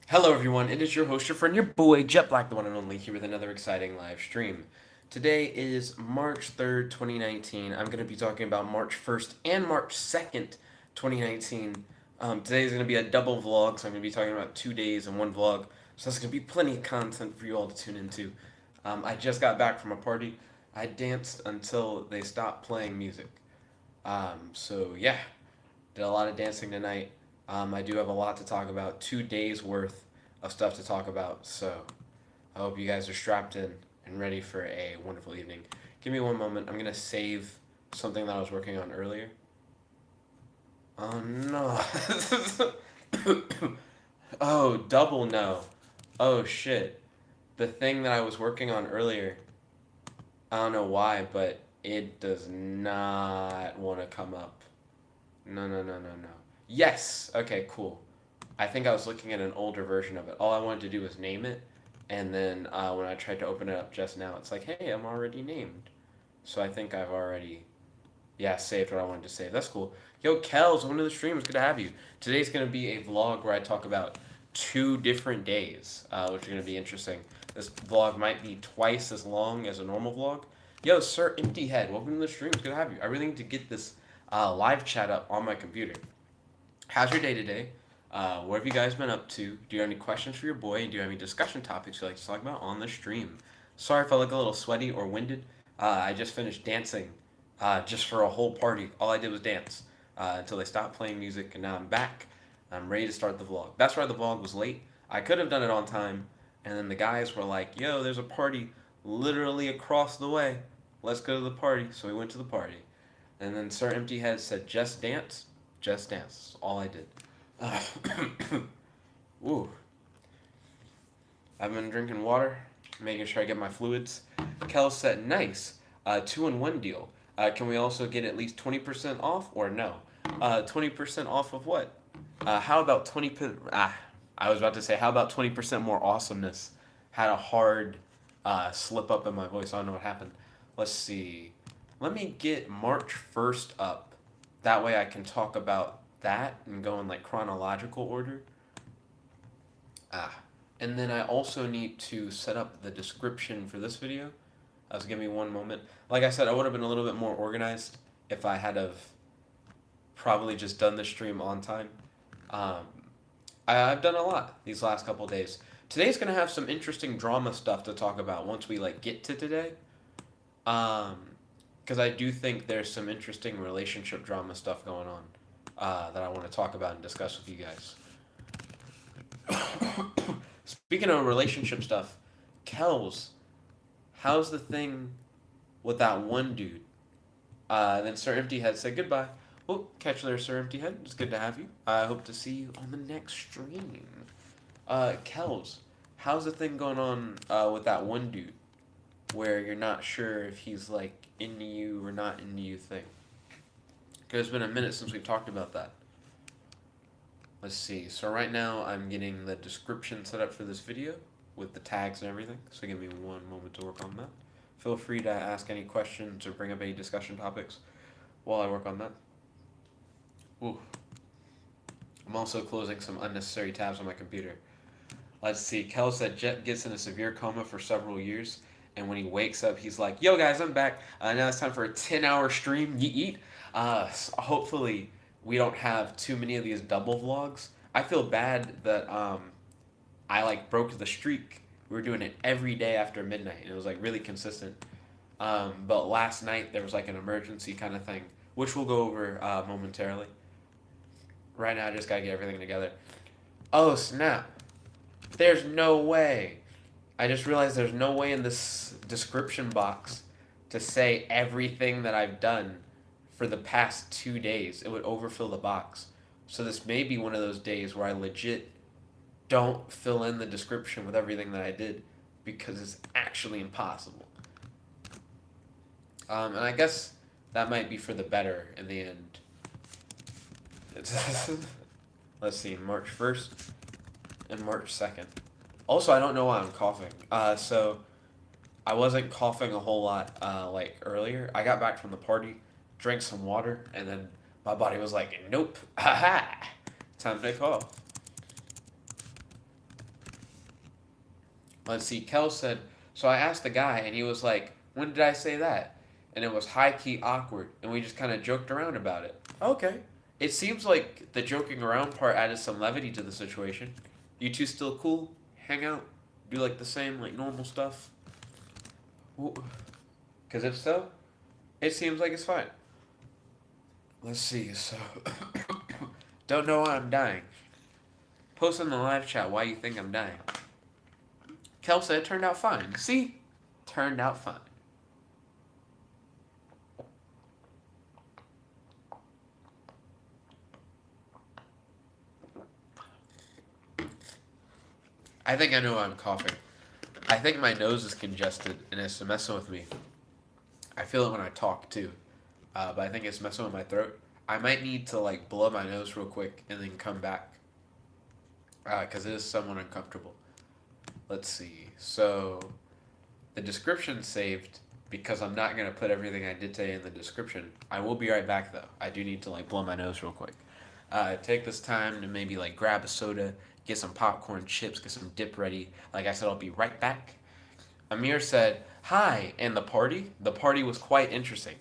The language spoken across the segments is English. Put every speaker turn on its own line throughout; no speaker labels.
Hello everyone, it is your host, your friend, your boy, Jet Black, the one and only, here with another exciting live stream. Today is March 3rd, 2019. I'm going to be talking about March 1st and March 2nd, 2019. Today is going to be a double vlog, so I'm going to be talking about 2 days in one vlog. So that's going to be plenty of content for you all to tune into. I just got back from a party. I danced until they stopped playing music. So yeah, did a lot of dancing tonight. I do have a lot to talk about. 2 days worth of stuff to talk about. So I hope you guys are strapped in and ready for a wonderful evening. Give me one moment. I'm gonna save something that I was working on earlier. Oh no. Oh, double no. Oh shit. The thing that I was working on earlier, I don't know why, but it does not want to come up. No, no, no, no, no. Yes! Okay, cool. I think I was looking at an older version of it. All I wanted to do was name it, and then when I tried to open it up just now, it's like, hey, I'm already named. So I think I've already, yeah, saved what I wanted to save. That's cool. Yo, Kels, welcome to the stream. It's good to have you. Today's going to be a vlog where I talk about 2 different days, which are going to be interesting. This vlog might be twice as long as a normal vlog. Yo, Sir Empty Head, welcome to the stream. It's good to have you. I really need to get this live chat up on my computer. How's your day today? What have you guys been up to? Do you have any questions for your boy? And do you have any discussion topics you'd like to talk about on the stream? Sorry if I look a little sweaty or winded. I just finished dancing just for a whole party. All I did was dance until they stopped playing music, and now I'm back. I'm ready to start the vlog. That's why the vlog was late. I could have done it on time, and then the guys were like, yo, there's a party literally across the way. Let's go to the party. So we went to the party. And then Sir Empty Head said, just dance. Just dance. That's all I did. Uh, Ooh. I've been drinking water, making sure I get my fluids. Kel said, nice. 2-in-1 deal. Can we also get at least 20% off or no? 20% off of what? How about 20%? I was about to say, how about 20% more awesomeness? Had a hard slip up in my voice. I don't know what happened. Let's see. Let me get March 1st up. That way I can talk about that and go in like chronological order. Ah. And then I also need to set up the description for this video. So give me one moment. Like I said, I would have been a little bit more organized if I had have probably just done the stream on time. Um, I've done a lot these last couple days. Today's gonna have some interesting drama stuff to talk about once we like get to today. Um, because I do think there's some interesting relationship drama stuff going on that I want to talk about and discuss with you guys. Speaking of relationship stuff, Kels, how's the thing with that one dude? Then Sir Empty Head said goodbye. Well, catch you there, Sir Empty Head. It's good to have you. I hope to see you on the next stream. Kels, how's the thing going on with that one dude where you're not sure if he's like into you or not into you thing? Because it's been a minute since we've talked about that. Let's see. So right now I'm getting the description set up for this video with the tags and everything. So give me one moment to work on that. Feel free to ask any questions or bring up any discussion topics while I work on that. Ooh. I'm also closing some unnecessary tabs on my computer. Let's see. Kel said Jet gets in a severe coma for several years, and when he wakes up, he's like, "Yo, guys, I'm back. Now it's time for a 10-hour stream. Yeet yeet." Hopefully, we don't have too many of these double vlogs. I feel bad that I like broke the streak. We were doing it every day after midnight, and it was like really consistent. But last night there was like an emergency kind of thing, which we'll go over momentarily. Right now, I just gotta get everything together. Oh snap! There's no way. I just realized there's no way in this description box to say everything that I've done for the past 2 days. It would overfill the box. So this may be one of those days where I legit don't fill in the description with everything that I did because it's actually impossible. And I guess that might be for the better in the end. Let's see, March 1st and March 2nd. Also, I don't know why I'm coughing. So I wasn't coughing a whole lot like earlier. I got back from the party, drank some water, and then my body was like, nope, haha, time to cough. Let's see. Kel said, so I asked the guy, and he was like, when did I say that? And it was high key awkward, and we just kind of joked around about it. Okay. It seems like the joking around part added some levity to the situation. You two still cool? Hang out? Do like the same, like normal stuff? Because if so, it seems like it's fine. Let's see. So, don't know why I'm dying. Post in the live chat why you think I'm dying. Kel said it turned out fine. See? Turned out fine. I think I know why I'm coughing. I think my nose is congested and it's messing with me. I feel it when I talk too, but I think it's messing with my throat. I might need to like blow my nose real quick and then come back, because it is somewhat uncomfortable. Let's see. So the description saved because I'm not gonna put everything I did today in the description. I will be right back though. I do need to like blow my nose real quick. Take this time to maybe like grab a soda, get some popcorn, chips, get some dip ready. Like I said, I'll be right back. Amir said, hi, and the party? The party was quite interesting.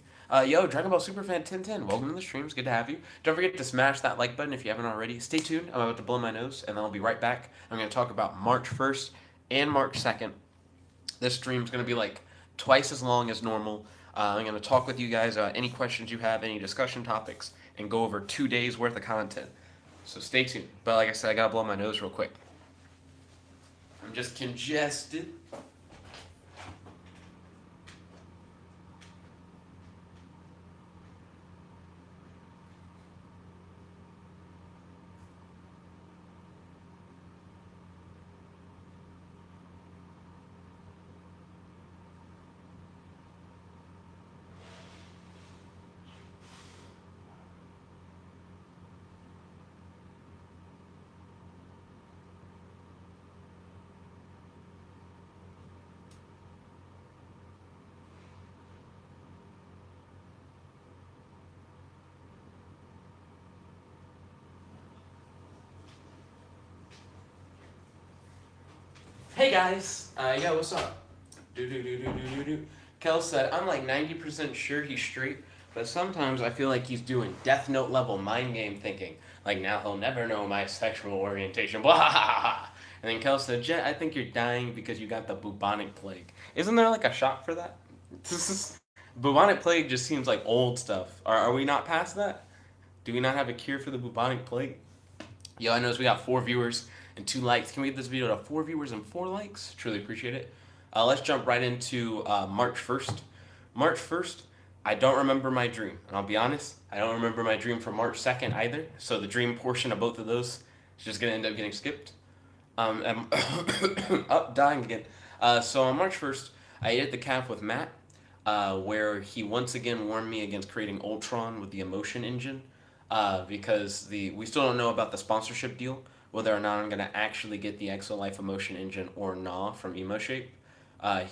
Yo, Dragon Ball Superfan 1010, welcome to the streams, good to have you. Don't forget to smash that like button if you haven't already. Stay tuned, I'm about to blow my nose, and then I'll be right back. I'm going to talk about March 1st and March 2nd. This stream's going to be like twice as long as normal. I'm going to talk with you guys, any questions you have, any discussion topics, and go over 2 days worth of content. So stay tuned. But like I said, I got to blow my nose real quick. I'm just congested. Hey guys, yo, what's up? Do. Kel said, I'm like 90% sure he's straight, but sometimes I feel like he's doing Death Note level mind game thinking. Like now he'll never know my sexual orientation. Blah ha ha ha. And then Kel said, Jet, I think you're dying because you got the bubonic plague. Isn't there like a shot for that? Bubonic plague just seems like old stuff. Are we not past that? Do we not have a cure for the bubonic plague? Yo, I noticed we got 4 viewers and 2 likes. Can we get this video to 4 viewers and 4 likes? Truly appreciate it. Let's jump right into March 1st. March 1st, I don't remember my dream. And I'll be honest, I don't remember my dream for March 2nd either. So the dream portion of both of those is just going to end up getting skipped. I'm up, dying again. So on March 1st, I ate at the calf with Matt, where he once again warned me against creating Ultron with the emotion engine. Because we still don't know about the sponsorship deal, whether or not I'm going to actually get the Exolife Emotion Engine or not from EmoShape.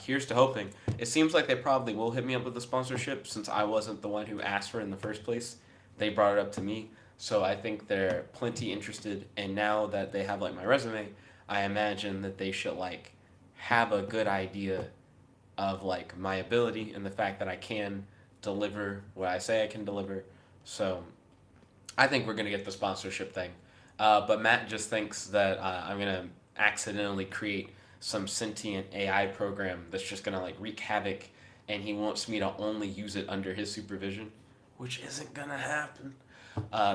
Here's to hoping. It seems like they probably will hit me up with the sponsorship since I wasn't the one who asked for it in the first place. They brought it up to me, so I think they're plenty interested. And now that they have like my resume, I imagine that they should like have a good idea of like my ability and the fact that I can deliver what I say I can deliver. So I think we're gonna get the sponsorship thing, but Matt just thinks that I'm gonna accidentally create some sentient AI program that's just gonna like wreak havoc, and he wants me to only use it under his supervision, which isn't gonna happen.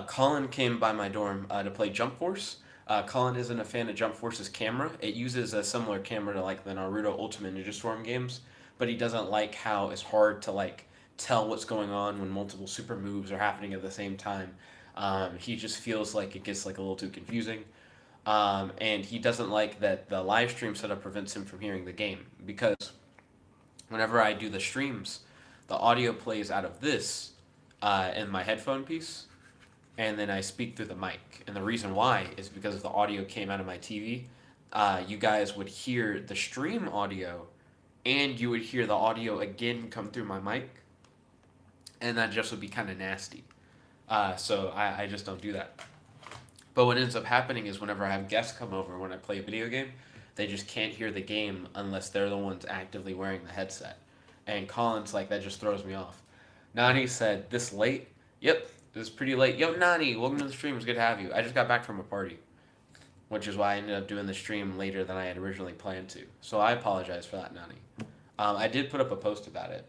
Colin came by my dorm to play Jump Force. Colin isn't a fan of Jump Force's camera. It uses a similar camera to like the Naruto Ultimate Ninja Storm games, but he doesn't like how it's hard to like tell what's going on when multiple super moves are happening at the same time. He just feels like it gets like a little too confusing. And he doesn't like that the live stream setup prevents him from hearing the game because whenever I do the streams, the audio plays out of this in my headphone piece, and then I speak through the mic. And the reason why is because if the audio came out of my TV, you guys would hear the stream audio, and you would hear the audio again come through my mic, and that just would be kind of nasty. So I just don't do that. But what ends up happening is whenever I have guests come over when I play a video game, They just can't hear the game unless they're the ones actively wearing the headset. And Colin's like, that just throws me off. Nani said, this late? Yep, it was pretty late. Yo, Nani, welcome to the stream. It's good to have you. I just got back from a party, which is why I ended up doing the stream later than I had originally planned to. So I apologize for that, Nani. I did put up a post about it.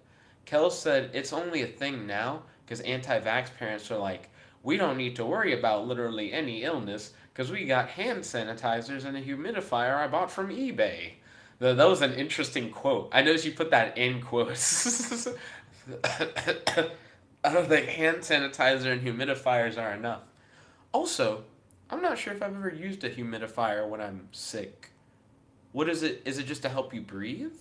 Kel said, it's only a thing now because anti-vax parents are like, we don't need to worry about literally any illness because we got hand sanitizers and a humidifier I bought from eBay. That was an interesting quote. I noticed you put that in quotes. I don't think hand sanitizer and humidifiers are enough. Also, I'm not sure if I've ever used a humidifier when I'm sick. What is it? Is it just to help you breathe?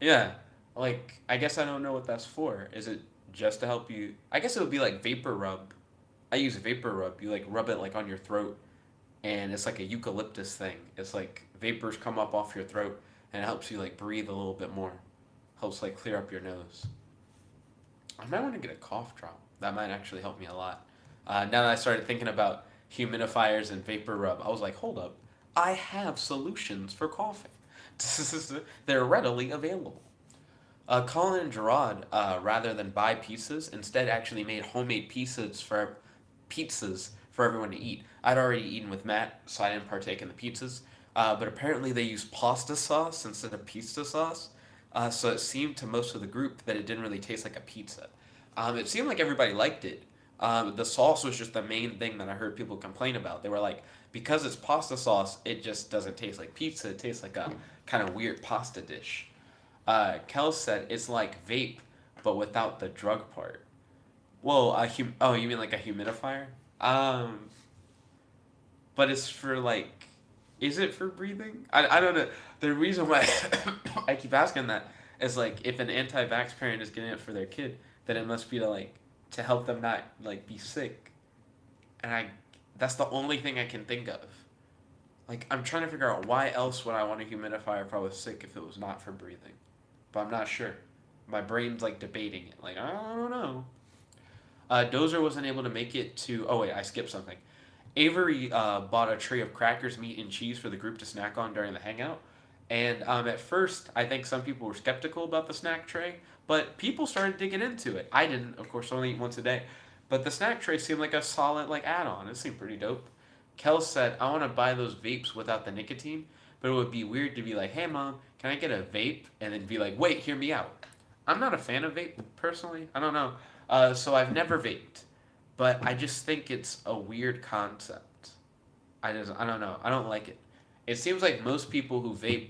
Yeah. Like, I guess I don't know what that's for. Is it just to help you? I guess it would be like vapor rub. I use vapor rub. You like rub it like on your throat, and it's like a eucalyptus thing. It's like vapors come up off your throat, and it helps you like breathe a little bit more. Helps like clear up your nose. I might want to get a cough drop. That might actually help me a lot. Now that I started thinking about humidifiers and vapor rub, I was like, hold up. I have solutions for coughing. They're readily available. Colin and Gerard, rather than buy pizzas, instead actually made homemade pizzas for everyone to eat. I'd already eaten with Matt, so I didn't partake in the pizzas. But apparently they used pasta sauce instead of pizza sauce. So it seemed to most of the group that it didn't really taste like a pizza. It seemed like everybody liked it. The sauce was just the main thing that I heard people complain about. They were like, because it's pasta sauce, it just doesn't taste like pizza. It tastes like a kind of weird pasta dish. Kel said it's like vape, but without the drug part. Whoa, oh, you mean like a humidifier? Um, but it's for like, is it for breathing? I don't know. The reason why I keep asking that is like, if an anti-vax parent is getting it for their kid, then it must be to like to help them not like be sick. And that's the only thing I can think of. Like, I'm trying to figure out why else would I want a humidifier if I was sick if it was not for breathing. But I'm not sure. My brain's like debating it. Like, I don't know. Dozer wasn't able to make it to. Oh, wait, I skipped something. Avery bought a tray of crackers, meat, and cheese for the group to snack on during the hangout. And at first, I think some people were skeptical about the snack tray, but people started digging into it. I didn't, of course, only eat once a day. But the snack tray seemed like a solid like add-on. It seemed pretty dope. Kel said, I want to buy those vapes without the nicotine, but it would be weird to be like, hey mom, can I get a vape? And then be like, wait, hear me out. I'm not a fan of vape, personally. I don't know. So I've never vaped, but I just think it's a weird concept. I don't know. I don't like it. It seems like most people who vape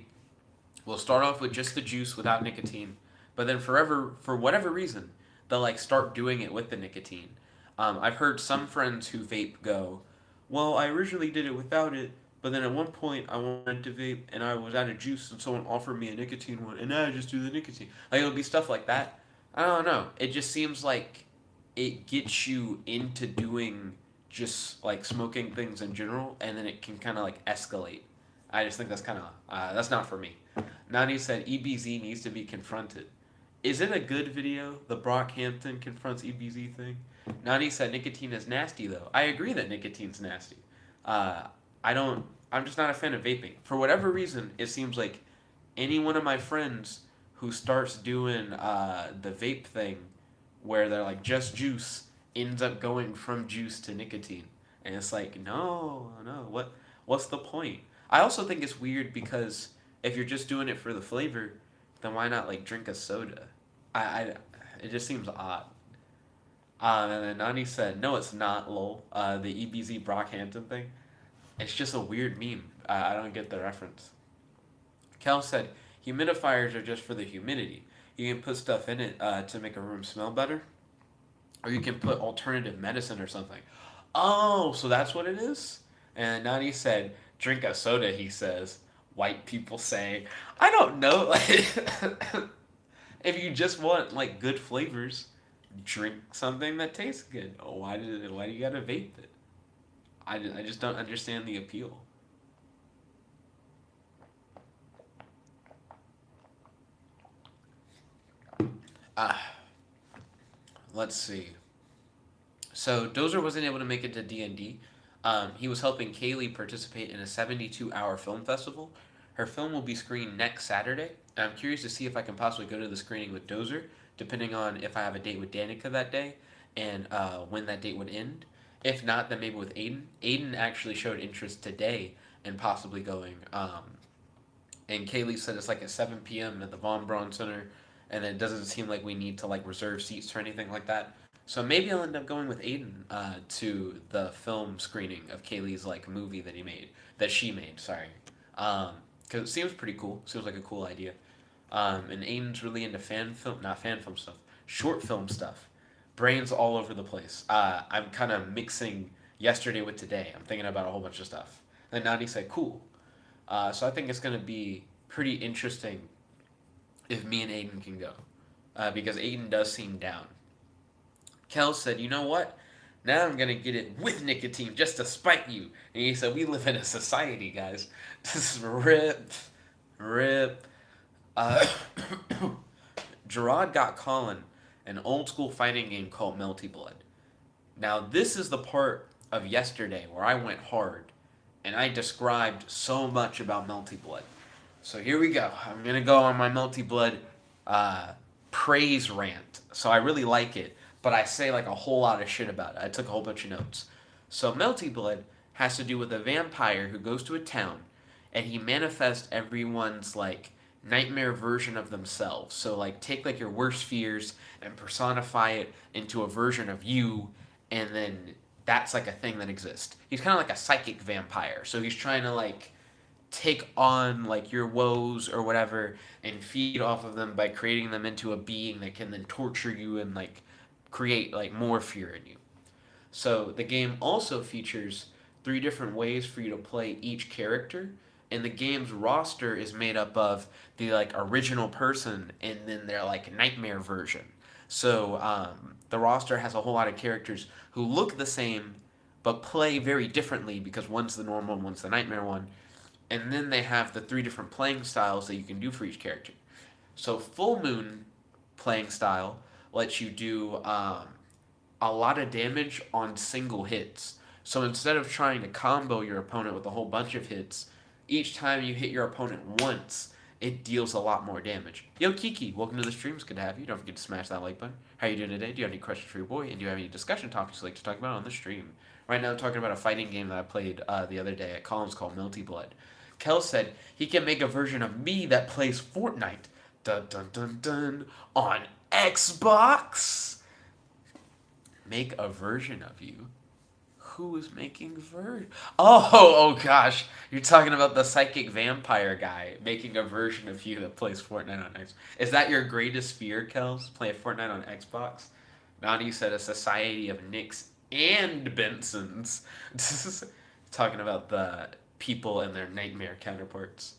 will start off with just the juice without nicotine, but then for whatever reason, they'll like start doing it with the nicotine. I've heard some friends who vape go, well, I originally did it without it, but then at one point I wanted to vape and I was out of juice and someone offered me a nicotine one and now I just do the nicotine. Like it'll be stuff like that. I don't know. It just seems like it gets you into doing just like smoking things in general and then it can kind of like escalate. I just think that's not for me. Nani said EBZ needs to be confronted. Is it a good video? The Brockhampton confronts EBZ thing? Nani said nicotine is nasty though. I agree that nicotine's nasty. Uh, I'm just not a fan of vaping. For whatever reason, it seems like any one of my friends who starts doing the vape thing where they're like just juice ends up going from juice to nicotine. And it's like, no, what's the point? I also think it's weird because if you're just doing it for the flavor, then why not like drink a soda? I it just seems odd. And then Nani said, no, it's not, lol. The EBZ Brockhampton thing. It's just a weird meme. I don't get the reference. Kel said, humidifiers are just for the humidity. You can put stuff in it to make a room smell better. Or you can put alternative medicine or something. Oh, so that's what it is? And Nani said, drink a soda, he says. White people say. I don't know. Like, if you just want, like, good flavors, drink something that tastes good. Why do you gotta vape it? I just don't understand the appeal. Uh, let's see. So Dozer wasn't able to make it to D&D. He was helping Kaylee participate in a 72-hour film festival. Her film will be screened next Saturday, and I'm curious to see if I can possibly go to the screening with Dozer, depending on if I have a date with Danica that day and when that date would end. If not, then maybe with Aiden. Aiden actually showed interest today in possibly going. And Kaylee said it's like at 7 p.m. at the Von Braun Center, and it doesn't seem like we need to like reserve seats or anything like that. So maybe I'll end up going with Aiden to the film screening of Kaylee's like movie that she made. Sorry, because it seems pretty cool. Seems like a cool idea. And Aiden's really into not fan film stuff, short film stuff. Brains all over the place. I'm kind of mixing yesterday with today. I'm thinking about a whole bunch of stuff. And Nani said, cool. So I think it's going to be pretty interesting if me and Aiden can go. Because Aiden does seem down. Kel said, you know what? Now I'm going to get it with nicotine just to spite you. And he said, we live in a society, guys. This is rip. Rip. Gerard got Colin an old school fighting game called Melty Blood. Now, this is the part of yesterday where I went hard and I described so much about Melty Blood. So here we go. I'm going to go on my Melty Blood praise rant. So I really like it, but I say like a whole lot of shit about it. I took a whole bunch of notes. So Melty Blood has to do with a vampire who goes to a town and he manifests everyone's like nightmare version of themselves. So like take like your worst fears and personify it into a version of you, and then that's like a thing that exists. He's kind of like a psychic vampire. So he's trying to like take on like your woes or whatever and feed off of them by creating them into a being that can then torture you and like create like more fear in you. So the game also features 3 different ways for you to play each character, and the game's roster is made up of the like original person and then their like nightmare version. So the roster has a whole lot of characters who look the same but play very differently because one's the normal and one's the nightmare one. And then they have the 3 different playing styles that you can do for each character. So Full Moon playing style lets you do a lot of damage on single hits. So instead of trying to combo your opponent with a whole bunch of hits, each time you hit your opponent once, it deals a lot more damage. Yo, Kiki, welcome to the stream. It's good to have you. Don't forget to smash that like button. How you doing today? Do you have any questions for your boy? And do you have any discussion topics you'd like to talk about on the stream? Right now, I'm talking about a fighting game that I played the other day at Collins called Melty Blood. Kel said he can make a version of me that plays Fortnite. Dun dun dun dun. On Xbox? Make a version of you? Who is making oh gosh, you're talking about the psychic vampire guy making a version of you that plays Fortnite on Xbox. Is that your greatest fear, Kels? Play Fortnite on Xbox? Nani said a society of Nicks and Bensons. Talking about the people and their nightmare counterparts.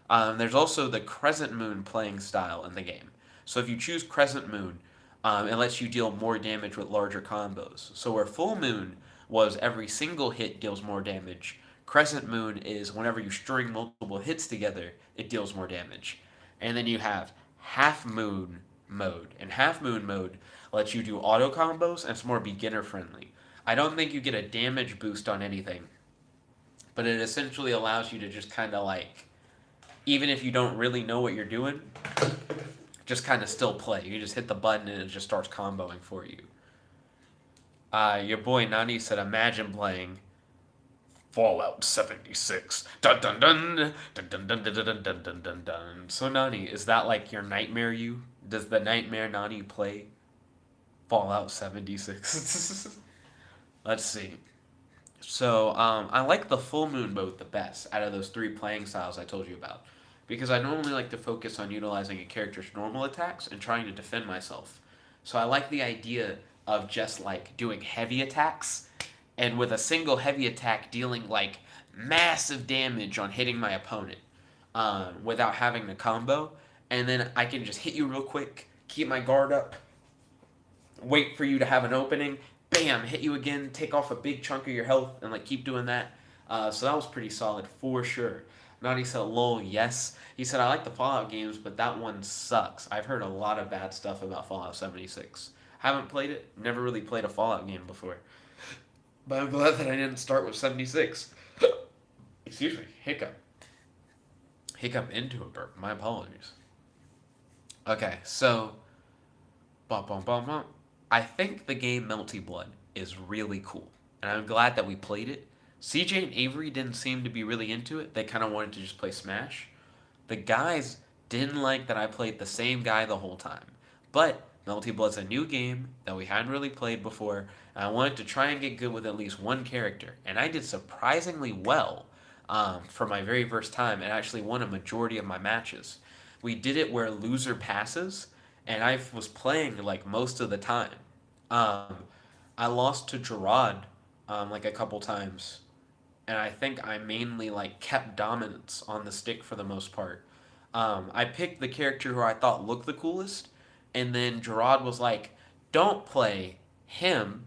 There's also the Crescent Moon playing style in the game. So if you choose Crescent Moon, it lets you deal more damage with larger combos. So where Full Moon was every single hit deals more damage, Crescent Moon is whenever you string multiple hits together, it deals more damage. And then you have Half Moon mode. And Half Moon mode lets you do auto combos, and it's more beginner friendly. I don't think you get a damage boost on anything, but it essentially allows you to just kind of like, even if you don't really know what you're doing, just kind of still play. You just hit the button and it just starts comboing for you. Your boy Nani said, imagine playing Fallout 76. Dun dun dun dun dun dun dun dun dun dun dun dun. So Nani, is that like your nightmare you? Does the nightmare Nani play Fallout 76? Let's see. So I like the Full Moon mode the best out of those 3 playing styles I told you about, because I normally like to focus on utilizing a character's normal attacks and trying to defend myself. So I like the idea of just like doing heavy attacks, and with a single heavy attack dealing like massive damage on hitting my opponent without having to combo, and then I can just hit you real quick, keep my guard up, wait for you to have an opening, bam, hit you again, take off a big chunk of your health, and like keep doing that. So that was pretty solid for sure. Nani said, lol, yes. He said, I like the Fallout games, but that one sucks. I've heard a lot of bad stuff about Fallout 76. Haven't played it. Never really played a Fallout game before. But I'm glad that I didn't start with 76. Excuse me. Hiccup. hiccup into a burp. My apologies. Okay, so bum, bum, bum, bum. I think the game Melty Blood is really cool, and I'm glad that we played it. CJ and Avery didn't seem to be really into it. They kind of wanted to just play Smash. The guys didn't like that I played the same guy the whole time. But Melty Blood's a new game that we hadn't really played before, and I wanted to try and get good with at least one character. And I did surprisingly well for my very first time and actually won a majority of my matches. We did it where loser passes, and I was playing like most of the time. Um, I lost to Gerard like a couple times, and I think I mainly like kept dominance on the stick for the most part. I picked the character who I thought looked the coolest, and then Gerard was like, "Don't play him.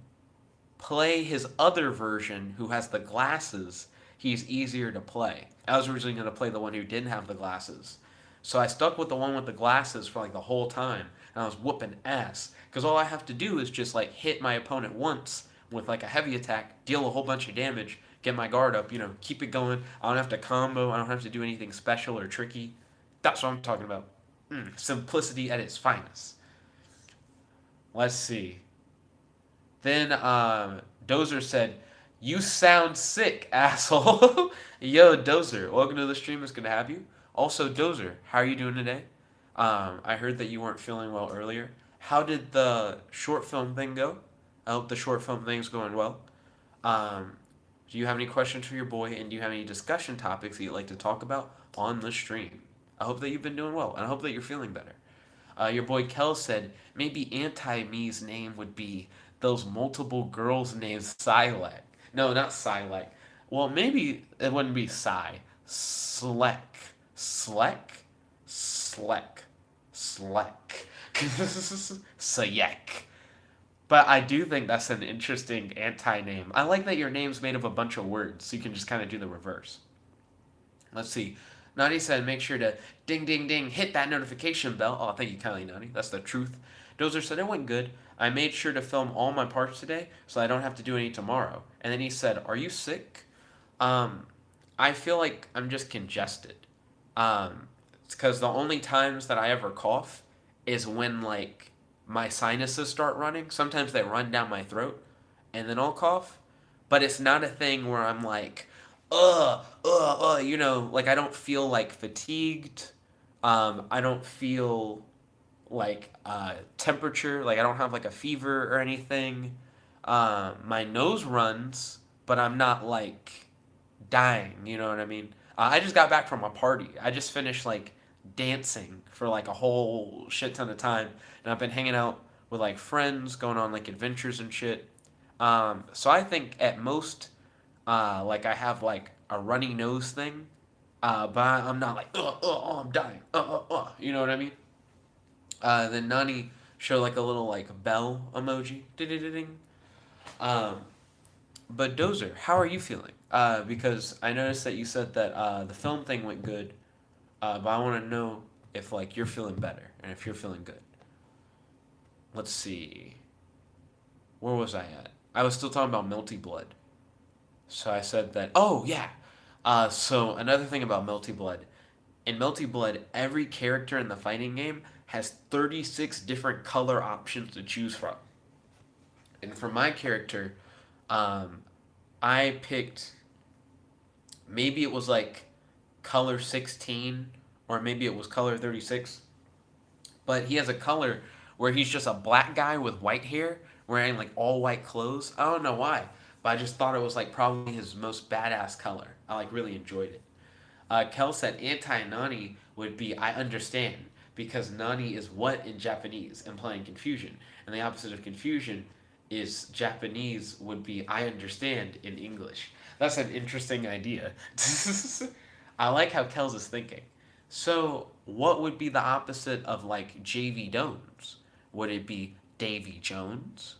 Play his other version who has the glasses. He's easier to play." I was originally going to play the one who didn't have the glasses, so I stuck with the one with the glasses for like the whole time, and I was whooping ass because all I have to do is just like hit my opponent once with like a heavy attack, deal a whole bunch of damage, get my guard up, keep it going. I don't have to combo. I don't have to do anything special or tricky. That's what I'm talking about. Simplicity at its finest. Let's see. Then Dozer said, "You sound sick, asshole." Yo, Dozer, welcome to the stream. It's good to have you. Also, Dozer, how are you doing today? I heard that you weren't feeling well earlier. How did the short film thing go? I hope the short film thing's going well. Um, do you have any questions for your boy, and do you have any discussion topics that you'd like to talk about on the stream? I hope that you've been doing well, and I hope that you're feeling better. Your boy Kel said maybe anti-me's name would be those multiple girls named Silek. No, not Silek. Well, maybe it wouldn't be Psy. Sleck. Sleck? Sleck. Sleck. Sayek. But I do think that's an interesting anti-name. I like that your name's made of a bunch of words, so you can just kind of do the reverse. Let's see. Nani said, make sure to ding, ding, ding, hit that notification bell. Oh, thank you, Kylie Nani. That's the truth. Dozer said, it went good. I made sure to film all my parts today, so I don't have to do any tomorrow. And then he said, are you sick? Um, I feel like I'm just congested. It's because the only times that I ever cough is when, like, my sinuses start running. Sometimes they run down my throat, and then I'll cough. But it's not a thing where I'm like, like I don't feel like fatigued. I don't feel like temperature, like I don't have like a fever or anything. My nose runs, but I'm not like dying, you know what I mean? I just got back from a party. I just finished like dancing for like a whole shit ton of time, and I've been hanging out with like friends, going on like adventures and shit. So I think at most like I have like a runny nose thing, but I'm not like I'm dying, you know what I mean? Then Nani showed like a little like bell emoji, ding. Um, but Dozer, how are you feeling? Because I noticed that you said that the film thing went good, but I want to know if like you're feeling better and if you're feeling good. Let's see, where was I at? I was still talking about Melty Blood. So I said that. Oh yeah. So another thing about Melty Blood. In Melty Blood, every character in the fighting game has 36 different color options to choose from. And for my character, um, I picked maybe it was like color 16 or maybe it was color 36. But he has a color where he's just a black guy with white hair wearing like all white clothes. I don't know why, but I just thought it was like probably his most badass color. I like really enjoyed it. Kel said anti Nani would be I understand because Nani is what in Japanese, implying confusion, and the opposite of confusion is Japanese would be I understand in English. That's an interesting idea. I like how Kel's is thinking. So, what would be the opposite of like JV Jones? Would it be Davy Jones?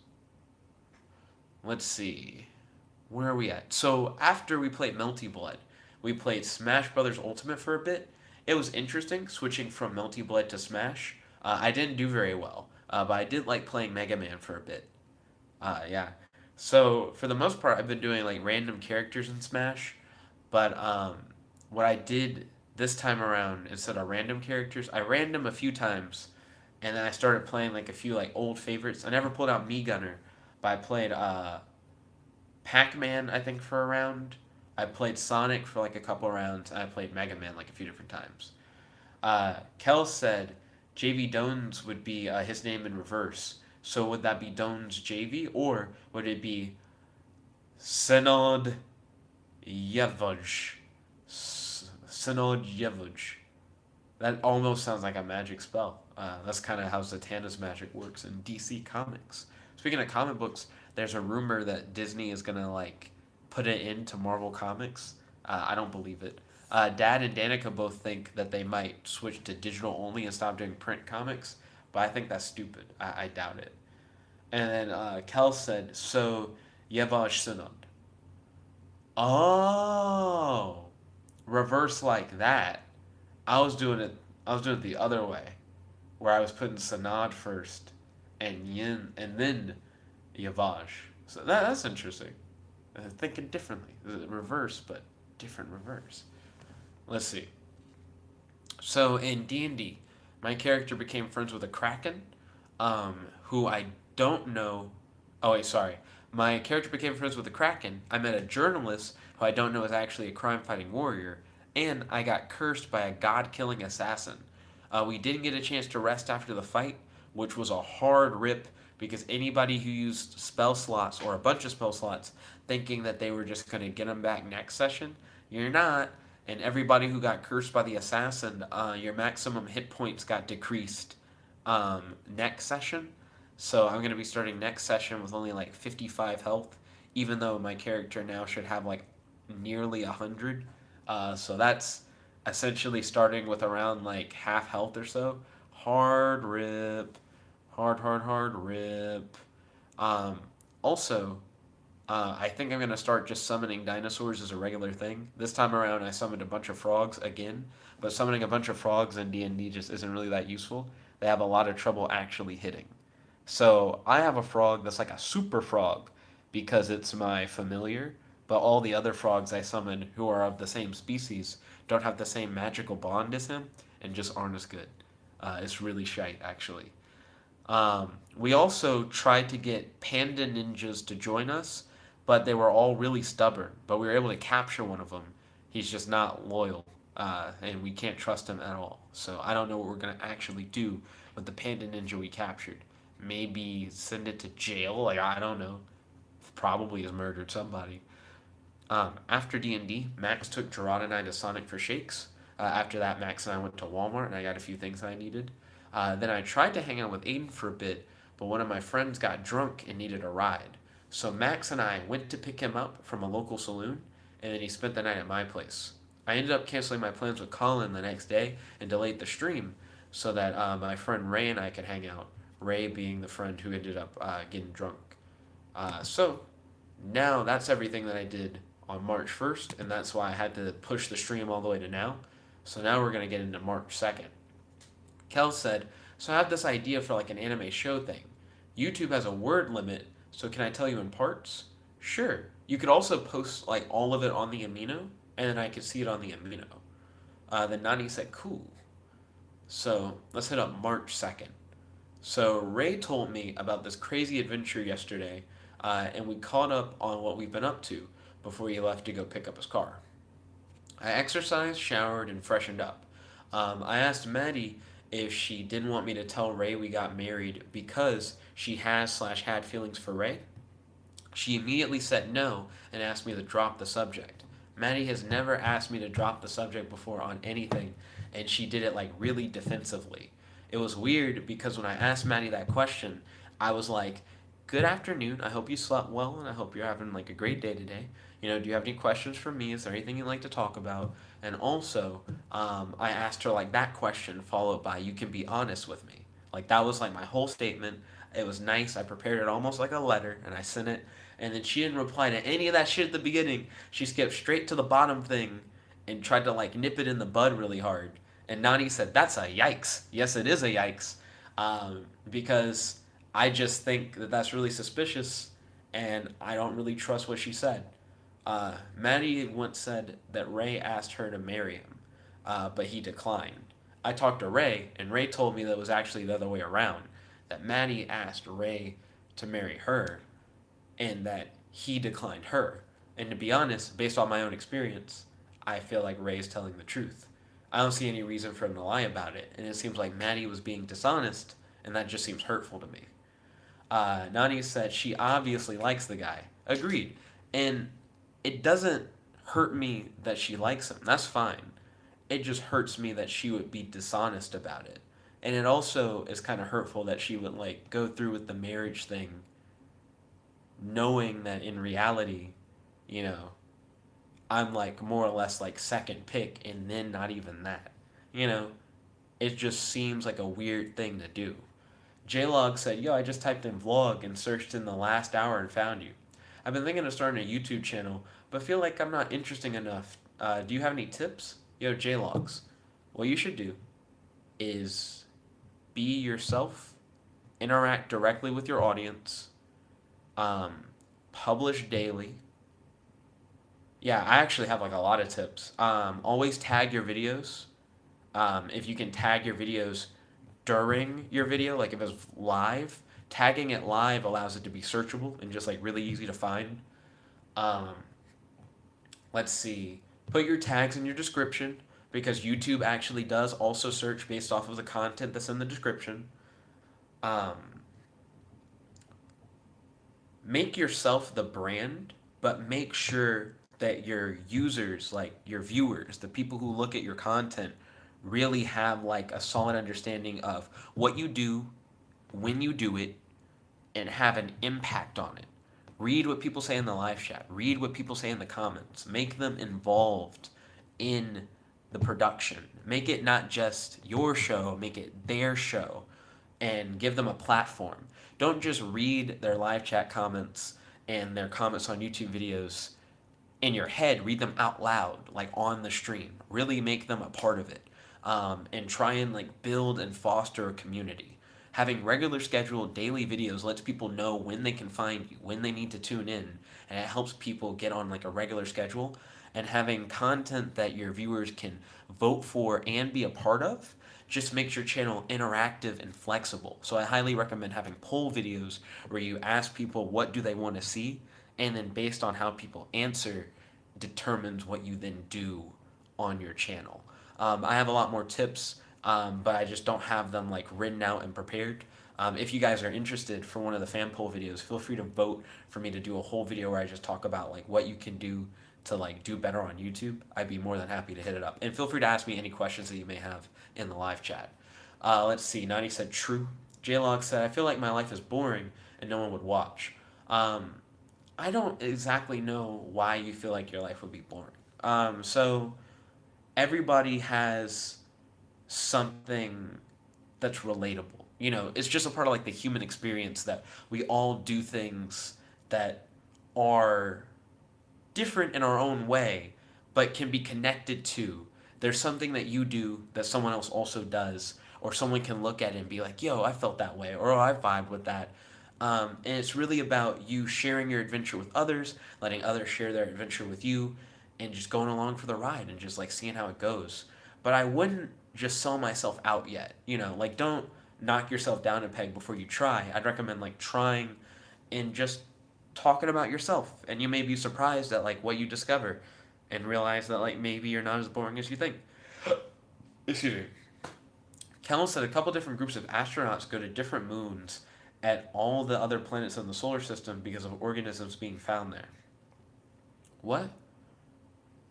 Let's see. Where are we at? So, after we played Melty Blood, we played Smash Brothers Ultimate for a bit. It was interesting switching from Melty Blood to Smash. I didn't do very well, but I did like playing Mega Man for a bit. Yeah. So, for the most part, I've been doing like random characters in Smash, but what I did this time around, instead of random characters, I random a few times, and then I started playing like a few like old favorites. I never pulled out Me Gunner, but I played Pac-Man, I think, for a round. I played Sonic for like a couple rounds, and I played Mega Man like a few different times. Kel said JV Dones would be his name in reverse. So would that be Dones JV, or would it be Synod Yevoj? Synod Yevoj. That almost sounds like a magic spell. That's kind of how Zatanna's magic works in DC Comics. Speaking of comic books, there's a rumor that Disney is gonna like put it into Marvel Comics. I don't believe it. Dad and Danica both think that they might switch to digital only and stop doing print comics, but I think that's stupid. I doubt it. And then Kel said, "So Yevoj Synod." Oh, reverse like that. I was doing it. I was doing it the other way, where I was putting Sanad first, and Yin, and then Yavash. So that's interesting. Thinking differently, reverse, but different reverse. Let's see. So in D&D, my character became friends with a Kraken, who I don't know. Oh wait, sorry. My character became friends with a Kraken. I met a journalist who I don't know is actually a crime-fighting warrior, and I got cursed by a god-killing assassin. We didn't get a chance to rest after the fight, which was a hard rip because anybody who used spell slots or a bunch of spell slots thinking that they were just going to get them back next session, you're not. And everybody who got cursed by the assassin, your maximum hit points got decreased next session. So I'm going to be starting next session with only like 55 health, even though my character now should have like nearly 100. So that's essentially starting with around like half health or so. Hard rip. Hard rip. Um, Also, I think I'm going to start just summoning dinosaurs as a regular thing. This time around, I summoned a bunch of frogs again, but summoning a bunch of frogs in D&D just isn't really that useful. They have a lot of trouble actually hitting. So I have a frog that's like a super frog because it's my familiar, but all the other frogs I summon who are of the same species don't have the same magical bond as him and just aren't as good. It's really shite, actually. We also tried to get panda ninjas to join us, but they were all really stubborn. But we were able to capture one of them. He's just not loyal, and we can't trust him at all. So I don't know what we're gonna actually do with the panda ninja we captured. Maybe send it to jail? Like I don't know. Probably has murdered somebody. After D&D, Max took Gerard and I to Sonic for Shakes. After that, Max and I went to Walmart and I got a few things I needed. Then I tried to hang out with Aiden for a bit, but one of my friends got drunk and needed a ride. So Max and I went to pick him up from a local saloon, and then he spent the night at my place. I ended up canceling my plans with Colin the next day and delayed the stream so that my friend Ray and I could hang out. Ray being the friend who ended up getting drunk. So now that's everything that I did on March 1st, and that's why I had to push the stream all the way to now. So now we're going to get into March 2nd. Kel said, "So I have this idea for like an anime show thing. YouTube has a word limit, so can I tell you in parts?" Sure. You could also post like all of it on the Amino, and then I could see it on the Amino. Then Nani said, "Cool." So let's hit up March 2nd. So Ray told me about this crazy adventure yesterday, and we caught up on what we've been up to before he left to go pick up his car. I exercised, showered, and freshened up. I asked Maddie if she didn't want me to tell Ray we got married because she has/had feelings for Ray. She immediately said no and asked me to drop the subject. Maddie has never asked me to drop the subject before on anything, and she did it like really defensively. It was weird because when I asked Maddie that question, I was like, "Good afternoon. I hope you slept well, and I hope you're having like a great day today. Do you have any questions for me? Is there anything you'd like to talk about?" And also, I asked her like that question followed by, "You can be honest with me." Like that was like my whole statement. It was nice. I prepared it almost like a letter, and I sent it. And then she didn't reply to any of that shit at the beginning. She skipped straight to the bottom thing and tried to like nip it in the bud really hard. And Nani said, "That's a yikes." Yes, it is a yikes, because I just think that that's really suspicious, and I don't really trust what she said. Maddie once said that Ray asked her to marry him. but he declined. I talked to Ray, and Ray told me that it was actually the other way around. That Maddie asked Ray to marry her, and that he declined her. And to be honest, based on my own experience, I feel like Ray's telling the truth. I don't see any reason for him to lie about it, and it seems like Maddie was being dishonest, and that just seems hurtful to me. Nani said she obviously likes the guy. Agreed. And it doesn't hurt me that she likes him. That's fine. It just hurts me that she would be dishonest about it. And it also is kind of hurtful that she would like go through with the marriage thing knowing that in reality, you know, I'm like more or less like second pick and then not even that. You know, it just seems like a weird thing to do. JLog said, "Yo, I just typed in vlog and searched in the last hour and found you. I've been thinking of starting a YouTube channel, but feel like I'm not interesting enough. Do you have any tips?" Yo, JLogs, what you should do is be yourself, interact directly with your audience, um, publish daily. Yeah, I actually have like a lot of tips. Always tag your videos. If you can tag your videos during your video, like if it's live, tagging it live allows it to be searchable and just like really easy to find. Um, let's see. Put your tags in your description because YouTube actually does also search based off of the content that's in the description. Um, make yourself the brand, but make sure that your users, like your viewers, the people who look at your content, really have like a solid understanding of what you do, when you do it, and have an impact on it. Read what people say in the live chat. Read what people say in the comments. Make them involved in the production. Make it not just your show, make it their show and give them a platform. Don't just read their live chat comments and their comments on YouTube videos in your head. Read them out loud, like on the stream. Really make them a part of it, and try and like build and foster a community. Having regular scheduled daily videos lets people know when they can find you, when they need to tune in, and it helps people get on like a regular schedule. And having content that your viewers can vote for and be a part of just makes your channel interactive and flexible. So I highly recommend having poll videos where you ask people what do they want to see, and then based on how people answer determines what you then do on your channel. I have a lot more tips, but I just don't have them like written out and prepared. If you guys are interested for one of the fan poll videos, feel free to vote for me to do a whole video where I just talk about like what you can do to like do better on YouTube. I'd be more than happy to hit it up. And feel free to ask me any questions that you may have in the live chat. Let's see. 90 said true. JLog said, I feel like my life is boring and no one would watch. I don't exactly know why you feel like your life would be boring. So everybody has something that's relatable. You know, it's just a part of like the human experience that we all do things that are different in our own way, but can be connected to. There's something that you do that someone else also does, or someone can look at it and be like, yo, I felt that way, or oh, I vibed with that. And it's really about you sharing your adventure with others, letting others share their adventure with you, and just going along for the ride and just like seeing how it goes. But I wouldn't just sell myself out yet. You know, like don't knock yourself down a peg before you try. I'd recommend like trying and just talking about yourself. And you may be surprised at like what you discover and realize that like maybe you're not as boring as you think. Excuse me. Kel said a couple different groups of astronauts go to different moons at all the other planets in the solar system because of organisms being found there. What?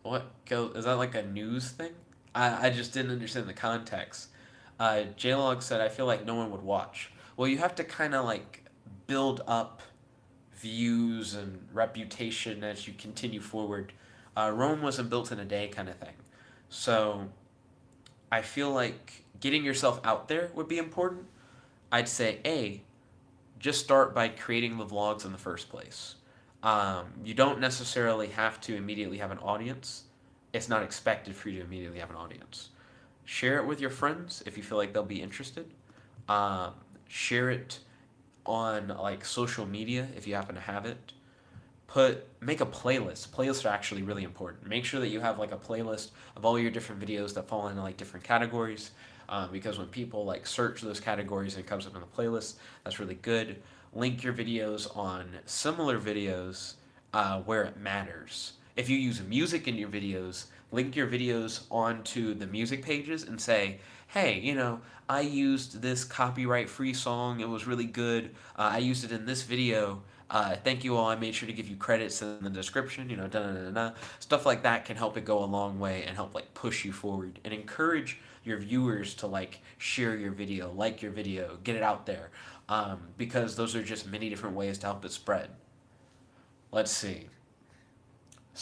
What? Is that like a news thing? I just didn't understand the context. JLog said, I feel like no one would watch. Well, you have to kind of like build up views and reputation as you continue forward. Rome wasn't built in a day kind of thing. So I feel like getting yourself out there would be important. I'd say, A, just start by creating the vlogs in the first place. You don't necessarily have to immediately have an audience. It's not expected for you to immediately have an audience. Share it with your friends if you feel like they'll be interested. Share it on like social media if you happen to have it. make a playlist. Playlists are actually really important. Make sure that you have like a playlist of all your different videos that fall into like different categories, because when people like search those categories and it comes up in the playlist, that's really good. Link your videos on similar videos where it matters. If you use music in your videos, link your videos onto the music pages and say, hey, I used this copyright free song. It was really good. I used it in this video. Thank you all. I made sure to give you credits in the description. Da da da da. Stuff like that can help it go a long way and help like push you forward and encourage your viewers to like share your video, like your video, get it out there, because those are just many different ways to help it spread. Let's see.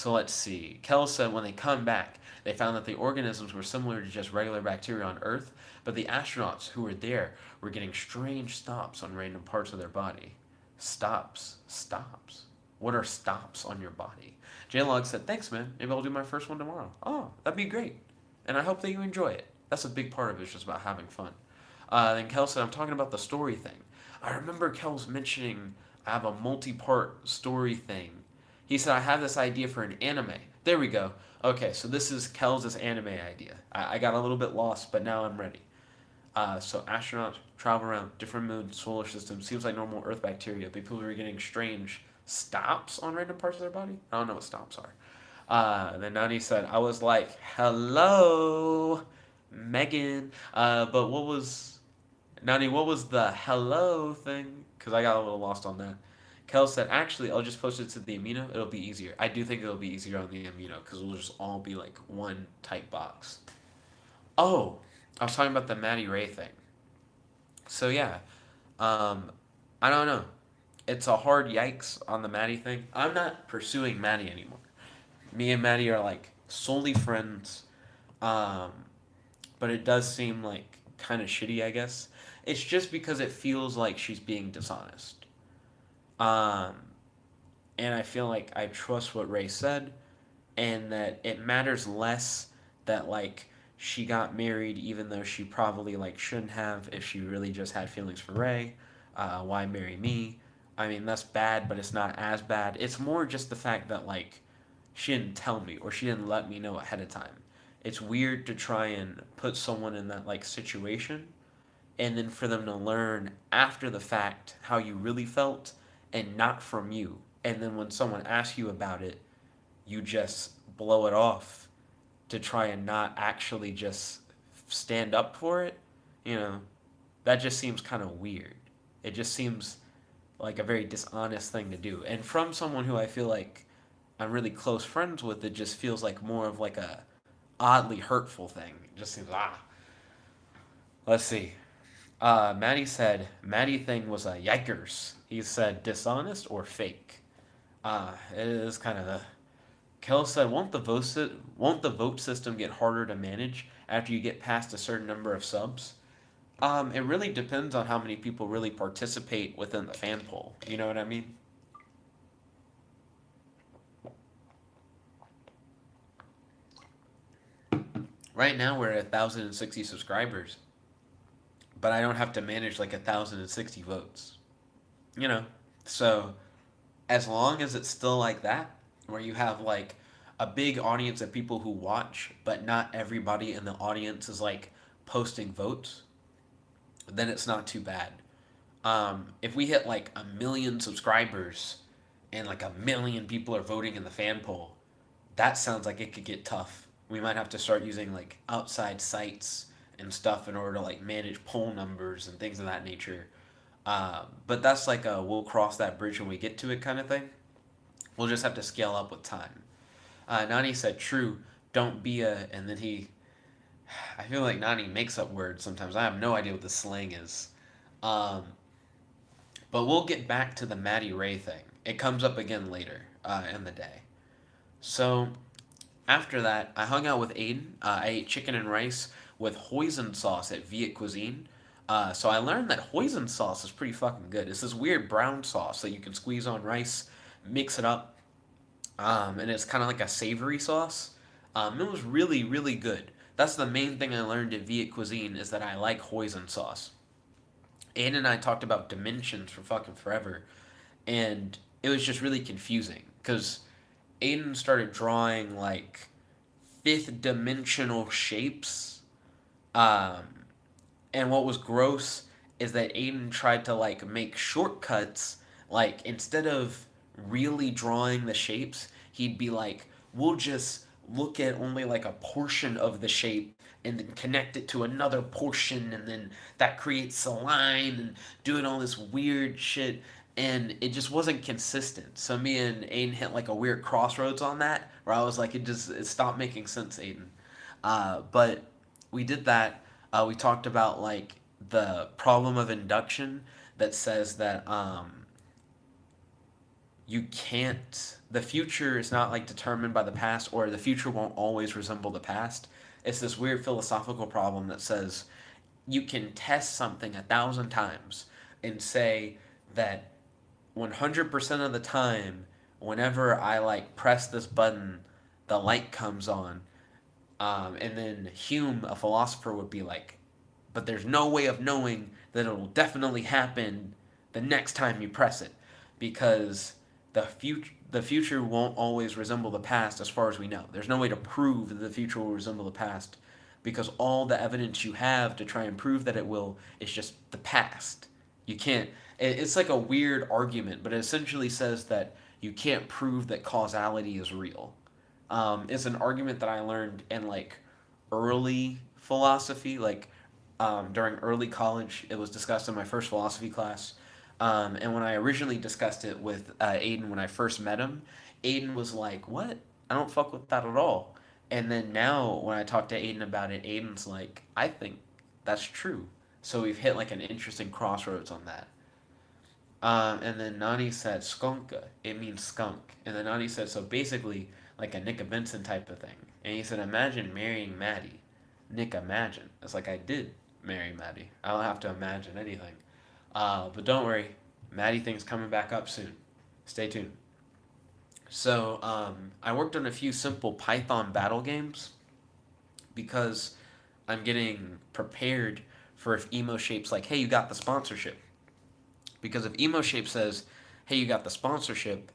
Let's see. Kell said when they come back, they found that the organisms were similar to just regular bacteria on Earth, but the astronauts who were there were getting strange stops on random parts of their body. Stops. Stops. What are stops on your body? J-Log said, thanks, man. Maybe I'll do my first one tomorrow. Oh, that'd be great. And I hope that you enjoy it. That's a big part of it. It's just about having fun. Then Kel said, I'm talking about the story thing. I remember Kel's mentioning I have a multi-part story thing. He said, I have this idea for an anime. There we go. Okay, so this is Kel's anime idea. I got a little bit lost, but now I'm ready. So astronauts travel around different moons, solar systems. Seems like normal Earth bacteria, but people are getting strange stops on random parts of their body. I don't know what stops are. Then Nani said, I was like, hello, Megan. But what was, Nani, what was the hello thing? Because I got a little lost on that. Kel said, actually, I'll just post it to the Amino. It'll be easier. I do think it'll be easier on the Amino because it'll just all be like one type box. Oh, I was talking about the Maddie Ray thing. So yeah, I don't know. It's a hard yikes on the Maddie thing. I'm not pursuing Maddie anymore. Me and Maddie are like solely friends, um, but it does seem like kind of shitty, I guess. It's just because it feels like she's being dishonest. Um, and I feel like I trust what Ray said, and that it matters less that like she got married even though she probably like shouldn't have if she really just had feelings for Ray. Why marry me? I mean that's bad, but it's not as bad. It's more just the fact that like she didn't tell me or she didn't let me know ahead of time. It's weird to try and put someone in that like situation and then for them to learn after the fact how you really felt and not from you. And then when someone asks you about it, you just blow it off to try and not actually just stand up for it. You know, that just seems kind of weird. It just seems like a very dishonest thing to do. And from someone who I feel like I'm really close friends with, it just feels like more of like a oddly hurtful thing. It just seems Let's see. Maddie said Maddie thing was a yikers. He said dishonest or fake. It is kind of the. Kel said, won't the vote system get harder to manage after you get past a certain number of subs? It really depends on how many people really participate within the fan poll. You know what I mean? Right now we're at 1,060 subscribers, but I don't have to manage like 1,060 votes. You know, so as long as it's still like that, where you have like a big audience of people who watch, but not everybody in the audience is like posting votes, then it's not too bad. If we hit like 1 million subscribers and like 1 million people are voting in the fan poll, that sounds like it could get tough. We might have to start using like outside sites and stuff in order to like manage poll numbers and things of that nature. But that's like a we'll cross that bridge when we get to it kind of thing. We'll just have to scale up with time. Nani said, true, don't be a. And then I feel like Nani makes up words sometimes. I have no idea what the slang is. Um, but we'll get back to the Maddie Ray thing. It comes up again later in the day. So after that, I hung out with Aiden. I ate chicken and rice with hoisin sauce at Viet Cuisine. So I learned that hoisin sauce is pretty fucking good. It's this weird brown sauce that you can squeeze on rice, mix it up, and it's kind of like a savory sauce. It was really, really good. That's the main thing I learned at Viet Cuisine is that I like hoisin sauce. Aiden and I talked about dimensions for fucking forever, and it was just really confusing because Aiden started drawing like fifth dimensional shapes. Um, and what was gross is that Aiden tried to like make shortcuts. Like instead of really drawing the shapes, he'd be like, "We'll just look at only like a portion of the shape and then connect it to another portion, and then that creates a line and doing all this weird shit." And it just wasn't consistent. So me and Aiden hit like a weird crossroads on that, where I was like, it stopped making sense, Aiden. But we did that. We talked about like the problem of induction that says that you can't. The future is not like determined by the past, or the future won't always resemble the past. It's this weird philosophical problem that says you can test something 1,000 times and say that 100% of the time, whenever I like press this button, the light comes on. And then Hume, a philosopher, would be like, but there's no way of knowing that it'll definitely happen the next time you press it because the future won't always resemble the past as far as we know. There's no way to prove that the future will resemble the past because all the evidence you have to try and prove that it will is just the past. You can't. It's like a weird argument, but it essentially says that you can't prove that causality is real. It's an argument that I learned in like early philosophy, like during early college. It was discussed in my first philosophy class. And when I originally discussed it with Aiden when I first met him, Aiden was like, "What? I don't fuck with that at all." And then now when I talk to Aiden about it, Aiden's like, "I think that's true." So we've hit like an interesting crossroads on that. And then Nani said skunka. It means skunk. And then Nani said, so basically like a Nickabenson type of thing. And he said, imagine marrying Maddie. Nick, imagine. It's like I did marry Maddie. I don't have to imagine anything. But don't worry, Maddie thing's coming back up soon. Stay tuned. So I worked on a few simple Python battle games because I'm getting prepared for if Emo Shape's like, hey, you got the sponsorship. Because if Emo Shape says, hey, you got the sponsorship,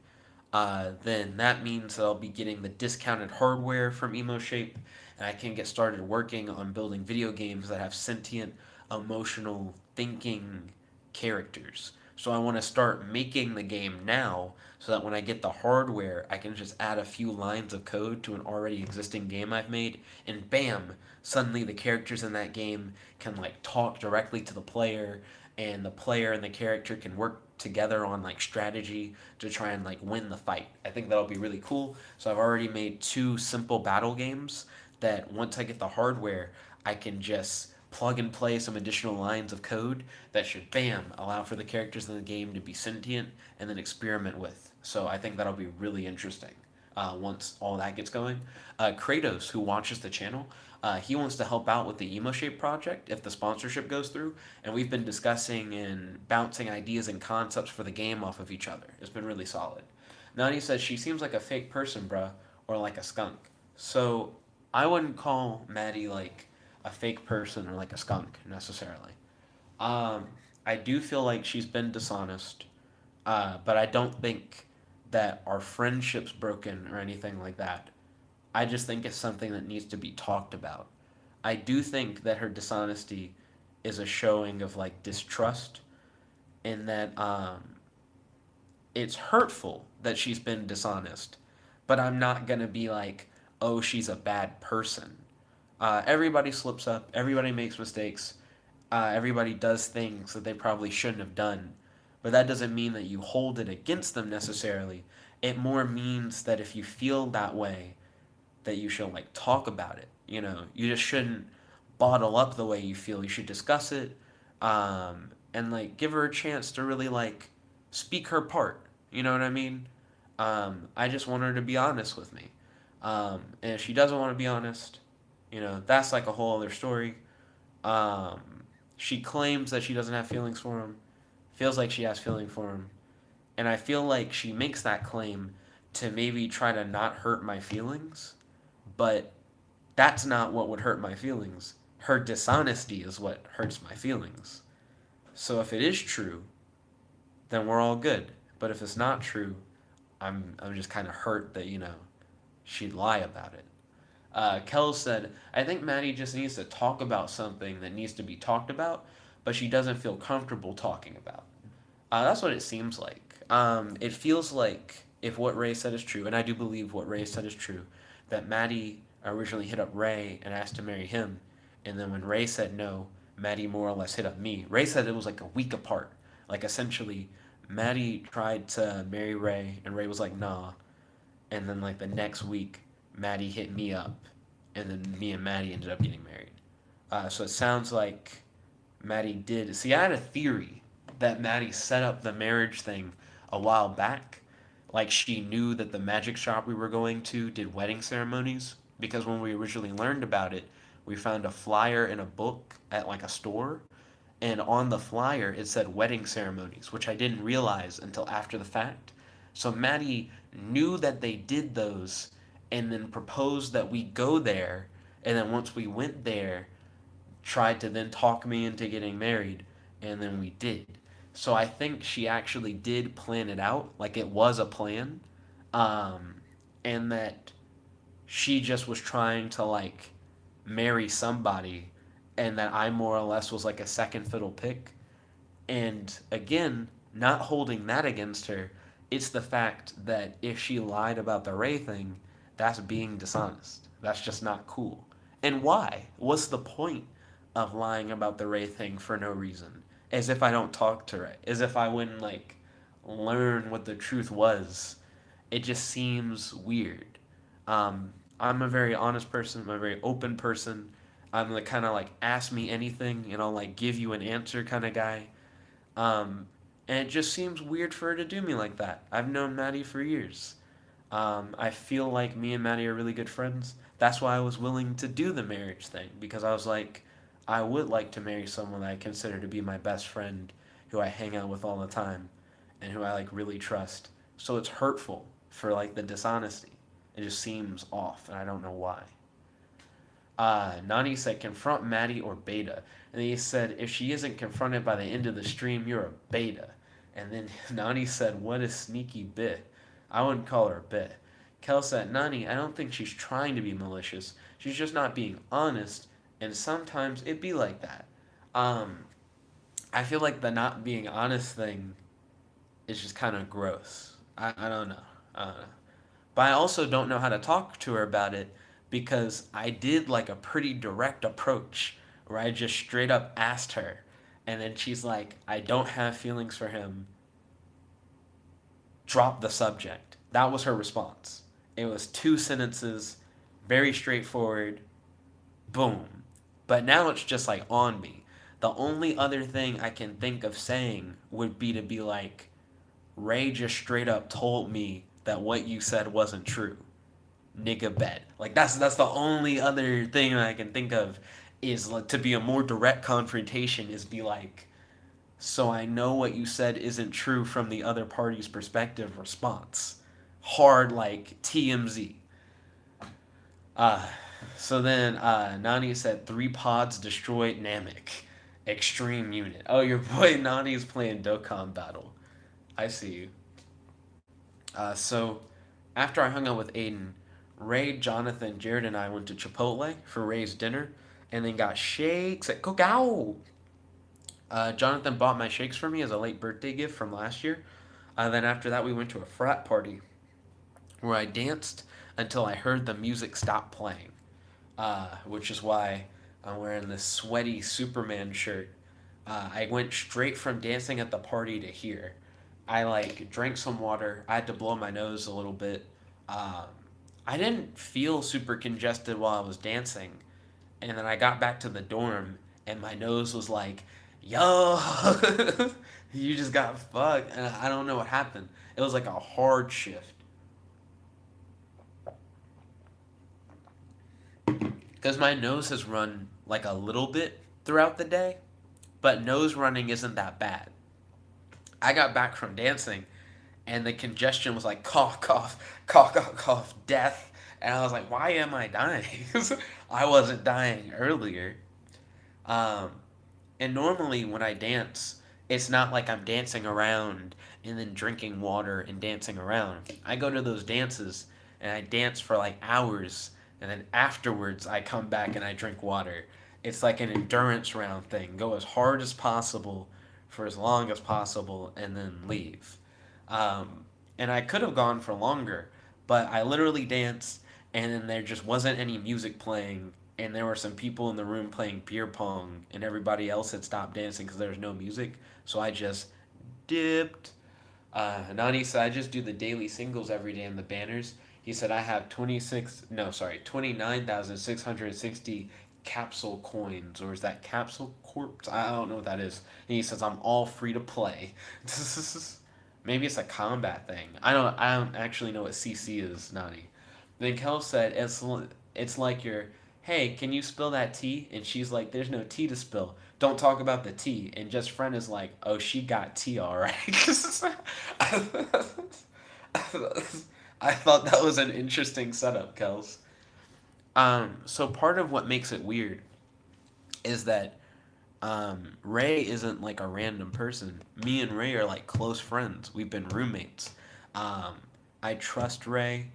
then that means that I'll be getting the discounted hardware from Emo Shape, and I can get started working on building video games that have sentient, emotional, thinking characters. So I want to start making the game now so that when I get the hardware, I can just add a few lines of code to an already existing game I've made, and bam, suddenly the characters in that game can like talk directly to the player, and the player and the character can work together on like strategy to try and like win the fight. I think that'll be really cool. So I've already made two simple battle games that once I get the hardware, I can just plug and play some additional lines of code that should bam allow for the characters in the game to be sentient and then experiment with. So I think that'll be really interesting once all that gets going. Kratos, who watches the channel, he wants to help out with the Emo Shape project if the sponsorship goes through, and we've been discussing and bouncing ideas and concepts for the game off of each other. It's been really solid. Nani says she seems like a fake person, bruh, or like a skunk. So I wouldn't call Maddie like a fake person or like a skunk necessarily. Um, I do feel like she's been dishonest, but I don't think that our friendship's broken or anything like that. I just think it's something that needs to be talked about. I do think that her dishonesty is a showing of like distrust, in that it's hurtful that she's been dishonest, but I'm not gonna be like, oh, she's a bad person. Everybody slips up, everybody makes mistakes, everybody does things that they probably shouldn't have done, but that doesn't mean that you hold it against them necessarily. It more means that if you feel that way, that you should like talk about it. You just shouldn't bottle up the way you feel. You should discuss it, and like give her a chance to really like speak her part. You know what I mean? I just want her to be honest with me. And if she doesn't want to be honest, that's like a whole other story. Um, she claims that she doesn't have feelings for him, feels like she has feeling for him, and I feel like she makes that claim to maybe try to not hurt my feelings, but that's not what would hurt my feelings. Her dishonesty is what hurts my feelings. So if it is true, then we're all good. But if it's not true, I'm just kind of hurt that she'd lie about it. Kel said, I think Maddie just needs to talk about something that needs to be talked about, but she doesn't feel comfortable talking about. That's what it seems like. It feels like if what Ray said is true, and I do believe what Ray said is true, that Maddie originally hit up Ray and asked to marry him, and then when Ray said no, Maddie more or less hit up me. Ray said it was like a week apart. Like essentially, Maddie tried to marry Ray, and Ray was like, nah. And then like the next week, Maddie hit me up, and then me and Maddie ended up getting married. So it sounds like Maddie did. See, I had a theory that Maddie set up the marriage thing a while back. Like she knew that the magic shop we were going to did wedding ceremonies because when we originally learned about it, we found a flyer in a book at like a store, and on the flyer it said wedding ceremonies, which I didn't realize until after the fact. So Maddie knew that they did those and then proposed that we go there, and then once we went there, tried to then talk me into getting married, and then we did. So I think she actually did plan it out, like it was a plan, um, and that she just was trying to like marry somebody, and that I more or less was like a second fiddle pick. And again, not holding that against her, it's the fact that if she lied about the Ray thing, that's being dishonest. That's just not cool. And why? What's the point of lying about the Ray thing for no reason? As if I don't talk to Ray. As if I wouldn't like learn what the truth was. It just seems weird. I'm a very honest person. I'm a very open person. I'm the kind of like ask me anything and I'll like give you an answer kind of guy. And it just seems weird for her to do me like that. I've known Maddie for years. I feel like me and Maddie are really good friends. That's why I was willing to do the marriage thing because I was like, I would like to marry someone I consider to be my best friend, who I hang out with all the time, and who I like really trust. So it's hurtful for like the dishonesty. It just seems off, and I don't know why. Nani said, confront Maddie or beta. And he said, if she isn't confronted by the end of the stream, you're a beta. And then Nani said, what is sneaky bit? I wouldn't call her a bit. Kel said, Nani, I don't think she's trying to be malicious. She's just not being honest, and sometimes it be like that. Um, I feel like the not being honest thing is just kind of gross. I don't know. I don't know. But I also don't know how to talk to her about it because I did like a pretty direct approach where I just straight up asked her. And then she's like, I don't have feelings for him. Drop the subject. That was her response. It was two sentences, very straightforward, boom. But now it's just like on me. The only other thing I can think of saying would be to be like, Ray just straight up told me that what you said wasn't true. Nigga bet. Like that's the only other thing I can think of is like to be a more direct confrontation is be like, so I know what you said isn't true from the other party's perspective response. Hard like TMZ. Uh so then Nani said three pods destroyed Namek. Extreme unit. Oh, your boy Nani's playing Dokkan Battle. I see you. So after I hung out with Aiden, Ray, Jonathan, Jared, and I went to Chipotle for Ray's dinner and then got shakes at Cookow. Jonathan bought my shakes for me as a late birthday gift from last year. Then after that, we went to a frat party where I danced until I heard the music stop playing, which is why I'm wearing this sweaty Superman shirt. I went straight from dancing at the party to here. I like drank some water. I had to blow my nose a little bit. Um, I didn't feel super congested while I was dancing, and then I got back to the dorm, and my nose was like, "Yo, you just got fucked," and I don't know what happened. It was like a hard shift because my nose has run like a little bit throughout the day, but nose running isn't that bad. I got back from dancing and the congestion was like cough, cough, cough, cough, cough, death. And I was like, why am I dying? I wasn't dying earlier. Um, and normally when I dance, it's not like I'm dancing around and then drinking water and dancing around. I go to those dances and I dance for like hours, and then afterwards I come back and I drink water. It's like an endurance round thing. Go as hard as possible for as long as possible and then leave. And I could have gone for longer, but I literally danced, and then there just wasn't any music playing, and there were some people in the room playing beer pong, and everybody else had stopped dancing because there was no music. So I just dipped. Nani said I just do the daily singles every day in the banners. He said I have 29,660 capsule coins, or is that capsule corpse? I don't know what that is. And he says I'm all free to play. Maybe it's a combat thing. I don't actually know what CC is, Nani. Then Kel said it's like you're, hey, can you spill that tea? And she's like, there's no tea to spill. Don't talk about the tea. And just friend is like, oh, she got tea, all right. I thought that was an interesting setup, Kels. So part of what makes it weird is that Ray isn't like a random person. Me and Ray are like close friends. We've been roommates. Um, I trust Ray.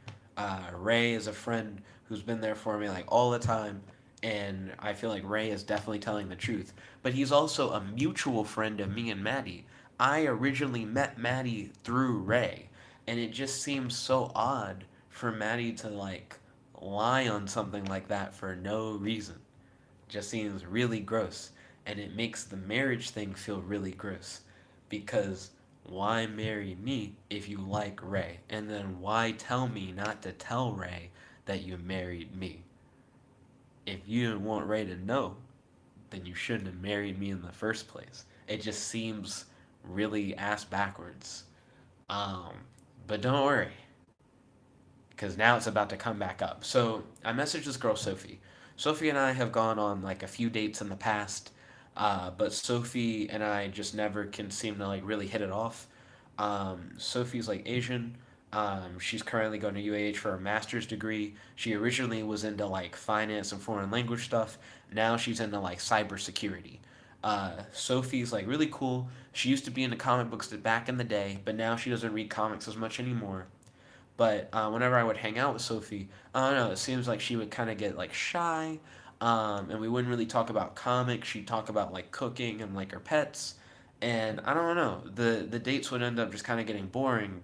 Ray is a friend who's been there for me like all the time, and I feel like Ray is definitely telling the truth. But he's also a mutual friend of me and Maddie. I originally met Maddie through Ray, and it just seems so odd for Maddie to like lie on something like that for no reason. Just seems really gross, and it makes the marriage thing feel really gross, because why marry me if you like Ray, and then why tell me not to tell Ray that you married me? If you didn't want Ray to know, then you shouldn't have married me in the first place. It just seems really ass backwards. um but don't worry, because now it's about to come back up. So I messaged this girl, Sophie. Sophie and I have gone on like a few dates in the past, but Sophie and I just never can seem to like really hit it off. Sophie's like Asian. She's currently going to UAH for a master's degree. She originally was into like finance and foreign language stuff. Now she's into like cybersecurity. Sophie's like really cool. She used to be into comic books back in the day, but now she doesn't read comics as much anymore. But whenever I would hang out with Sophie, I don't know, it seems like she would kind of get like shy, and we wouldn't really talk about comics. She'd talk about like cooking and like her pets, and I don't know, the dates would end up just kind of getting boring.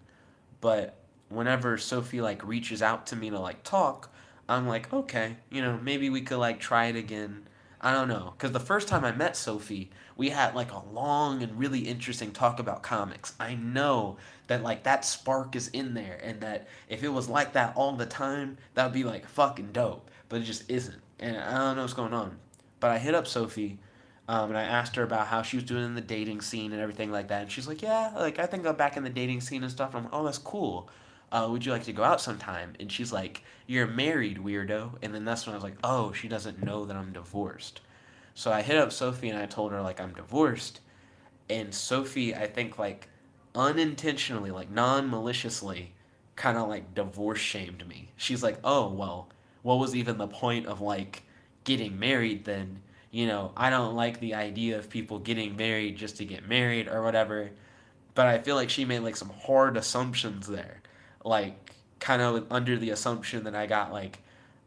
But whenever Sophie like reaches out to me to like talk, I'm like, okay, maybe we could like try it again. I don't know, because the first time I met Sophie, we had like a long and really interesting talk about comics. I know that like that spark is in there, and that if it was like that all the time, that would be like fucking dope. But it just isn't, and I don't know what's going on. But I hit up Sophie, and I asked her about how she was doing in the dating scene and everything like that. And she's like, yeah, like I think I'm back in the dating scene and stuff. And I'm like, oh, that's cool. Would you like to go out sometime? And she's like, you're married, weirdo. And then that's when I was like, oh, she doesn't know that I'm divorced. So I hit up Sophie and I told her like I'm divorced. And Sophie, I think like unintentionally, like non-maliciously, kind of like divorce shamed me. She's like, oh, well, what was even the point of like getting married then? I don't like the idea of people getting married just to get married or whatever. But I feel like she made like some hard assumptions there. Like, kind of under the assumption that I got like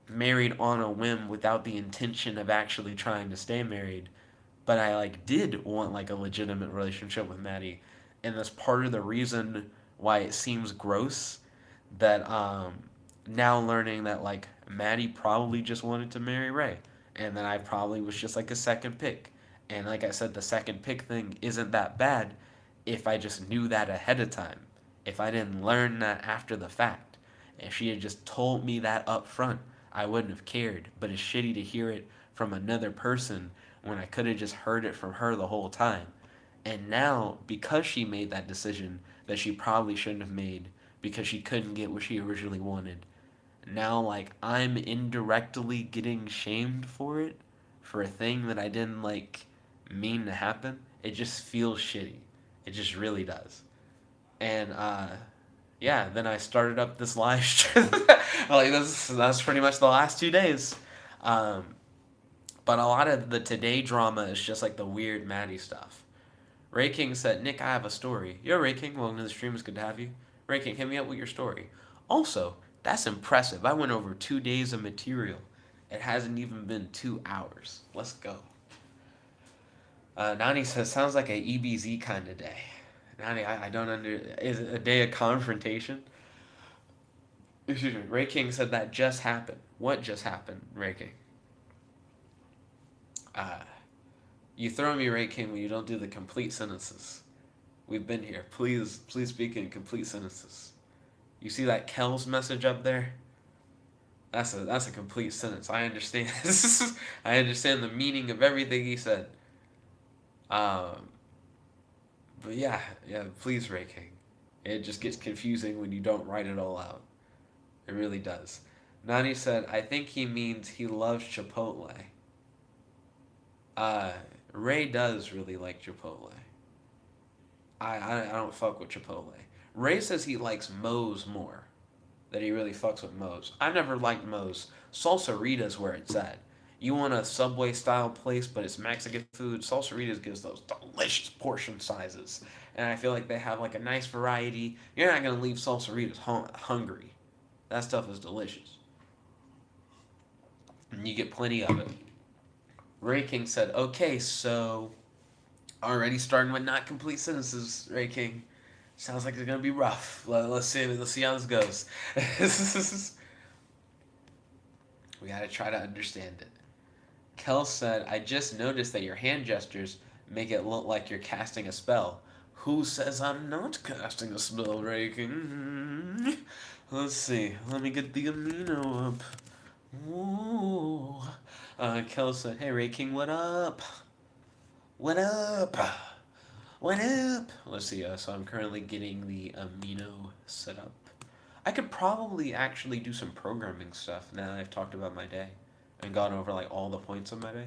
married on a whim without the intention of actually trying to stay married. But I like did want like a legitimate relationship with Maddie. And that's part of the reason why it seems gross that now learning that like Maddie probably just wanted to marry Ray, and then I probably was just like a second pick. And like I said, the second pick thing isn't that bad if I just knew that ahead of time. If I didn't learn that after the fact. If she had just told me that up front, I wouldn't have cared. But it's shitty to hear it from another person when I could have just heard it from her the whole time. And now, because she made that decision that she probably shouldn't have made because she couldn't get what she originally wanted, now like I'm indirectly getting shamed for it, for a thing that I didn't like mean to happen. It just feels shitty. It just really does. And yeah, then I started up this live stream. Like that's pretty much the last 2 days. Um, but a lot of the today drama is just like the weird Maddie stuff. Ray King said, Nick, I have a story. Yo, Ray King, welcome to the stream. It's good to have you. Ray King, hit me up with your story. Also, that's impressive. I went over 2 days of material. It hasn't even been 2 hours. Let's go. Nani says, sounds like a EBZ kind of day. Nani, I don't under. Is it a day of confrontation? Excuse me. Ray King said that just happened. What just happened, Ray King? Uh, you throw me, Ray King, when you don't do the complete sentences. We've been here. Please speak in complete sentences. You see that Kel's message up there? That's a complete sentence. I understand. I understand the meaning of everything he said. Um, but yeah. Please, Ray King. It just gets confusing when you don't write it all out. It really does. Nani said, I think he means he loves Chipotle. Uh, Ray does really like Chipotle. I don't fuck with Chipotle. Ray says he likes Moe's more. That he really fucks with Moe's. I've never liked Moe's. Salsarita's where it's at. You want a Subway style place, but it's Mexican food. Salsarita's gives those delicious portion sizes, and I feel like they have like a nice variety. You're not gonna leave Salsarita's hungry. That stuff is delicious, and you get plenty of it. Ray King said, "Okay, so already starting with not complete sentences." Ray King, sounds like it's gonna be rough. Let's see how this goes. We gotta try to understand it. Kel said, I just noticed that your hand gestures make it look like you're casting a spell. Who says I'm not casting a spell, Ray King? Let's see. Let me get the amino up. Ooh. Kel said, hey, Ray King, what up? What up? What up? Let's see. So I'm currently getting the amino set up. I could probably actually do some programming stuff now that I've talked about my day and gone over like all the points of my day.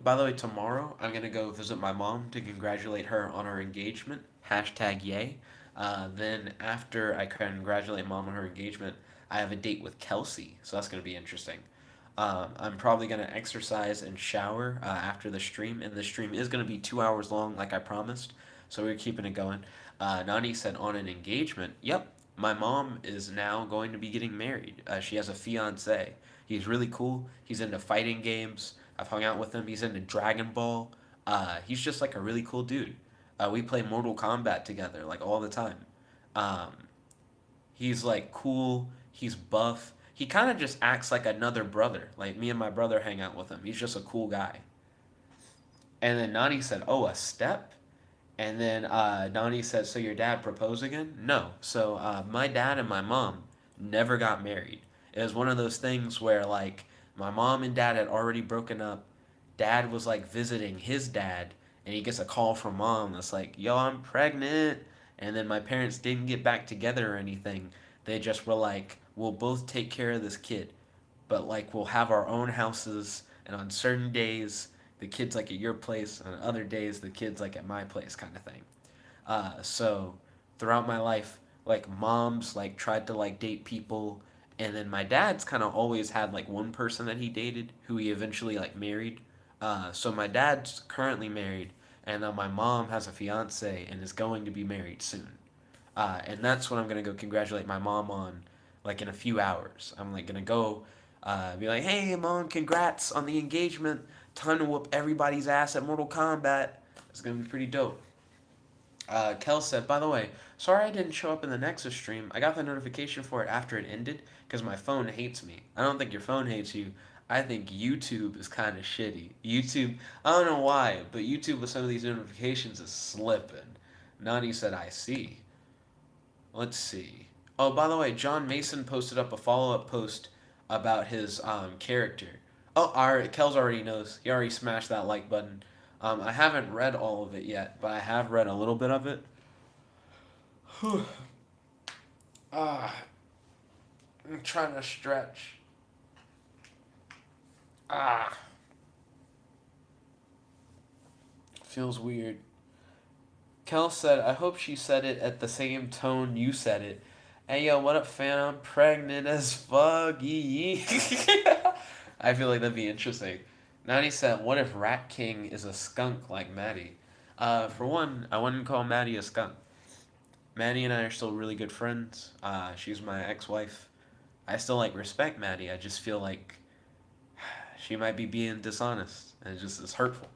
By the way, tomorrow I'm gonna go visit my mom to congratulate her on her engagement. Hashtag yay. Then after I congratulate mom on her engagement, I have a date with Kelsey, so that's gonna be interesting. I'm probably gonna exercise and shower after the stream, and the stream is gonna be 2 hours long, like I promised. So we're keeping it going. Nani said on an engagement. Yep, my mom is now going to be getting married. She has a fiance. He's really cool. He's into fighting games. I've hung out with him. He's into Dragon Ball. He's just like a really cool dude. We play Mortal Kombat together like all the time. Um, he's like cool. He's buff. He kind of just acts like another brother. Like me and my brother hang out with him. He's just a cool guy. And then Nani said, "Oh, a step." And then Nani said, "So your dad proposed again?" No. So my dad and my mom never got married. It was one of those things where like my mom and dad had already broken up. Dad was like visiting his dad, and he gets a call from mom that's like, "Yo, I'm pregnant." And then my parents didn't get back together or anything. They just were like, "We'll both take care of this kid, but like we'll have our own houses, and on certain days the kid's like at your place, and on other days the kid's like at my place," kind of thing. So throughout my life, like moms like tried to like date people, and then my dad's kind of always had like one person that he dated who he eventually like married. So my dad's currently married, and now my mom has a fiance and is going to be married soon. And that's what I'm gonna go congratulate my mom on, like in a few hours. I'm like gonna go, be like, "Hey, mom, congrats on the engagement! Time to whoop everybody's ass at Mortal Kombat." It's gonna be pretty dope. Kel said, by the way, sorry I didn't show up in the Nexus stream. I got the notification for it after it ended because my phone hates me. I don't think your phone hates you. I think YouTube is kind of shitty. YouTube, I don't know why, but YouTube with some of these notifications is slipping. Nani said, I see. Let's see. Oh, by the way, John Mason posted up a follow-up post about his character. Oh, Kels already knows. He already smashed that like button. I haven't read all of it yet, but I have read a little bit of it. Ah, I'm trying to stretch. Ah, feels weird. Kel said, I hope she said it at the same tone you said it. Hey yo, what up, fam? I'm pregnant as fuck. I feel like that'd be interesting. Nani said, "What if Rat King is a skunk like Maddie?" For one, I wouldn't call Maddie a skunk. Maddie and I are still really good friends. She's my ex-wife. I still like respect Maddie. I just feel like she might be being dishonest, and it just is hurtful.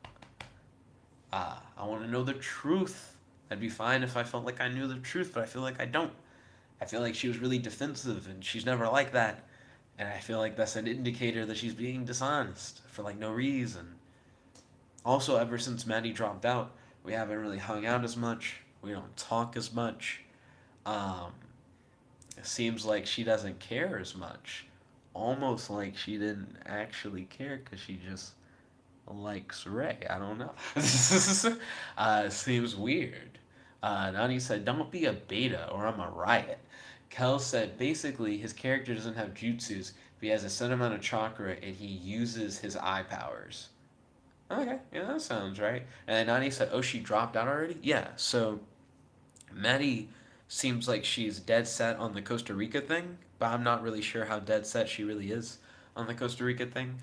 I want to know the truth. I'd be fine if I felt like I knew the truth, but I feel like I don't. I feel like she was really defensive, and she's never like that. And I feel like that's an indicator that she's being dishonest for like no reason. Also, ever since Maddie dropped out, we haven't really hung out as much. We don't talk as much. Um, it seems like she doesn't care as much. Almost like she didn't actually care because she just likes Ray. I don't know. Seems weird. Nani said, "Don't be a beta or I'm a riot." Kel said, basically, his character doesn't have jutsus, but he has a set amount of chakra and he uses his eye powers. Okay, yeah, that sounds right. And then Nani said, "Oh, she dropped out already?" Yeah, so Maddie seems like she's dead set on the Costa Rica thing, but I'm not really sure how dead set she really is on the Costa Rica thing.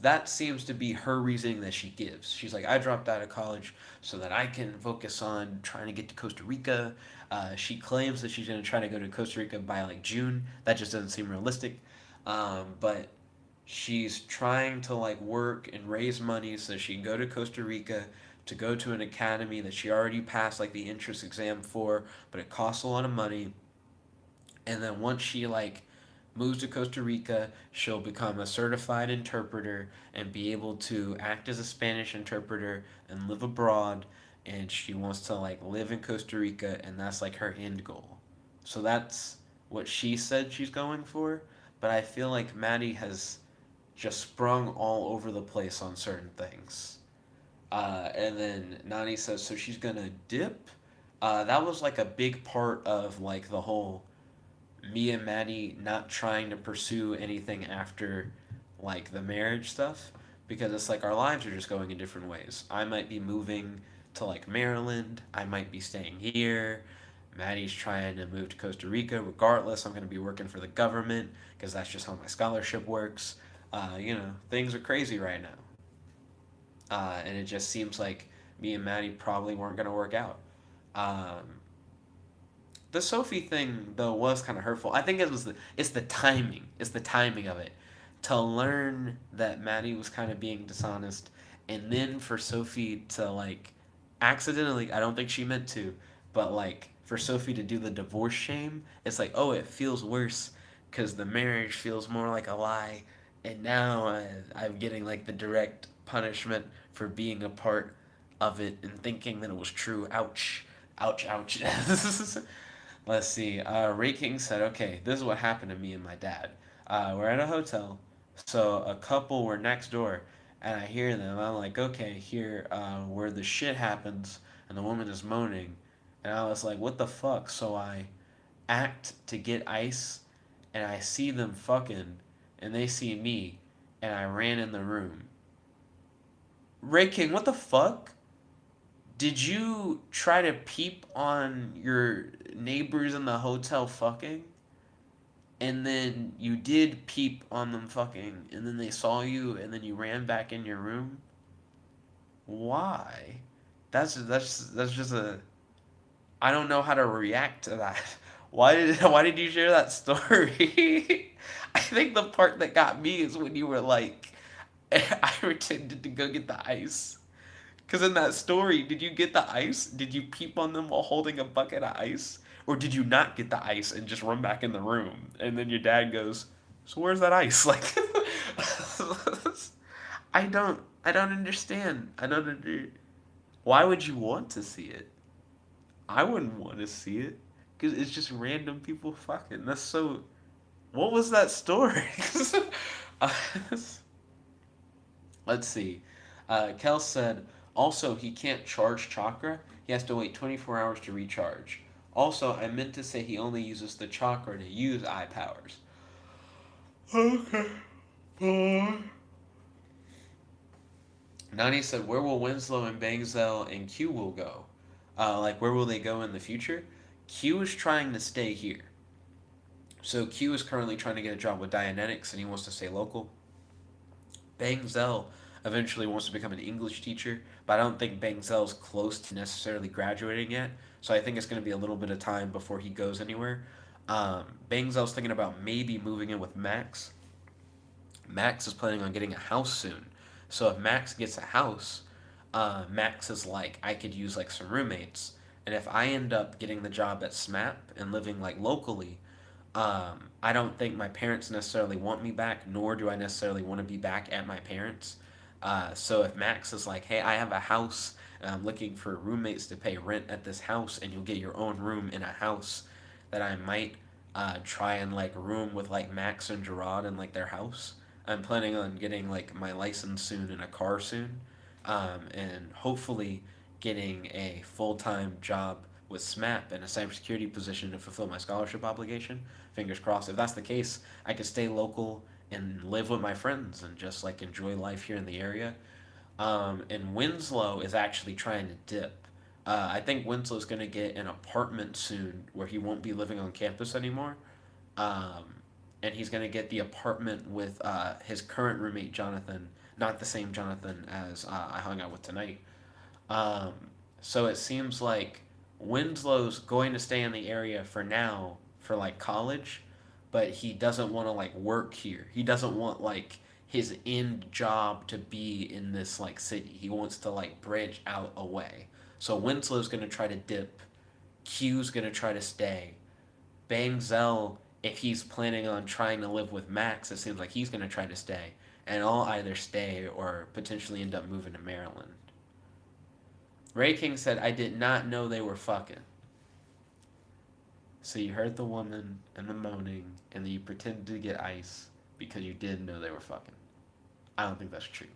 That seems to be her reasoning that she gives. She's like, I dropped out of college so that I can focus on trying to get to Costa Rica. She claims that she's going to try to go to Costa Rica by like June. That just doesn't seem realistic. But she's trying to like work and raise money so she can go to Costa Rica to go to an academy that she already passed like the entrance exam for, but it costs a lot of money. And then once she like moves to Costa Rica, she'll become a certified interpreter and be able to act as a Spanish interpreter and live abroad. And she wants to like live in Costa Rica, and that's like her end goal. So that's what she said she's going for. But I feel like Maddie has just sprung all over the place on certain things. And then Nani says, so she's gonna dip. That was like a big part of like the whole me and Maddie not trying to pursue anything after like the marriage stuff because it's like our lives are just going in different ways. I might be moving to like Maryland. I might be staying here. Maddie's trying to move to Costa Rica. Regardless, I'm going to be working for the government because that's just how my scholarship works. Things are crazy right now. And it just seems like me and Maddie probably weren't going to work out. Um, the Sophie thing though was kind of hurtful. I think it's the timing. It's the timing of it. To learn that Maddie was kind of being dishonest, and then for Sophie to like accidentally, I don't think she meant to, but like for Sophie to do the divorce shame, it's like, oh, it feels worse because the marriage feels more like a lie, and now I'm getting like the direct punishment for being a part of it and thinking that it was true. Ouch, ouch, ouch. Let's see. Ray King said, okay, this is what happened to me and my dad. We're at a hotel, so a couple were next door, and I hear them. I'm like, okay, here, where the shit happens, and the woman is moaning. And I was like, what the fuck? So I act to get ice, and I see them fucking, and they see me, and I ran in the room. Ray King, what the fuck? Did you try to peep on your neighbors in the hotel fucking? And then you did peep on them fucking, and then they saw you, and then you ran back in your room? Why? That's just a. I don't know how to react to that. Why did you share that story? I think the part that got me is when you were like, I pretended to go get the ice. Because in that story, did you get the ice? Did you peep on them while holding a bucket of ice? Or did you not get the ice and just run back in the room? And then your dad goes, so where's that ice? Like, I don't understand. Why would you want to see it? I wouldn't want to see it. Because it's just random people fucking. That's so. What was that story? Uh, Let's see. Kel said, also, he can't charge chakra. He has to wait 24 hours to recharge. Also, I meant to say he only uses the chakra to use eye powers. Okay. Nani said, where will Winslow and Bangzel and Q will go? Like, where will they go in the future? Q is trying to stay here. So Q is currently trying to get a job with Dianetics and he wants to stay local. Bang Zell eventually wants to become an English teacher, but I don't think Bang Zell's close to necessarily graduating yet. So I think it's going to be a little bit of time before he goes anywhere. Bang Zell's thinking about maybe moving in with Max. Max is planning on getting a house soon. So if Max gets a house, Max is like, I could use like some roommates. And if I end up getting the job at SMAP and living like locally, I don't think my parents necessarily want me back, nor do I necessarily want to be back at my parents. So if Max is like, hey, I have a house and I'm looking for roommates to pay rent at this house, and you'll get your own room in a house, that I might try and like room with like Max and Gerard in like their house. I'm planning on getting like my license soon and a car soon, and hopefully getting a full time job with SMAP in a cybersecurity position to fulfill my scholarship obligation. Fingers crossed. If that's the case, I could stay local and live with my friends and just like enjoy life here in the area. And Winslow is actually trying to dip. I think Winslow's going to get an apartment soon where he won't be living on campus anymore. Um, and he's going to get the apartment with his current roommate, Jonathan, not the same Jonathan as I hung out with tonight. Um, so it seems like Winslow's going to stay in the area for now for like college, but he doesn't want to like work here. He doesn't want like his end job to be in this like city. He wants to like branch out away. So Winslow's going to try to dip. Q's going to try to stay. Bangzell, if he's planning on trying to live with Max, it seems like he's going to try to stay. And I'll either stay or potentially end up moving to Maryland. Ray King said, I did not know they were fucking. So you heard the woman and the moaning, and then you pretended to get ice because you did know they were fucking. I don't think that's true.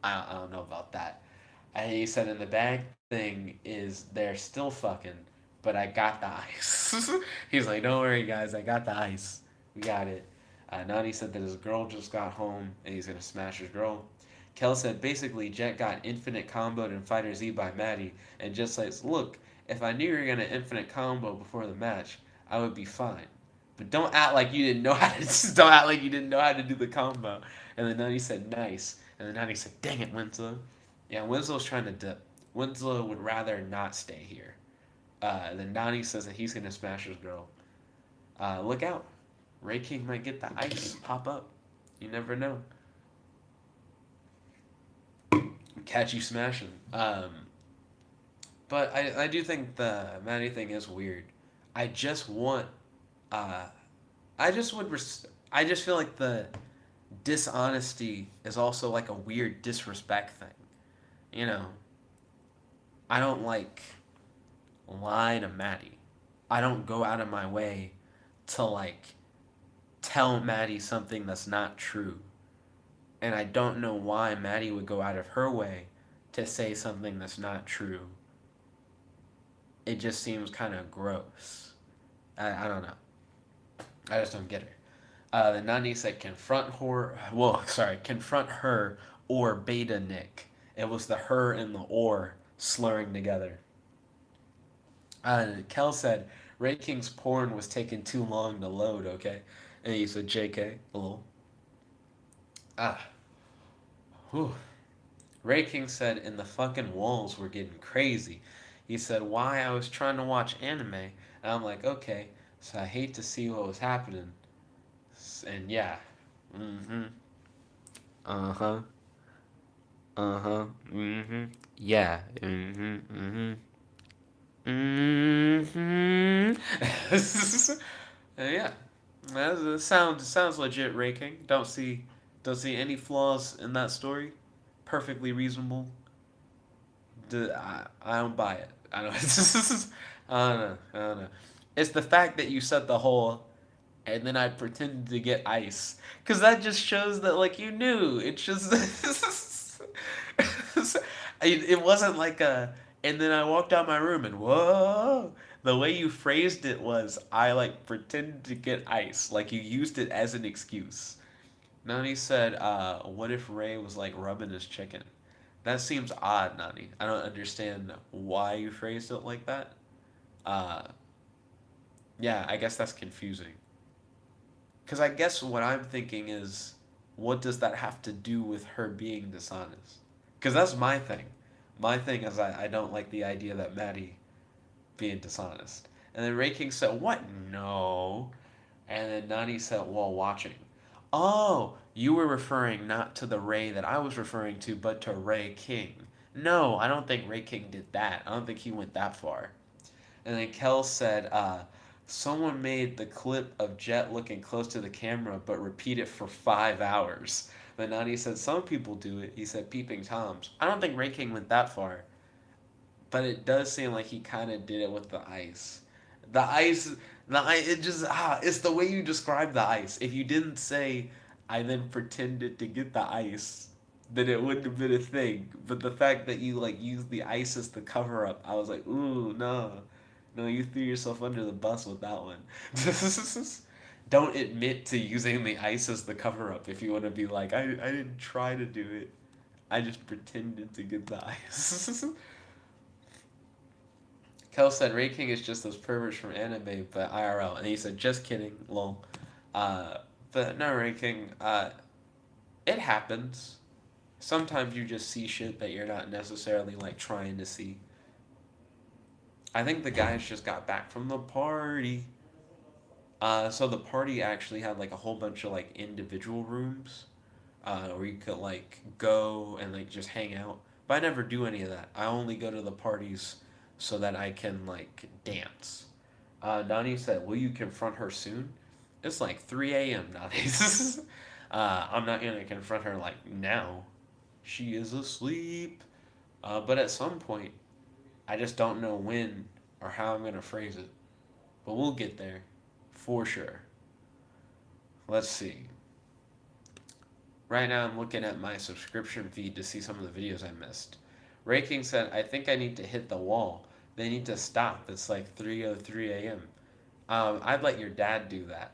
I don't know about that. And he said, in the bag thing is they're still fucking, but I got the ice. He's like, don't worry, guys, I got the ice. We got it. Nani said that his girl just got home and he's gonna smash his girl. Kel said basically Jet got infinite comboed in Fighter Z by Maddie and just says, look, if I knew you were gonna infinite combo before the match, I would be fine. But don't act like you didn't know how to don't act like you didn't know how to do the combo. And then Nani said nice. And then Nani said, dang it, Winslow. Yeah, Winslow's trying to dip. Winslow would rather not stay here. Then Nani says that he's gonna smash his girl. Look out. Ray King might get the ice pop up. You never know. Catch you smashing. But I do think the Maddie thing is weird. I just want. Uh, I just would. I just feel like the dishonesty is also like a weird disrespect thing. You know, I don't like lie to Maddie. I don't go out of my way to like tell Maddie something that's not true. And I don't know why Maddie would go out of her way to say something that's not true. It just seems kind of gross. I don't know. I just don't get her. The Nani said confront her. Well, sorry, confront her or beta Nick. It was the her and the or slurring together. Kel said Ray King's porn was taking too long to load. Okay, and he said JK. Lol. Ah. Whew. Ray King said, and the fucking walls were getting crazy. He said, why I was trying to watch anime. And I'm like, okay, so I hate to see what was happening. And yeah. Mm-hmm. Uh-huh. Uh-huh. Mm-hmm. Yeah. Mm-hmm. Mm-hmm. Mm-hmm. Yeah. That sounds legit, Ray King. Don't see any flaws in that story. Perfectly reasonable. I don't buy it. I don't. I don't know. I don't know. It's the fact that you set the hole, and then I pretended to get ice, because that just shows that like you knew. It's just. It wasn't like a. And then I walked out my room and whoa. The way you phrased it was I like pretended to get ice, like you used it as an excuse. Nani said, "What if Ray was like rubbing his chicken?" That seems odd, Nani. I don't understand why you phrased it like that. Uh, yeah, I guess that's confusing. Because I guess what I'm thinking is what does that have to do with her being dishonest? Because that's my thing. My thing is I don't like the idea that Maddie being dishonest. And then Ray King said, what? No. And then Nani said, while watching. Oh, you were referring not to the Ray that I was referring to, but to Ray King. No, I don't think Ray King did that. I don't think he went that far. And then Kel said, someone made the clip of Jet looking close to the camera, but repeat it for 5 hours. Then Nani said, some people do it. He said, peeping Toms. I don't think Ray King went that far, but it does seem like he kind of did it with the ice. The ice, it just it's the way you describe the ice. If you didn't say, I then pretended to get the ice, then it wouldn't have been a thing. But the fact that you like used the ice as the cover up, I was like, ooh, no, no, you threw yourself under the bus with that one. Don't admit to using the ice as the cover up if you want to be like, I didn't try to do it. I just pretended to get the ice. Kel said Ray King is just those perverts from anime, but IRL. And he said, just kidding, lol. But no, Ray King, it happens. Sometimes you just see shit that you're not necessarily like trying to see. I think the guys just got back from the party. So the party actually had like a whole bunch of like individual rooms where you could like go and like just hang out. But I never do any of that. I only go to the parties so that I can like dance. Nani said, "Will you confront her soon?" It's like 3 a.m. nowadays. I'm not gonna confront her like now. She is asleep. But at some point, I just don't know when or how I'm gonna phrase it. But we'll get there, for sure. Let's see. Right now, I'm looking at my subscription feed to see some of the videos I missed. Raking said, I think I need to hit the wall. They need to stop. It's like 3:03 a.m. I'd let your dad do that.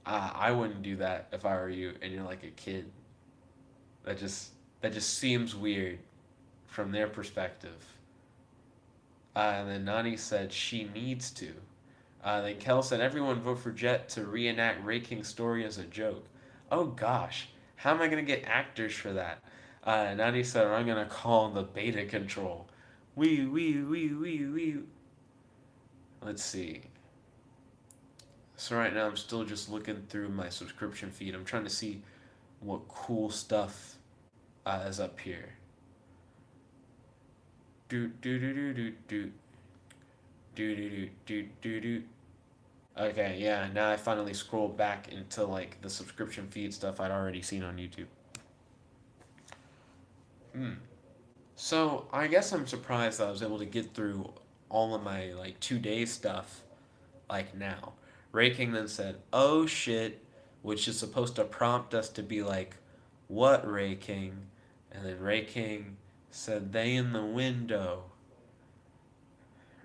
I wouldn't do that if I were you and you're like a kid. That just that just seems weird from their perspective. And then Nani said she needs to. Then Kel said everyone vote for Jet to reenact Ray King's story as a joke. Oh gosh, how am I gonna get actors for that? Nani said I'm gonna call the beta control. Wee. Let's see. So right now I'm still just looking through my subscription feed. I'm trying to see what cool stuff is up here. Do do do do do do do do do do do. Okay, yeah. Now I finally scrolled back into like the subscription feed stuff I'd already seen on YouTube. Hmm. So I guess I'm surprised that I was able to get through all of my like 2 day stuff like now. Ray King then said, "Oh shit," which is supposed to prompt us to be like, "What, Ray King?" And then Ray King said, "They in the window."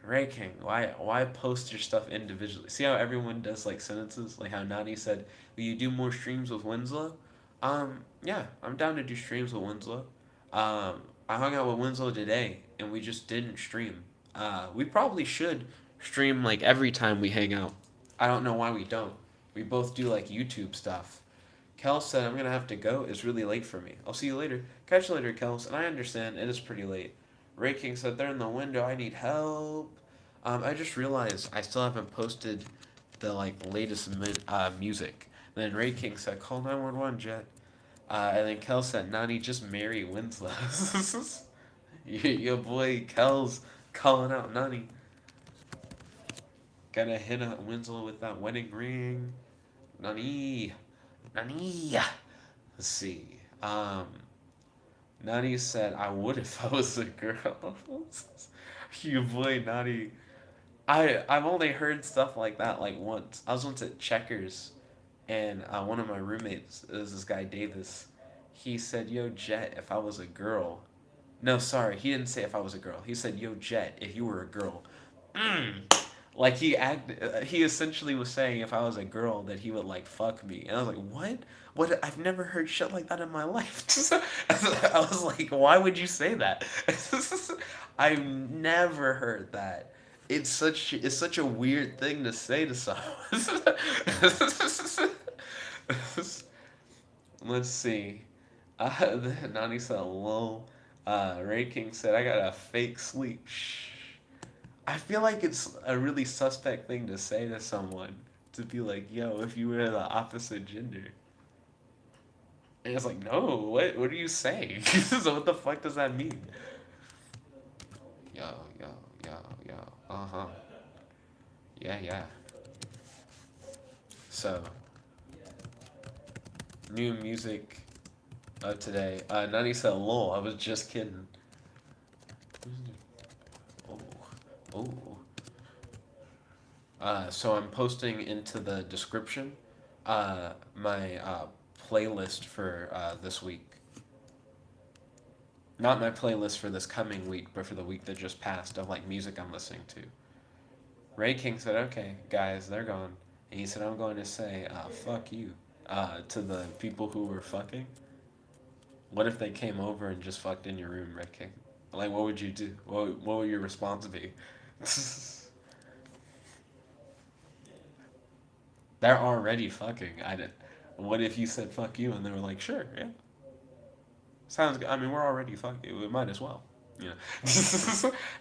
Ray King, why post your stuff individually? See how everyone does like sentences? Like how Nani said, will you do more streams with Winslow? Yeah, I'm down to do streams with Winslow. I hung out with Winslow today and we just didn't stream. We probably should stream like every time we hang out. I don't know why we don't. We both do like YouTube stuff. Kel said, I'm gonna have to go. It's really late for me. I'll see you later. Catch you later, Kels. And I understand it is pretty late. Ray King said, they're in the window. I need help. I just realized I still haven't posted the like latest music. Then Ray King said, call 911, Jet. And then Kel said, Nani, just marry Winslow. Your boy Kel's calling out Nani. Gotta hit up Winslow with that wedding ring. Nani. Let's see. Nani said, I would if I was a girl. You boy, Nani. I've only heard stuff like that like once. I was once at Checkers, and one of my roommates is this guy Davis. He said, "Yo, Jet, if I was a girl." No, sorry, he didn't say if I was a girl. He said, "Yo, Jet, if you were a girl." Like he essentially was saying if I was a girl that he would like fuck me, and I was like, what? What? I've never heard shit like that in my life. I was like, why would you say that? I've never heard that. It's such a weird thing to say to someone. Let's see. Nani said, lol. Ray King said, I got a fake sleep. Shh. I feel like it's a really suspect thing to say to someone. To be like, yo, if you were the opposite gender. And it's like, no, what are you saying? So what the fuck does that mean? Yo, yo, yo, yo. Uh-huh. Yeah, yeah. So, new music of today. Nani said, lol, I was just kidding. Oh, oh. So I'm posting into the description my playlist for this week. Not my playlist for this coming week, but for the week that just passed of like music I'm listening to. Ray King said, "Okay, guys, they're gone." And he said, "I'm going to say, fuck you, to the people who were fucking. What if they came over and just fucked in your room, Ray King? Like, what would you do? What would your response be?" They're already fucking. I did. What if you said fuck you and they were like, sure, yeah, sounds good. I mean, we're already fucking. We might as well. You know,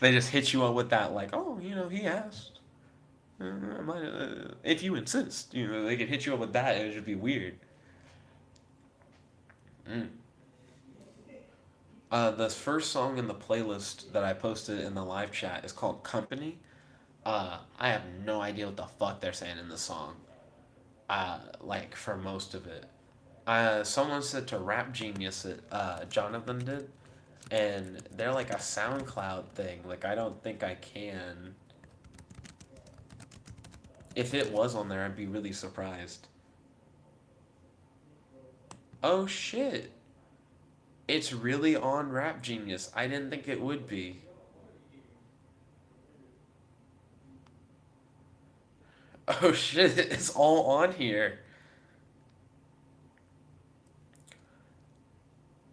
they just hit you up with that, like, oh, he asked. If you insist, they could hit you up with that, and it'd just be weird. Mm. The first song in the playlist that I posted in the live chat is called "Company." I have no idea what the fuck they're saying in the song. Like for most of it. Someone said to Rap Genius it. Jonathan did, and they're like a SoundCloud thing. Like I don't think I can. If it was on there, I'd be really surprised. Oh shit! It's really on Rap Genius. I didn't think it would be. Oh shit! It's all on here.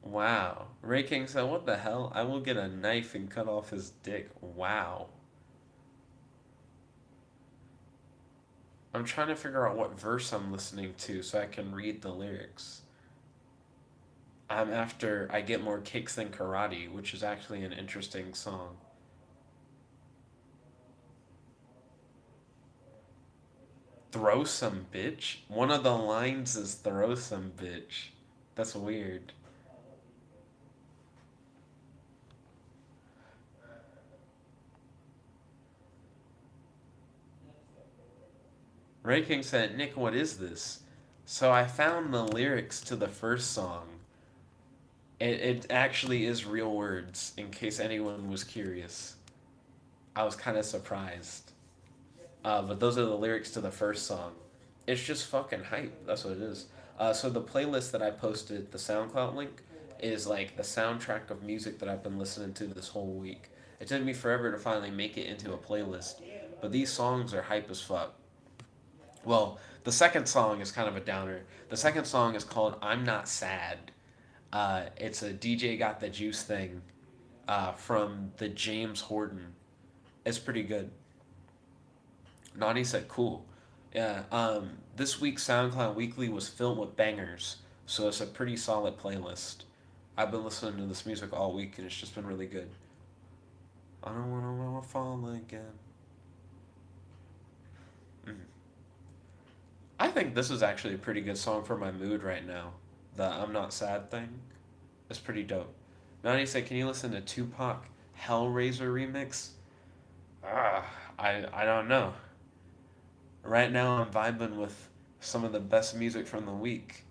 Wow. Ray King said, "What the hell? I will get a knife and cut off his dick." Wow. I'm trying to figure out what verse I'm listening to so I can read the lyrics. I'm after I Get More Kicks Than Karate, which is actually an interesting song. Throw some bitch? One of the lines is throw some bitch. That's weird. Ray King said, Nick, what is this? So I found the lyrics to the first song. It actually is real words, in case anyone was curious. I was kind of surprised. But those are the lyrics to the first song. It's just fucking hype. That's what it is. So the playlist that I posted, the SoundCloud link, is like the soundtrack of music that I've been listening to this whole week. It took me forever to finally make it into a playlist, but these songs are hype as fuck. Well, the second song is kind of a downer. The second song is called "I'm Not Sad." It's a DJ Got the Juice thing from the James Horton. It's pretty good. Nani said, "Cool." Yeah. This week's SoundCloud Weekly was filled with bangers, so it's a pretty solid playlist. I've been listening to this music all week, and it's just been really good. I don't wanna fall again. Mm. I think this is actually a pretty good song for my mood right now. The "I'm Not Sad" thing. It's pretty dope. Nani said, "Can you listen to Tupac Hellraiser remix?" Ah, I don't know. Right now, I'm vibing with some of the best music from the week.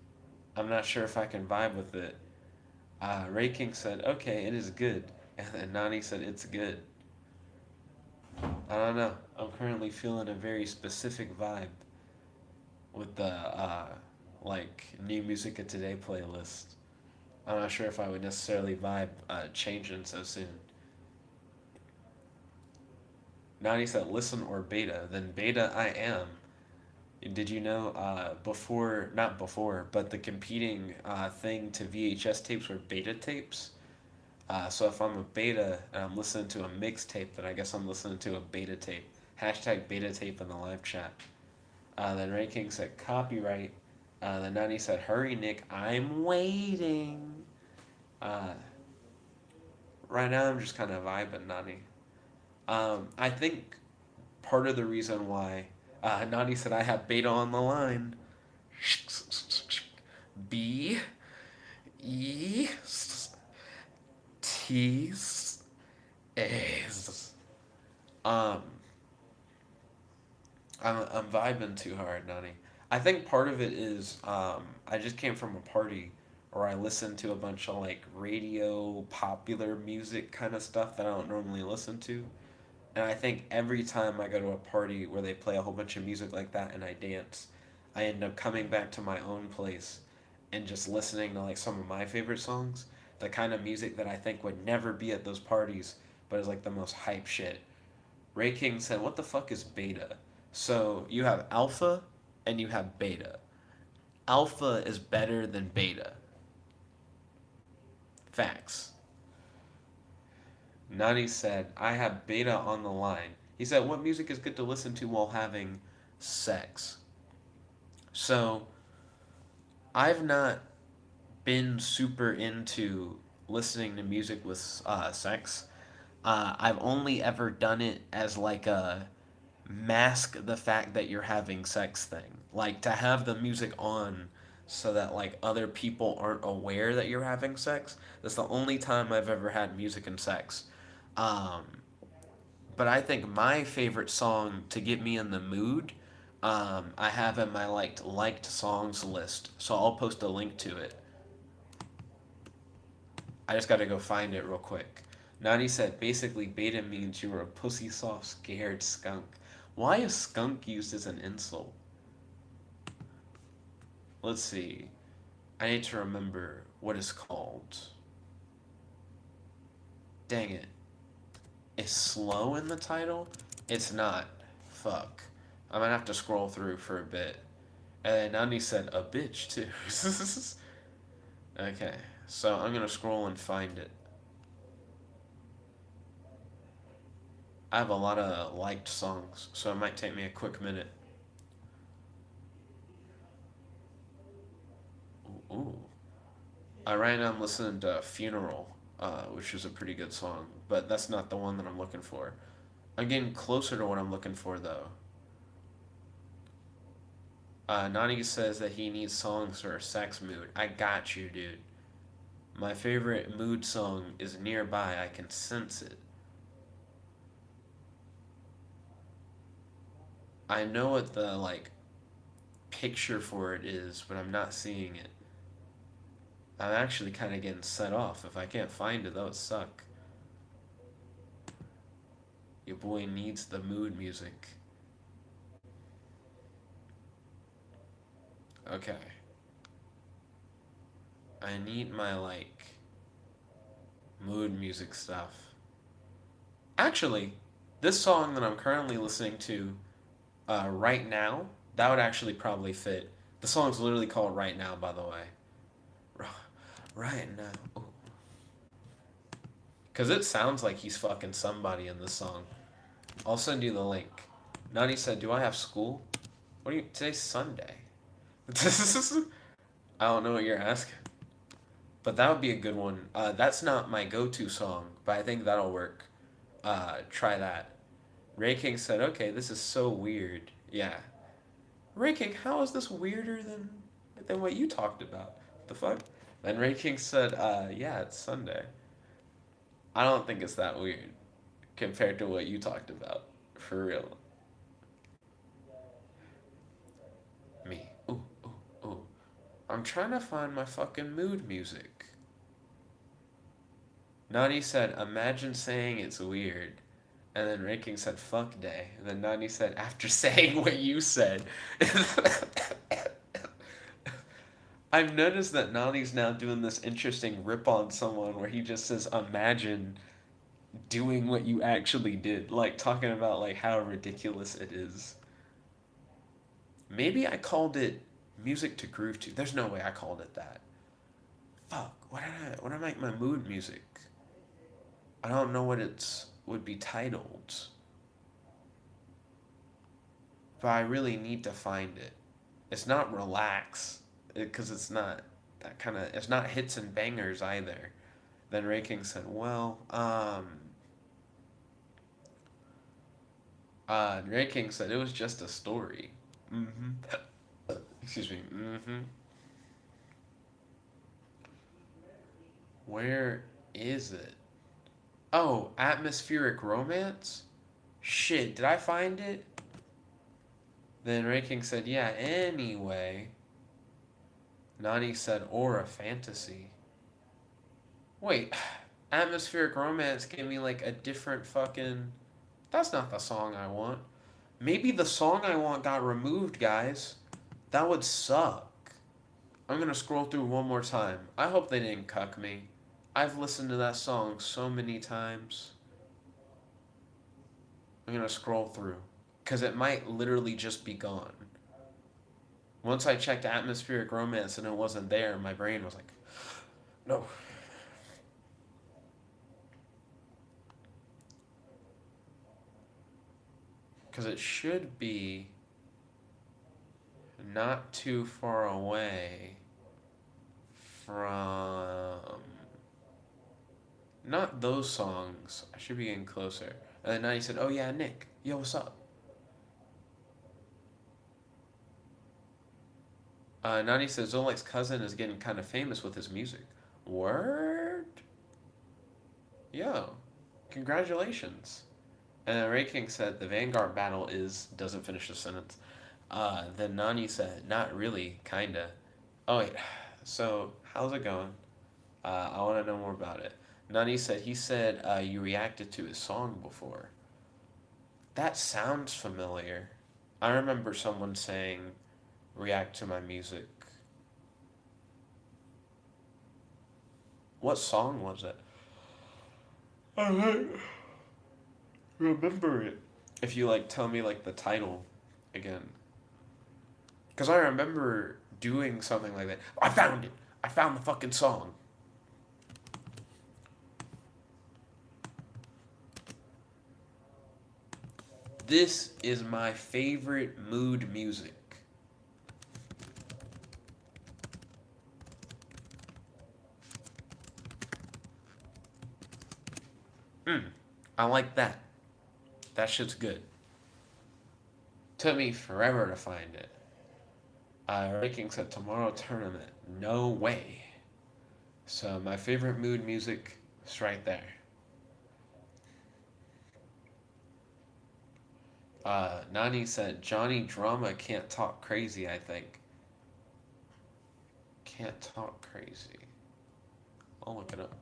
I'm not sure if I can vibe with it. Ray King said, okay, it is good. And then Nani said, it's good. I don't know. I'm currently feeling a very specific vibe with the, like, new music of today playlist. I'm not sure if I would necessarily vibe changing so soon. Nani said, listen or beta. Then beta I am. Did you know before, not before, but the competing thing to VHS tapes were beta tapes? So if I'm a beta and I'm listening to a mixtape, then I guess I'm listening to a beta tape. Hashtag beta tape in the live chat. Then Ray King said copyright. Then Nani said, "Hurry, Nick, I'm waiting." Uh, right now, I'm just kind of vibing, Nani. I think part of the reason why Nani said I have beta on the line. B E T is um I'm vibing too hard, Nani. I think part of it is I just came from a party where I listened to a bunch of like radio popular music kind of stuff that I don't normally listen to. And I think every time I go to a party where they play a whole bunch of music like that and I dance, I end up coming back to my own place and just listening to like some of my favorite songs, the kind of music that I think would never be at those parties, but is like the most hype shit. Ray King said, "What the fuck is beta?" So you have alpha and you have beta. Alpha is better than beta. Facts. Nani said, "I have beta on the line." He said, "What music is good to listen to while having sex?" So I've not been super into listening to music with sex. I've only ever done it as like a mask the fact that you're having sex thing. Like to have the music on so that like other people aren't aware that you're having sex. That's the only time I've ever had music and sex. Um, but I think my favorite song to get me in the mood, I have in my liked songs list. So I'll post a link to it. I just got to go find it real quick. Nani said basically beta means you were a pussy soft scared skunk. Why is skunk used as an insult? Let's see. I need to remember what it's called. Dang it. Is slow in the title? It's not. Fuck. I'm gonna have to scroll through for a bit. And then Nani said a bitch too. Okay, so I'm gonna scroll and find it. I have a lot of liked songs, so it might take me a quick minute. Ooh. Right now I'm listening to Funeral, which is a pretty good song, but that's not the one that I'm looking for. I'm getting closer to what I'm looking for though. Nani says that he needs songs for a sex mood. I got you, dude. My favorite mood song is Nearby. I can sense it. I know what the picture for it is, but I'm not seeing it. I'm actually kind of getting set off. If I can't find it, that would suck. Your boy needs the mood music. Okay. I need my mood music stuff. Actually, this song that I'm currently listening to right now, that would actually probably fit. The song's literally called Right Now, by the way. Right now. Because it sounds like he's fucking somebody in this song. I'll send you the link. Nani said, "Do I have school?" What do you. Today's Sunday. I don't know what you're asking. But that would be a good one. That's not my go to song, but I think that'll work. Try that. Ray King said, "Okay, this is so weird." Yeah. Ray King, how is this weirder than what you talked about? The fuck? Then Ray King said, "Yeah, it's Sunday." I don't think it's that weird compared to what you talked about. For real. Me. Ooh, ooh, ooh. I'm trying to find my fucking mood music. Nani said, "Imagine saying it's weird." And then Ray King said, "Fuck day." And then Nani said, "After saying what you said." I've noticed that Nani's now doing this interesting rip on someone where he just says, "Imagine doing what you actually did." Like, talking about, like, how ridiculous it is. Maybe I called it music to groove to. There's no way I called it that. Fuck. What did I make my mood music? I don't know what it's would be titled, but I really need to find it. It's not relax. because it's not that kind of, it's not hits and bangers either. Then Ray King said, well, Ray King said it was just a story. Excuse me. Where is it? Oh, atmospheric romance? Shit, did I find it? Then Ray King said, yeah, anyway. Nani said, or a fantasy. Wait, atmospheric romance gave me like a different fucking. That's not the song I want. Maybe the song I want got removed, guys. That would suck. I'm gonna scroll through one more time. I hope they didn't cuck me. I've listened to that song so many times. I'm gonna scroll through. Because it might literally just be gone. Once I checked atmospheric romance and it wasn't there, my brain was like, no. Because it should be not too far away from. Not those songs. I should be getting closer. And then now he said, oh yeah, Nick. Yo, what's up? Nani says Zolek's cousin is getting kind of famous with his music. Word? Yo, congratulations. And Ray King said the Vanguard battle is doesn't finish the sentence. Then Nani said, not really, kinda. Oh wait, so how's it going? I want to know more about it. Nani said he said you reacted to his song before. That sounds familiar. I remember someone saying react to my music. What song was it? I don't remember it. If you like tell me like the title again. Because I remember doing something like that. I found it. I found the fucking song. This is my favorite mood music. I like that. That shit's good. Took me forever to find it. Ranking said tomorrow tournament. No way. So my favorite mood music is right there. Nani said Johnny Drama can't talk crazy, I think. Can't talk crazy. I'll look it up.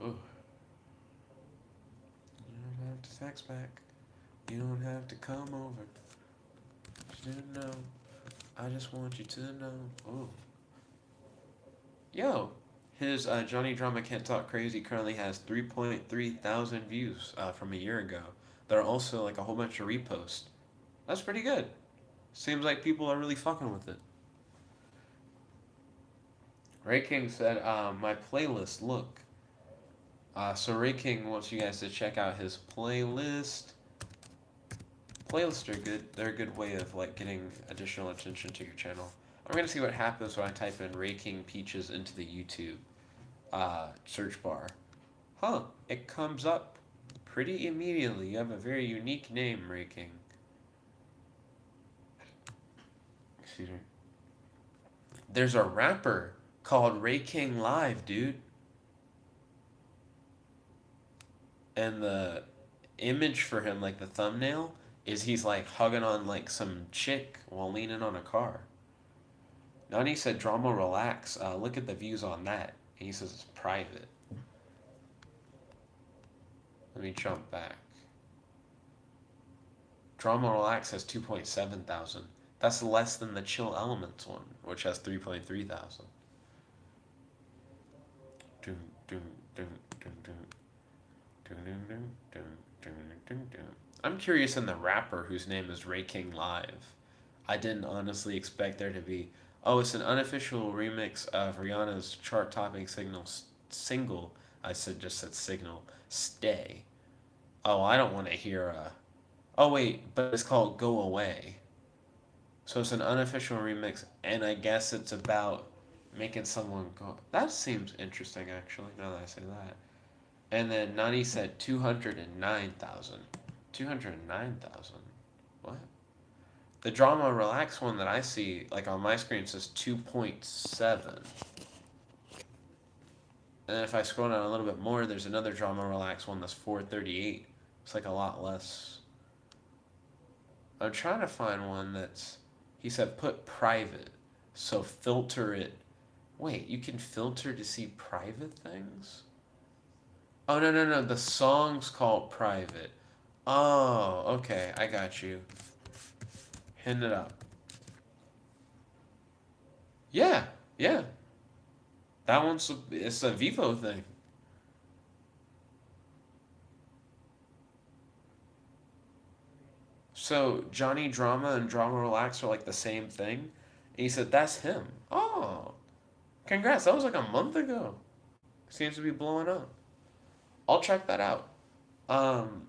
Ooh. You don't have to text back. You don't have to come over. You didn't know. I just want you to know. Ooh. Yo, his Johnny Drama Can't Talk Crazy currently has 3.3 thousand views from a year ago. There are also like a whole bunch of reposts. That's pretty good. Seems like people are really fucking with it. Ray King said, my playlist, look. So Ray King wants you guys to check out his playlist. Playlists are good. They're a good way of like getting additional attention to your channel. I'm gonna see what happens when I type in Ray King Peaches into the YouTube search bar. Huh, it comes up pretty immediately. You have a very unique name, Ray King. Excuse me. There's a rapper called Ray King Live, dude. And the image for him, like the thumbnail, is he's like hugging on like some chick while leaning on a car. Nani said, drama relax. Look at the views on that. And he says it's private. Let me jump back. Drama relax has 2.7 thousand. That's less than the Chill Elements one, which has 3.3 thousand. Doom, doom, doom, doom, doom. I'm curious in the rapper whose name is Ray King Live. I didn't honestly expect there to be Oh, it's an unofficial remix of Rihanna's chart-topping single. I said signal. Stay. Oh, I don't want to hear Oh wait, but it's called Go Away. So it's an unofficial remix, and I guess it's about making someone go. That seems interesting, actually. Now that I say that. And then Nani said 209,000. 209,000. What? The drama relax one that I see, like on my screen, says 2.7. And then if I scroll down a little bit more, there's another drama relax one that's 438. It's like a lot less. I'm trying to find one that's. He said put private. So filter it. Wait, you can filter to see private things? Oh, no, no, no. The song's called private. Oh, okay. I got you. Hit it up. Yeah, yeah. That it's a Vivo thing. So Johnny Drama and Drama Relax are like the same thing. And he said, that's him. Oh, congrats. That was like a month ago. Seems to be blowing up. I'll check that out. Um,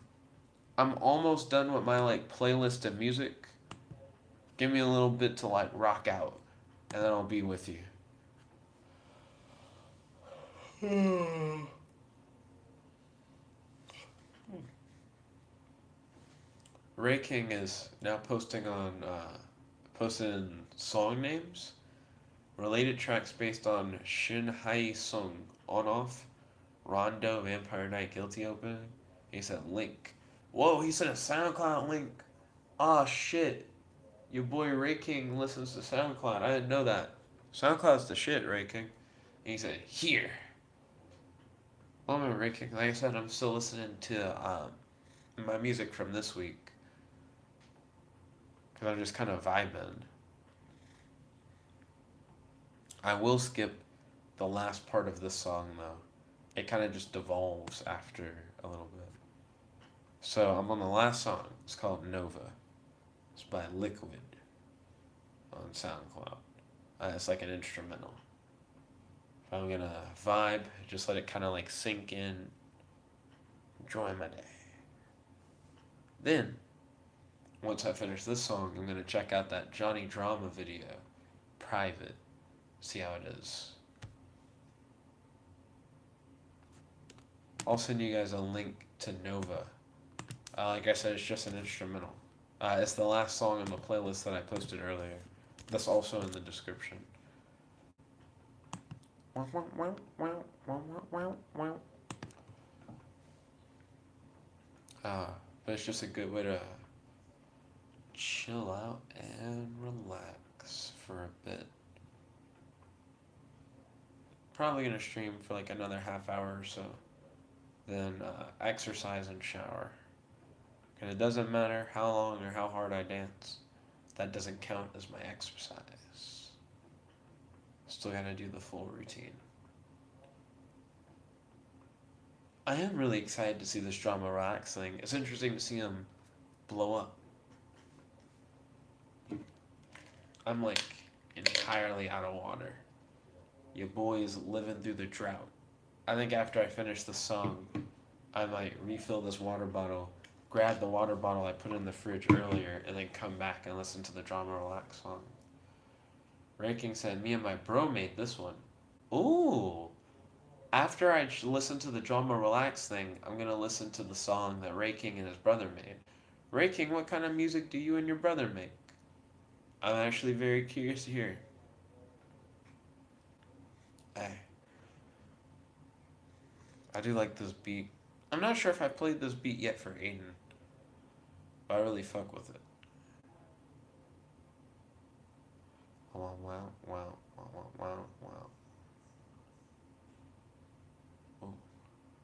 I'm almost done with my like playlist of music. Give me a little bit to like rock out, and then I'll be with you. Ray King is now posting song names, related tracks based on Shin Hai Sung, On Off, Rondo, Vampire Night, Guilty Opening. He said link. Whoa, he said a SoundCloud link. Ah, shit. Your boy Ray King listens to SoundCloud. I didn't know that. SoundCloud's the shit, Ray King. And he said, here. Well, I'm Ray King. Like I said, I'm still listening to my music from this week. Because I'm just kind of vibing. I will skip the last part of this song, though. It kind of just devolves after a little bit. So I'm on the last song. It's called Nova. It's by Liquid on SoundCloud. It's like an instrumental. If I'm gonna vibe, just let it kind of like sink in, enjoy my day. Then, once I finish this song, I'm gonna check out that Johnny Drama video, private, see how it is. I'll send you guys a link to Nova. Like I said, it's just an instrumental. It's the last song on the playlist that I posted earlier. That's also in the description. But it's just a good way to chill out and relax for a bit. Probably gonna stream for like another half hour or so. Then exercise and shower. And it doesn't matter how long or how hard I dance. That doesn't count as my exercise. Still gotta do the full routine. I am really excited to see this drama relax thing. It's interesting to see him blow up. I'm like entirely out of water. Your boy's living through the drought. I think after I finish the song, I might refill this water bottle, grab the water bottle I put in the fridge earlier, and then come back and listen to the drama relax song. Ranking said, me and my bro made this one. Ooh. After I listen to the drama relax thing, I'm gonna listen to the song that Ray King and his brother made. Ray King, what kind of music do you and your brother make? I'm actually very curious to hear. Hey, I do like this beat. I'm not sure if I played this beat yet for Aiden, but I really fuck with it. Wow, wow, wow, wow, wow, wow. Oh,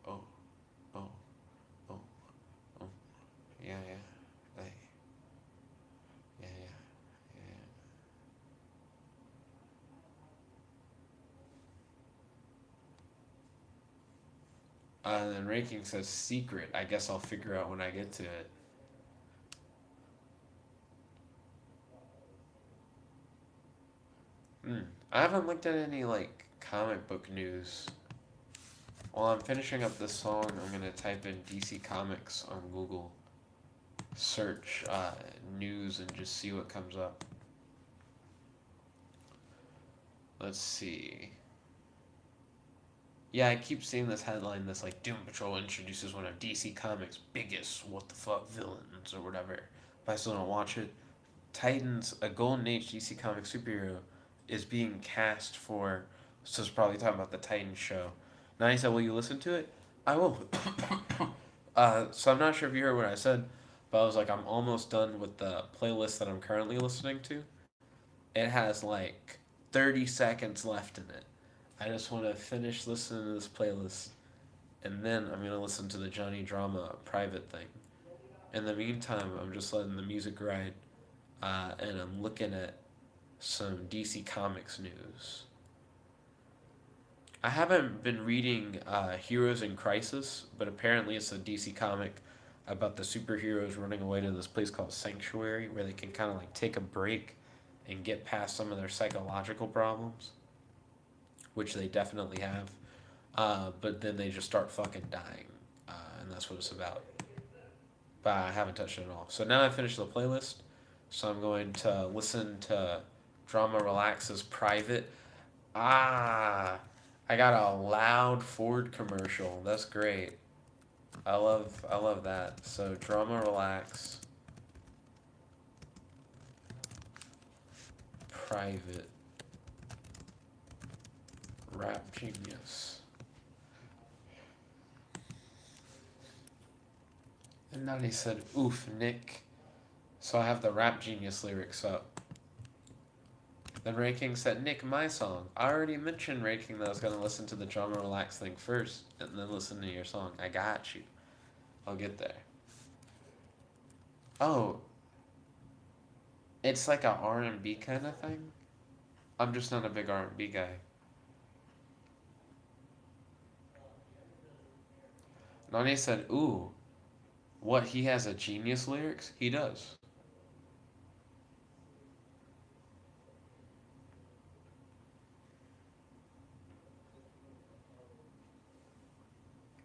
oh, oh, oh, oh. Yeah, yeah. Hey. Yeah, yeah, yeah. And then Ranking says secret. I guess I'll figure out when I get to it. Hmm. I haven't looked at any like comic book news. While I'm finishing up this song, I'm gonna type in DC Comics on Google, search news, and just see what comes up. Let's see. Yeah, I keep seeing this headline that's like Doom Patrol introduces one of DC Comics' biggest what the fuck villains or whatever. But I still don't watch it. Titans, a Golden Age DC Comics superhero, is being cast for. So it's probably talking about the Titans show. Now he said, "Will you listen to it?" I will. So I'm not sure if you heard what I said, but I was like, I'm almost done with the playlist that I'm currently listening to. It has like 30 seconds left in it. I just want to finish listening to this playlist, and then I'm gonna listen to the Johnny Drama private thing. In the meantime, I'm just letting the music ride, and I'm looking at some DC Comics news. I haven't been reading Heroes in Crisis, but apparently it's a DC comic about the superheroes running away to this place called Sanctuary, where they can kind of like take a break and get past some of their psychological problems, which they definitely have. But then they just start fucking dying, and that's what it's about. But I haven't touched it at all. So now I finished the playlist, so I'm going to listen to Drama Relax's Private. Ah, I got a loud Ford commercial. That's great. I love that. So Drama Relax Private Rap Genius. And now he said, "Oof, Nick." So I have the Rap Genius lyrics up. Then Raking said, "Nick, my song. I already mentioned Raking that I was gonna listen to the Drama Relax thing first, and then listen to your song. I got you. I'll get there." Oh, it's like a R&B kind of thing. I'm just not a big R&B guy. Nani said, "Ooh, what? He has a genius lyrics? He does."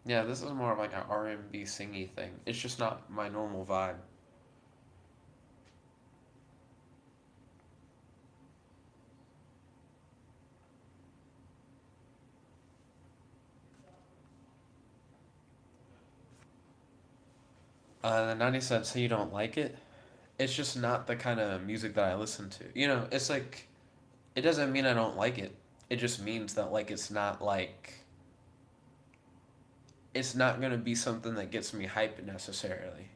Yeah, this is more of like an R&B singy thing. It's just not my normal vibe. Then Nani said, "So you don't like it?" It's just not the kind of music that I listen to. It's like it doesn't mean I don't like it. It just means that like it's not gonna be something that gets me hyped necessarily.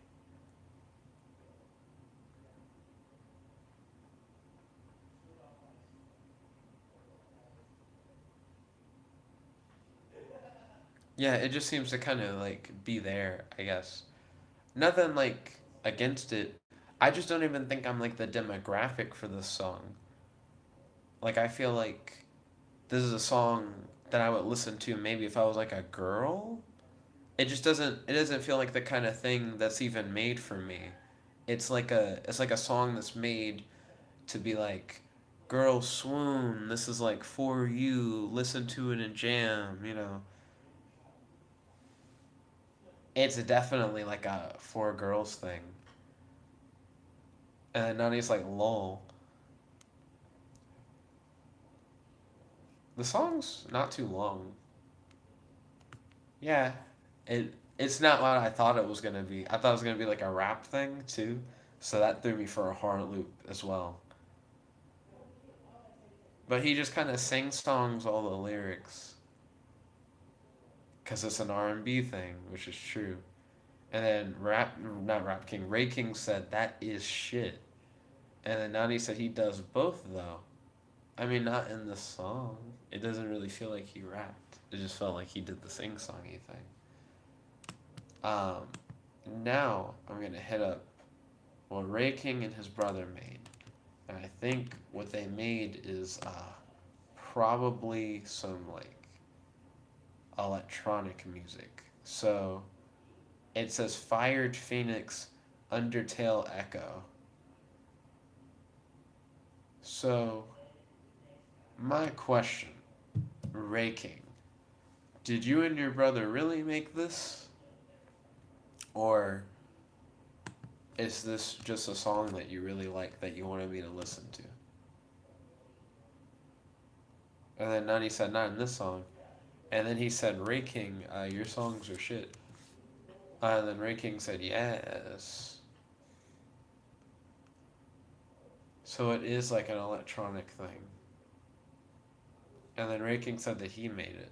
Yeah, it just seems to kind of like be there, I guess. Nothing like against it. I just don't even think I'm like the demographic for this song. Like I feel like this is a song that I would listen to maybe if I was like a girl. It doesn't feel like the kind of thing that's even made for me. It's like a song that's made to be like, "Girl, swoon, this is like for you, listen to it and jam." It's definitely like a for girls thing. And then Nani's like, "Lol." The song's not too long. Yeah. It's not what I thought it was gonna be. I thought it was gonna be like a rap thing too. So that threw me for a hard loop as well. But he just kind of sing songs all the lyrics because it's an R&B thing, which is true. And then not Rap King, Ray King said that is shit. And then Nani said he does both though. I mean, not in the song. It doesn't really feel like he rapped. It just felt like he did the sing songy thing. Um, Now I'm gonna hit up what Ray King and his brother made, and I think what they made is probably some like electronic music. So it says Fired Phoenix Undertale Echo. So My question, Raking, did you and your brother really make this? Or is this just a song that you really like that you wanted me to listen to? And then Nani said, not in this song. And then he said, Ray King, your songs are shit. And then Ray King said, yes. So it is like an electronic thing. And then Ray King said that he made it.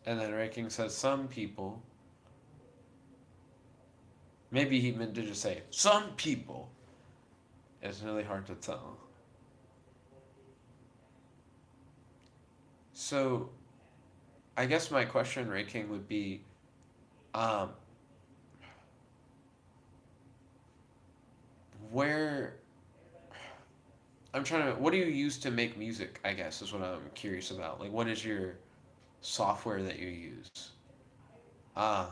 And then Ray King said, some people. Maybe he meant to just say, some people. It's really hard to tell. So I guess my question, Ray King, would be, um, where I'm trying to. What do you use to make music? I guess is what I'm curious about. Like, what is your software that you use? Ah,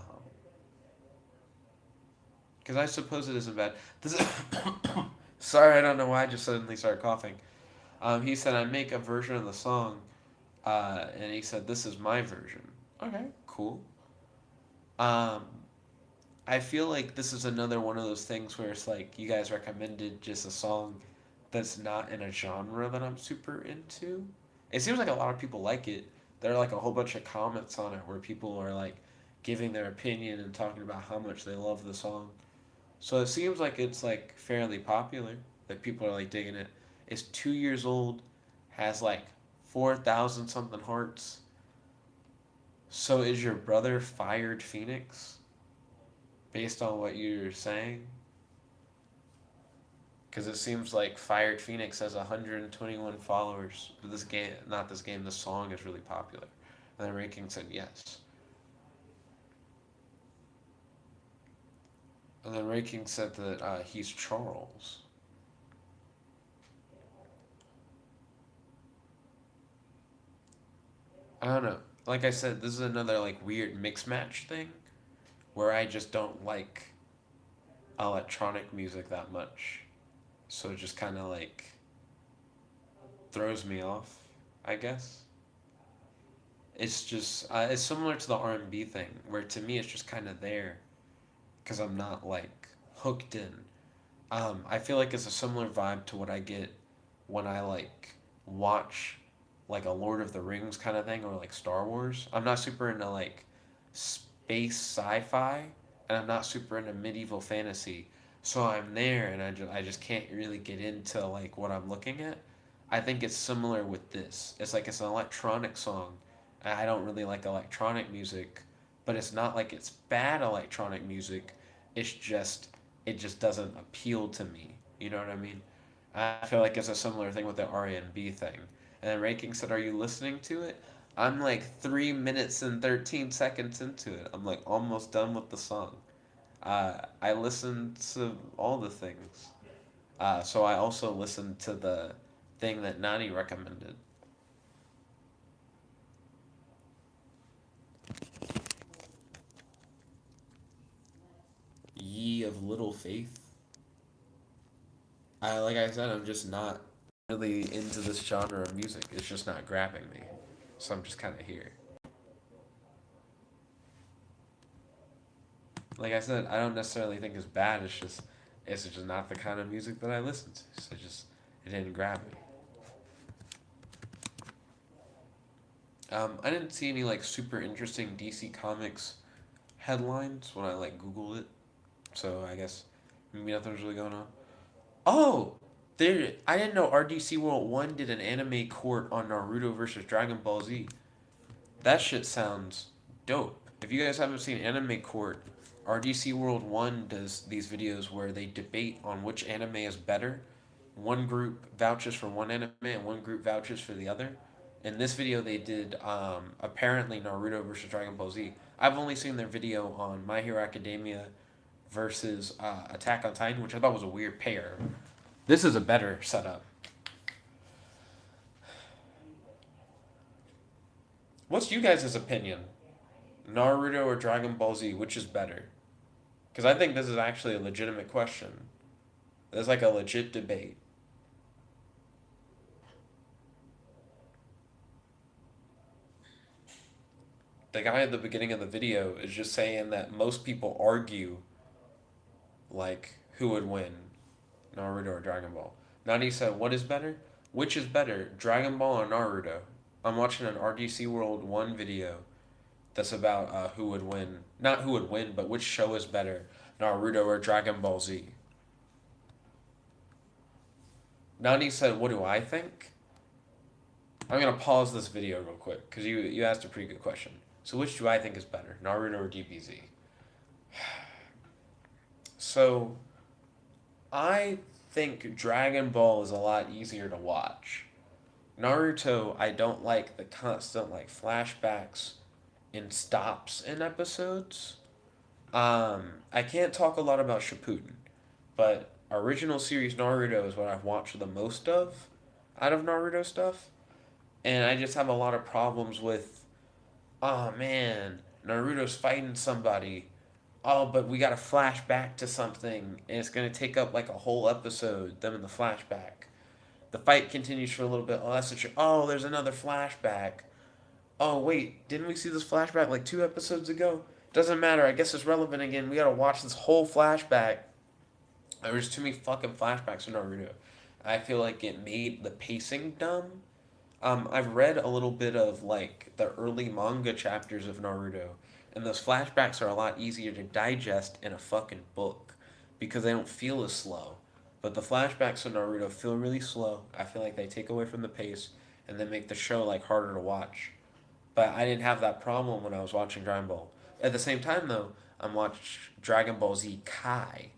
because I suppose it isn't bad. This is sorry, I don't know why I just suddenly started coughing. He said I make a version of the song, and he said this is my version. Okay, cool. Um, I feel like this is another one of those things where it's like you guys recommended just a song that's not in a genre that I'm super into. It seems like a lot of people like it. There are like a whole bunch of comments on it where people are like giving their opinion and talking about how much they love the song. So it seems like it's like fairly popular. That people are like digging it. It's 2 years old, has like 4,000 something hearts. So is your brother fired Phoenix based on what you're saying? Because it seems like Fired Phoenix has 121 followers. But this game, not this game, this song is really popular. And the ranking said yes. And then ranking said that he's Charles. I don't know. Like I said, this is another like weird mix match thing where I just don't like electronic music that much. So it just kind of like throws me off, I guess. It's just it's similar to the R&B thing where to me it's just kind of there because I'm not like hooked in. I feel like it's a similar vibe to what I get when I like watch like a Lord of the Rings kind of thing or like Star Wars. I'm not super into like space sci-fi and I'm not super into medieval fantasy. So I'm there and I just can't really get into like what I'm looking at. I think it's similar with this. It's like it's an electronic song. I don't really like electronic music, but it's not like it's bad electronic music. It's just it just doesn't appeal to me. You know what I mean? I feel like it's a similar thing with the R&B thing. And then Ranking said, "Are you listening to it?" I'm like 3 minutes and 13 seconds into it. I'm like almost done with the song. I listened to all the things. So I also listened to the thing that Nani recommended. Ye of Little Faith. Like I said, I'm just not really into this genre of music. It's just not grabbing me. So I'm just kind of here. Like I said, I don't necessarily think it's bad. It's just not the kind of music that I listen to. So it didn't grab me. I didn't see any like super interesting DC Comics headlines when I like Googled it. So I guess maybe nothing's really going on. Oh, there! I didn't know RDC World One did an anime court on Naruto versus Dragon Ball Z. That shit sounds dope. If you guys haven't seen Anime Court, RDC World 1 does these videos where they debate on which anime is better. One group vouches for one anime and one group vouches for the other. In this video, they did apparently Naruto versus Dragon Ball Z. I've only seen their video on My Hero Academia versus Attack on Titan, which I thought was a weird pair. This is a better setup. What's you guys' opinion? Naruto or Dragon Ball Z, which is better? Because I think this is actually a legitimate question. There's like a legit debate. The guy at the beginning of the video is just saying that most people argue like who would win, Naruto or Dragon Ball. Nani said, "What is better? Which is better, Dragon Ball or Naruto?" I'm watching an RDC World 1 video that's about who would win. Not who would win, but which show is better, Naruto or Dragon Ball Z. Nani said, "What do I think?" I'm gonna pause this video real quick because you asked a pretty good question. So which do I think is better, Naruto or DBZ? So I think Dragon Ball is a lot easier to watch. Naruto, I don't like the constant like flashbacks and stops in episodes. I can't talk a lot about Shippuden, but original series Naruto is what I've watched the most of out of Naruto stuff, and I just have a lot of problems with. Oh man, Naruto's fighting somebody. Oh, but we got to flash back to something, and it's gonna take up like a whole episode. Them in the flashback. The fight continues for a little bit. Oh, that's such a. Oh, there's another flashback. Oh wait, didn't we see this flashback like 2 episodes ago? Doesn't matter. I guess it's relevant again. We gotta watch this whole flashback. There's too many fucking flashbacks in Naruto. I feel like it made the pacing dumb. I've read a little bit of like the early manga chapters of Naruto, and those flashbacks are a lot easier to digest in a fucking book because they don't feel as slow. But the flashbacks of Naruto feel really slow. I feel like they take away from the pace and then make the show like harder to watch. But I didn't have that problem when I was watching Dragon Ball. At the same time, though, I'm watching Dragon Ball Z Kai.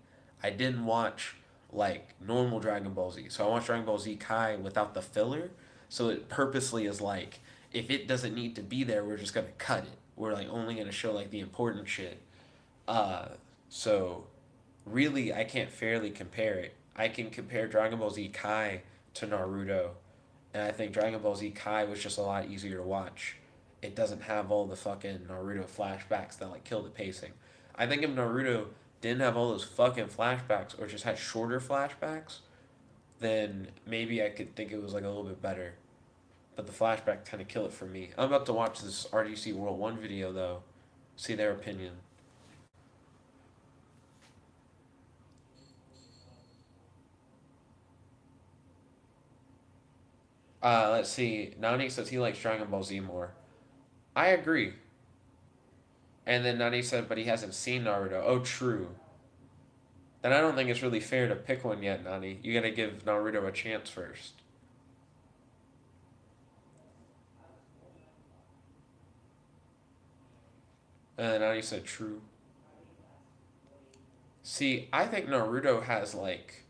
I didn't watch like normal Dragon Ball Z. So I watched Dragon Ball Z Kai without the filler. So it purposely is like, if it doesn't need to be there, we're just gonna cut it. We're like only gonna show like the important shit. Uh, so really, I can't fairly compare it. I can compare Dragon Ball Z Kai to Naruto, and I think Dragon Ball Z Kai was just a lot easier to watch. It doesn't have all the fucking Naruto flashbacks that like kill the pacing. I think if Naruto didn't have all those fucking flashbacks or just had shorter flashbacks, then maybe I could think it was like a little bit better. But the flashback kind of kill it for me. I'm about to watch this RDC World 1 video though, see their opinion. Let's see. Nani says he likes Dragon Ball Z more. I agree. And then Nani said, but he hasn't seen Naruto. Oh, true. Then I don't think it's really fair to pick one yet, Nani. You gotta give Naruto a chance first. And then Nani said, true. See, I think Naruto has like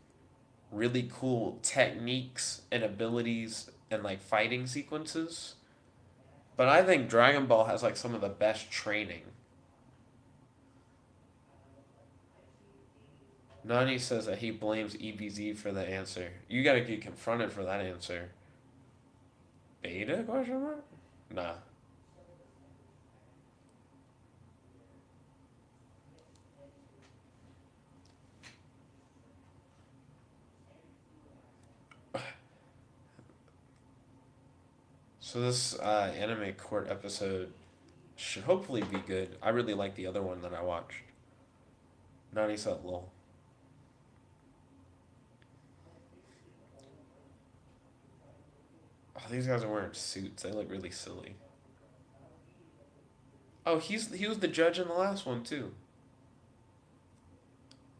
really cool techniques and abilities and like fighting sequences. But I think Dragon Ball has like some of the best training. Nani says that he blames EBZ for the answer. You gotta get confronted for that answer. Beta question mark? Nah. So this anime court episode should hopefully be good. I really like the other one that I watched. Nani said lol. Oh, these guys are wearing suits. They look really silly. Oh, he was the judge in the last one too.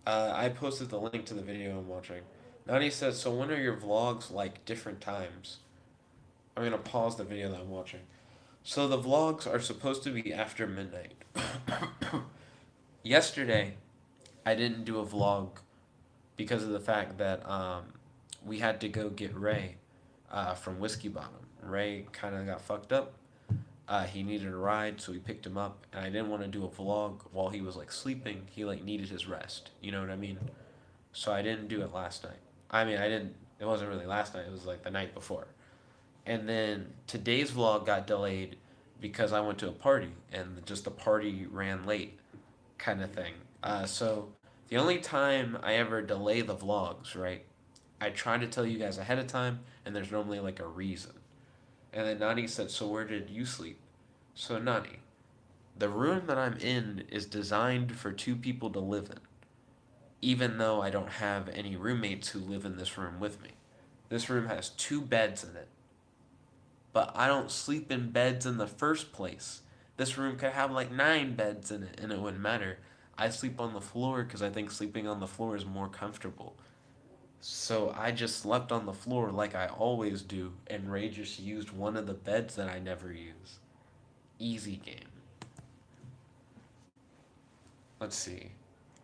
I posted the link to the video I'm watching. Nani says, so when are your vlogs like different times? I'm gonna pause the video that I'm watching. So the vlogs are supposed to be after midnight. Yesterday, I didn't do a vlog because of the fact that we had to go get Ray from Whiskey Bottom. Ray kind of got fucked up. He needed a ride, so we picked him up, and I didn't want to do a vlog while he was like sleeping. He like needed his rest. You know what I mean? So I didn't do it last night. I mean, I didn't. It wasn't really last night. It was like the night before. And then today's vlog got delayed because I went to a party, and just the party ran late, kind of thing. So the only time I ever delay the vlogs, right? I try to tell you guys ahead of time, and there's normally like a reason. And then Nani said, so where did you sleep? So Nani, The room that I'm in is designed for two people to live in, even though I don't have any roommates who live in this room with me. This room has two beds in it, but I don't sleep in beds in the first place. This room could have like 9 beds in it and it wouldn't matter. I sleep on the floor because I think sleeping on the floor is more comfortable. So I just slept on the floor like I always do, and Ray just used one of the beds that I never use. Easy game. Let's see.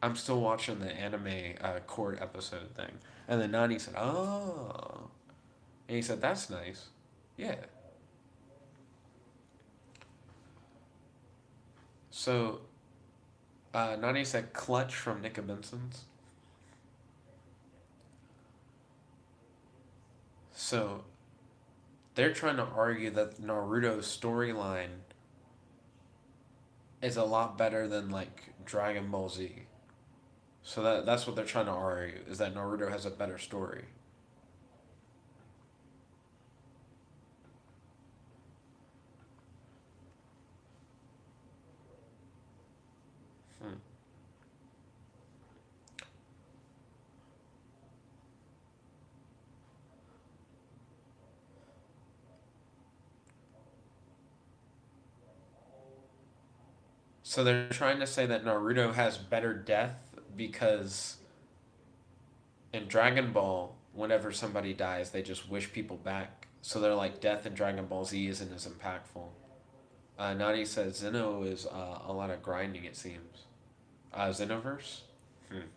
I'm still watching the anime court episode thing. And then Nani said, "Oh." And he said, "That's nice." Yeah. So, Nani said, "Clutch from Nickabenson's." So, they're trying to argue that Naruto's storyline is a lot better than, like, Dragon Ball Z. So that's what they're trying to argue, is that Naruto has a better story. Hmm. So they're trying to say that Naruto has better death because in Dragon Ball, whenever somebody dies, they just wish people back. So they're like, death in Dragon Ball Z isn't as impactful. Nani says Zeno is a lot of grinding, it seems. Xenoverse? Hmm.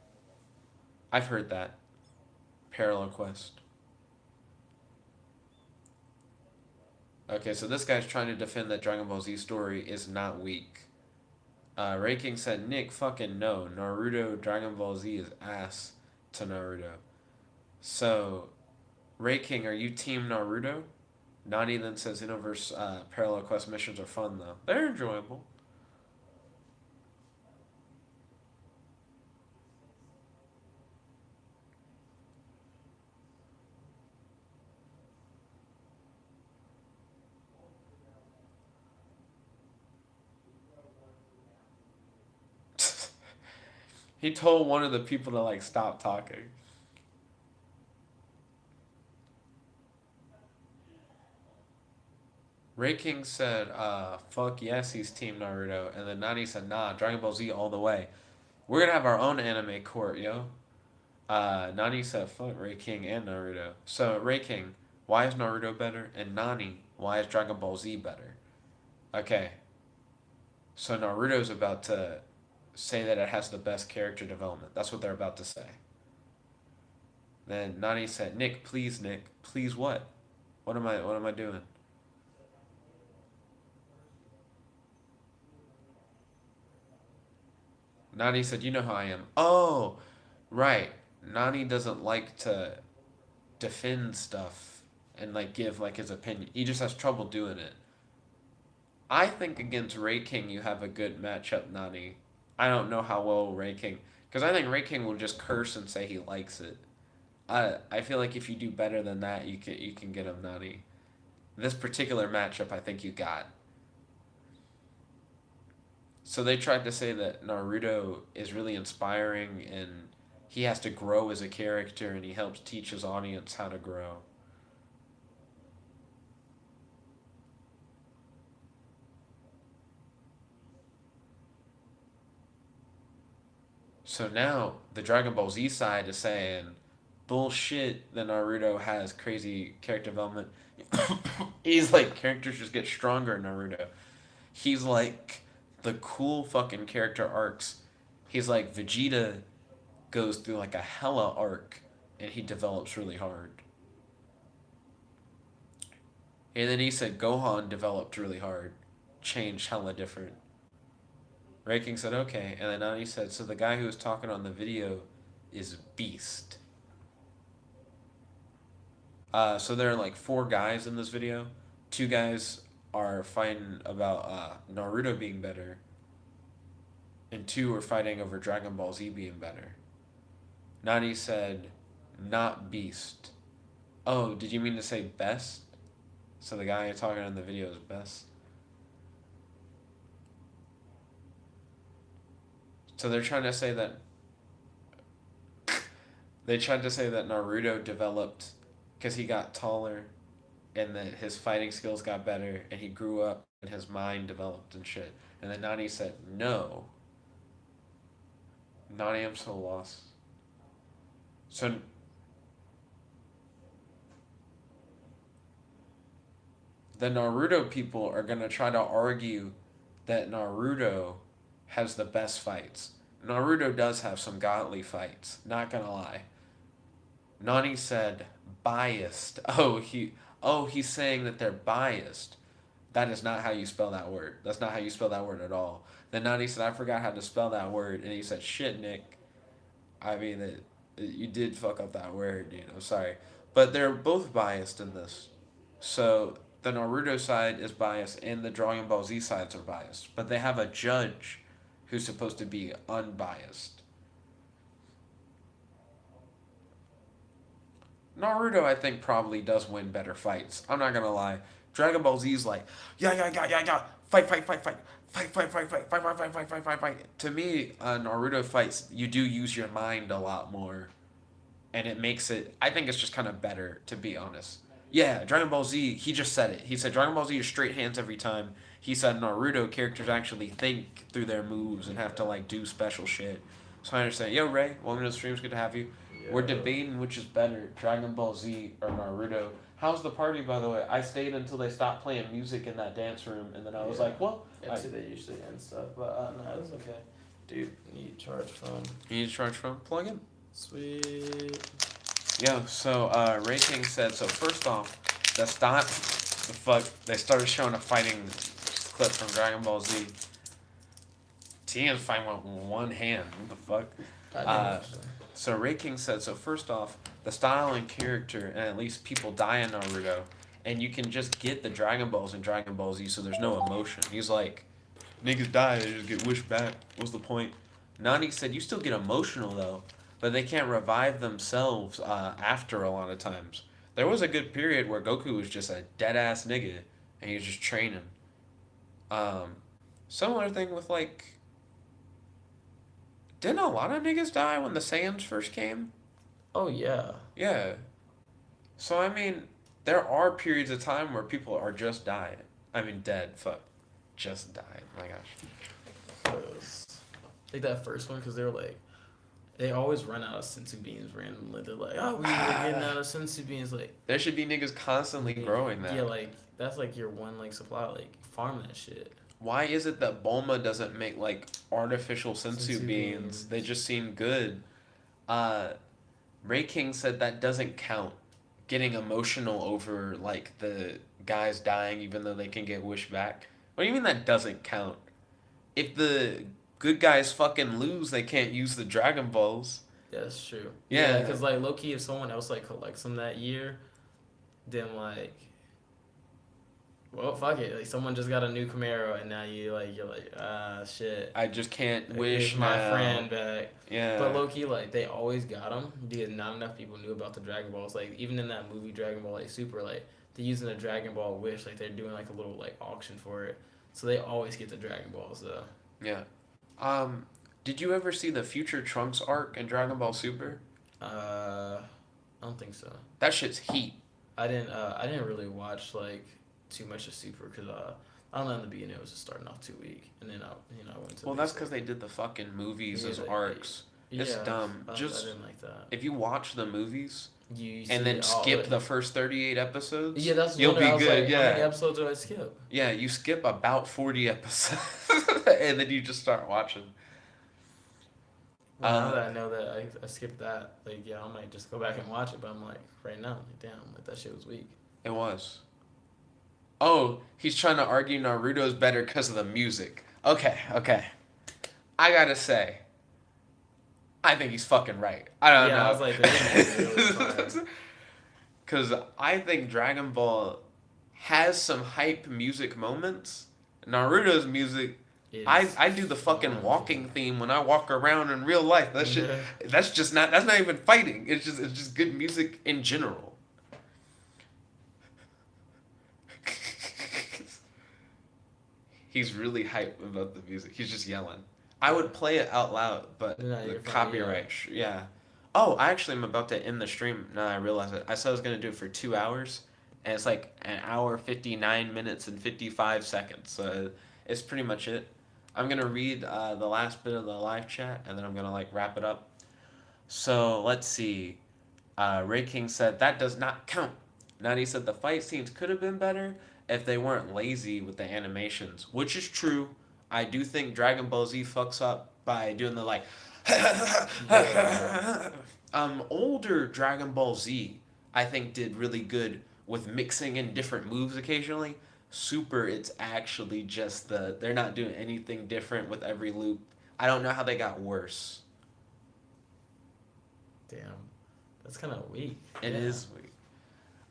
I've heard that. Parallel Quest. Okay, so this guy's trying to defend that Dragon Ball Z story is not weak. Ray King said, Nick, fucking no. Naruto Dragon Ball Z is ass to Naruto. So, Ray King, are you Team Naruto? Nani then says Xenoverse Parallel Quest missions are fun, though. They're enjoyable. He told one of the people to, like, stop talking. Ray King said, fuck yes, he's Team Naruto. And then Nani said, nah, Dragon Ball Z all the way. We're gonna have our own anime court, yo. Nani said, fuck Ray King and Naruto. So, Ray King, why is Naruto better? And Nani, why is Dragon Ball Z better? Okay, so Naruto's about to say that it has the best character development. That's what they're about to say. Then Nani said, Nick, please, Nick. Please what? What am I doing? Nani said, you know how I am. Oh, right. Nani doesn't like to defend stuff and like give like his opinion. He just has trouble doing it. I think against Ray King you have a good matchup, Nani. I don't know how well Ray King, because I think Ray King will just curse and say he likes it. I feel like if you do better than that, you can get him, Nani. This particular matchup, I think you got. So they tried to say that Naruto is really inspiring and he has to grow as a character and he helps teach his audience how to grow. So now the Dragon Ball Z side is saying, bullshit that Naruto has crazy character development. He's like, characters just get stronger in Naruto. He's like, the cool fucking character arcs. He's like, Vegeta goes through like a hella arc and he develops really hard. And then he said Gohan developed really hard, changed hella different. Ranking said okay, and then Nani said, so the guy who was talking on the video is Beast. So there are like 4 guys in this video. 2 guys are fighting about Naruto being better, and 2 are fighting over Dragon Ball Z being better. Nani said, not Beast. Oh, did you mean to say best? So the guy talking on the video is best. So they're trying to say that they tried to say that Naruto developed because he got taller and that his fighting skills got better and he grew up and his mind developed and shit. And then Nani said, no. Nani, I'm so lost. So the Naruto people are going to try to argue that Naruto has the best fights. Naruto does have some godly fights, not gonna lie. Nani said biased. He's saying that they're biased. That is not how you spell that word. That's not how you spell that word at all. Then Nani said, I forgot how to spell that word. And he said, shit, Nick. I mean, you did fuck up that word, sorry. But they're both biased in this. So the Naruto side is biased and the Dragon Ball Z sides are biased. But they have a judge who's supposed to be unbiased. Naruto, I think, probably does win better fights. I'm not gonna lie. Dragon Ball Z is like, yeah. Fight. To me, Naruto fights, you do use your mind a lot more. And it makes it, I think it's just kind of better, to be honest. Yeah, Dragon Ball Z, he just said it. He said Dragon Ball Z is straight hands every time. He said Naruto characters actually think through their moves and have to, like, do special shit. So I understand. Yo, Ray, welcome to the stream. It's good to have you.
Yeah.
We're debating which is better, Dragon Ball Z or Naruto. How's the party, by the way? I stayed until they stopped playing music in that dance room, and then I was like, well,
That's who they usually end stuff, but no, it's okay. Dude, need charge phone.
You need to charge phone? Plug in.
Sweet.
Yo, so Ray King said, so first off, that's not the fuck. They started showing a fighting clip from Dragon Ball Z. Tien's fighting with one hand. What the fuck? So Ray King said, so first off, the style and character, and at least people die in Naruto, and you can just get the Dragon Balls in Dragon Ball Z, so there's no emotion. He's like, niggas die, they just get wished back. What's the point? Nani said, you still get emotional though, but they can't revive themselves after a lot of times. There was a good period where Goku was just a dead ass nigga, and he was just training. Similar thing with like, didn't a lot of niggas die when the Saiyans first came?
Oh yeah.
Yeah. So I mean, there are periods of time where people are just dying. I mean, dead. Fuck. Just died. Oh my gosh.
Like that first one, because they were like, they always run out of sensu beans randomly. They're like, oh, we're getting out of sensu beans. Like,
there should be niggas constantly growing that.
Yeah, like that's like your one like supply. Like farm that shit.
Why is it that Bulma doesn't make like artificial sensu beans? They just seem good. Ray King said that doesn't count. Getting emotional over like the guys dying even though they can get wished back. What do you mean that doesn't count? If the good guys fucking lose, they can't use the Dragon Balls.
That's true.
Yeah,
because like low key, if someone else like collects them that year, then like, well, fuck it. Like someone just got a new Camaro, and now you're like, shit.
I just can't wish
my
now.
friend back.
Yeah.
But low key, like they always got them because not enough people knew about the Dragon Balls. Like even in that movie Dragon Ball like Super, like they're using a Dragon Ball wish. Like they're doing like a little like auction for it. So they always get the Dragon Balls though.
Yeah. Did you ever see the Future Trunks arc in Dragon Ball Super?
I don't think so.
That shit's heat.
I didn't really watch like too much of Super because I don't know, in the beginning it was just starting off too weak, and then I went to.
Well, that's because they did the fucking movies as arcs. It's dumb.
I didn't like that.
If you watch the movies
you
and then skip the first 38 episodes,
yeah, that's
you'll be good.
Like,
yeah.
How many episodes did I skip?
Yeah, you skip about 40 episodes, and then you just start watching.
Well, now that I know that I skipped that, like, yeah, I might just go back and watch it, but I'm like, right now, like, damn, like, that shit was weak.
It was. Oh, he's trying to argue Naruto's better because of the music. Okay. I gotta say, I think he's fucking right. I don't know.
I was like,
because I think Dragon Ball has some hype music moments. Naruto's music, I do the fucking walking theme when I walk around in real life. That shit, that's not even fighting. It's just good music in general. He's really hype about the music. He's just yelling. I would play it out loud, but
No,
the
you're fine. Yeah.
copyright, yeah. Oh, I actually am about to end the stream. Now that I realize it. I said I was gonna do it for 2 hours, and it's like an hour 59 minutes and 55 seconds. So it's pretty much it. I'm gonna read the last bit of the live chat, and then I'm gonna like wrap it up. So let's see. Ray King said that does not count. Nani said the fight scenes could have been better if they weren't lazy with the animations, which is true. I do think Dragon Ball Z fucks up by doing the like.
Yeah.
Older Dragon Ball Z, I think, did really good with mixing in different moves occasionally. Super, it's actually just they're not doing anything different with every loop. I don't know how they got worse.
Damn. That's kind of weak.
It
Yeah.
is weak.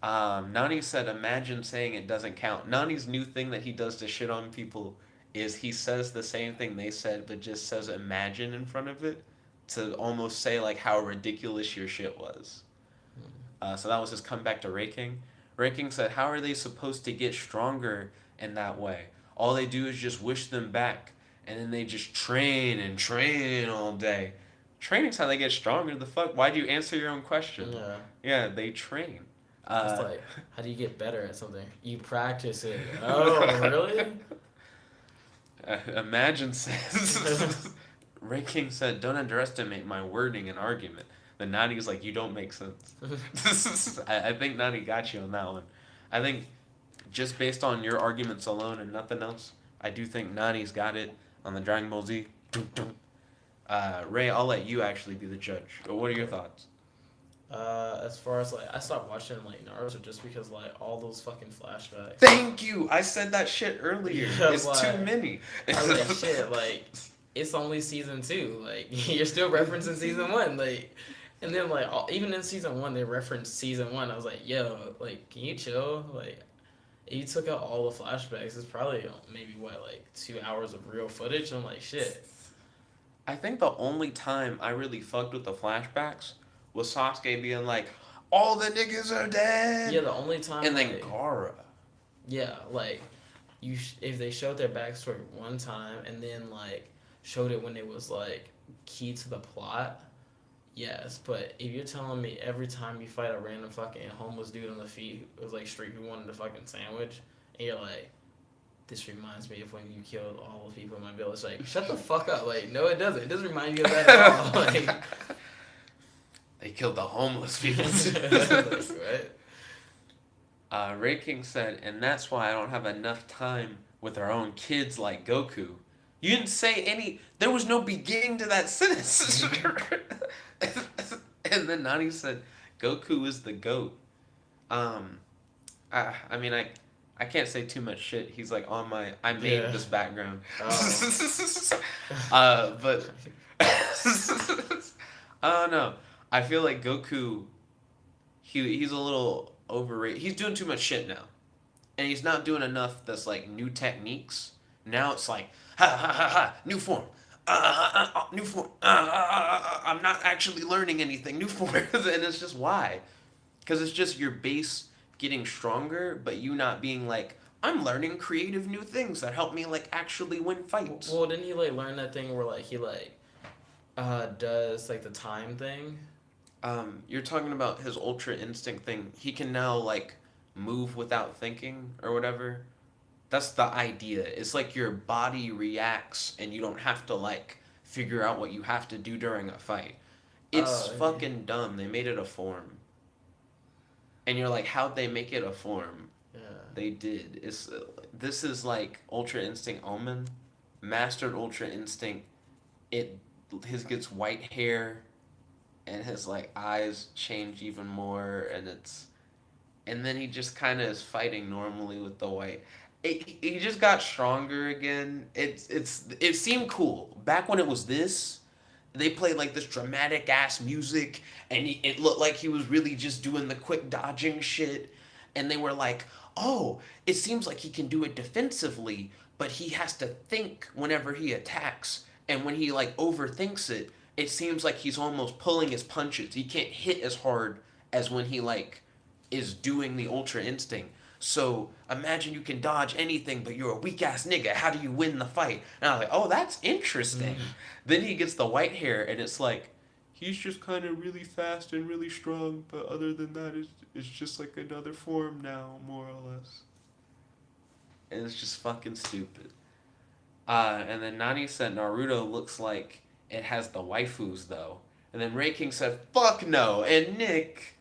Nani said, imagine saying it doesn't count. Nani's new thing that he does to shit on people is he says the same thing they said, but just says imagine in front of it to almost say like how ridiculous your shit was. So that was his comeback to Raking. Raking said, how are they supposed to get stronger in that way? All they do is just wish them back, and then they just train and train all day. Training's how they get stronger. The fuck? Why'd you answer your own question?
Yeah.
Yeah, they train.
It's like, how do you get better at something? You practice it. Oh, really?
Imagine says. Ray King said, don't underestimate my wording and argument. Then Nani's like, you don't make sense. I think Nani got you on that one. I think just based on your arguments alone and nothing else, I do think Nani's got it on the Dragon Ball Z. Ray, I'll let you actually be the judge. But what are your thoughts?
As far as like, I stopped watching like Naruto just because like all those fucking flashbacks.
Thank you. I said that shit earlier.
Yeah,
It's
like,
too many.
I was like, shit, like, it's only season 2. Like, you're still referencing season 1. Like, and then like, even in season 1, they referenced season 1. I was like, yo, like, can you chill? Like, if you took out all the flashbacks, it's probably maybe what, like 2 hours of real footage. I'm like, shit.
I think the only time I really fucked with the flashbacks was Sasuke being like, all the niggas are dead.
Yeah, the only time.
And then
like,
Gaara.
Yeah, like, if they showed their backstory one time and then like showed it when it was like key to the plot, yes. But if you're telling me every time you fight a random fucking homeless dude on the feet, it was like street who wanted a fucking sandwich, and you're like, this reminds me of when you killed all the people in my village. Like, shut the fuck up. Like, no, it doesn't. It doesn't remind you of that at all. Like,
They killed the homeless people.
right?
Ray King said, and that's why I don't have enough time with our own kids like Goku. You didn't say any. There was no beginning to that sentence. And then Nani said, Goku is the goat. I mean, I can't say too much shit. He's like on my. I made
Yeah.
this background.
Oh.
But I don't know. I feel like Goku. He's a little overrated. He's doing too much shit now, and he's not doing enough. That's like new techniques. Now it's like ha ha ha ha, new form. New form. I'm not actually learning anything. New form, and it's just why, because it's just your base getting stronger, but you not being like, I'm learning creative new things that help me like actually win fights.
Well, didn't he like learn that thing where like he like does like the time thing?
You're talking about his ultra instinct thing. He can now like move without thinking or whatever. That's the idea. It's like your body reacts and you don't have to like figure out what you have to do during a fight. It's
Yeah.
fucking dumb. They made it a form. And you're like, how'd they make it a form?
Yeah.
They did. This is like Ultra Instinct Omen, mastered Ultra Instinct. His gets white hair, and his like eyes change even more, and then he just kind of is fighting normally with the white. He just got stronger again. It seemed cool back when it was this. They played like this dramatic ass music, and it looked like he was really just doing the quick dodging shit. And they were like, "Oh, it seems like he can do it defensively, but he has to think whenever he attacks. And when he like overthinks it, it seems like he's almost pulling his punches. He can't hit as hard as when he like is doing the ultra instinct." So imagine you can dodge anything, but you're a weak ass nigga. How do you win the fight? And I was like, oh, that's interesting. Then he gets the white hair, and it's like, he's just kind of really fast and really strong, but other than that, it's just like another form now, more or less. And it's just fucking stupid. And then Nani said Naruto looks like it has the waifus though. And then Ray King said, fuck no. And Nick,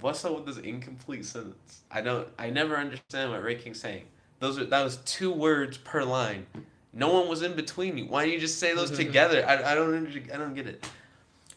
what's up with this incomplete sentence? I never understand what Ray King's saying. That was 2 words per line. No one was in between you. Why don't you just say those together? I don't get it.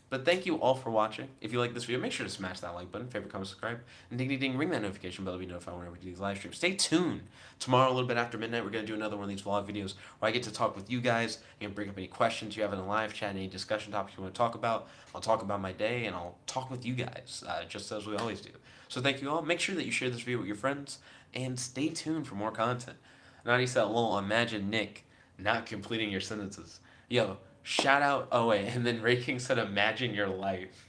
But thank you all for watching. If you like this video, make sure to smash that like button, favorite, comment, subscribe, and ding ding ding, ring that notification bell to be notified whenever we do these live streams. Stay tuned. Tomorrow, a little bit after midnight, we're going to do another one of these vlog videos where I get to talk with you guys and bring up any questions you have in the live chat, any discussion topics you want to talk about. I'll talk about my day, and I'll talk with you guys, just as we always do. So thank you all. Make sure that you share this video with your friends, and stay tuned for more content. Nani said, lol, imagine Nick not completing your sentences. Yo, shout out. Oh, wait. And then Ray King said, imagine your life.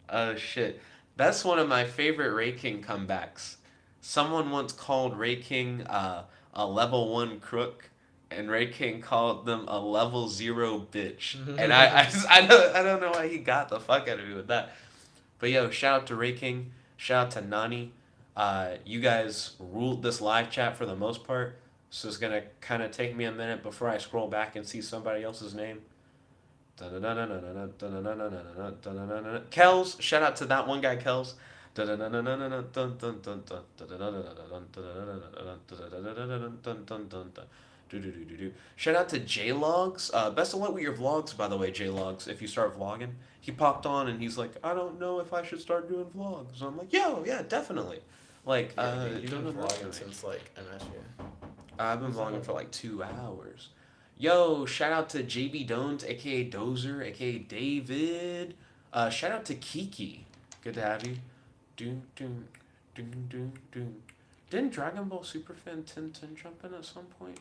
Oh, shit. That's one of my favorite Ray King comebacks. Someone once called Ray King a level 1 crook, and Ray King called them a level 0 bitch. And I don't know why he got the fuck out of me with that. But yo, shout out to Ray King. Shout out to Nani. You guys ruled this live chat for the most part. So it's gonna kind of take me a minute before I scroll back and see somebody else's name. Kells, shout out to that one guy, Kells. Shout out to J-Logs. Best of luck with your vlogs, by the way, J-Logs, if you start vlogging. He popped on and he's like, I don't know if I should start doing vlogs. So I'm like, yo, yeah, definitely. Like,
you've been vlogging since like MS year.
I've been vlogging for like 2 hours. Yo, shout out to JB Dones, aka Dozer, aka David. Shout out to Kiki. Good to have you. Didn't Dragon Ball Superfan 1010 jump in at some point?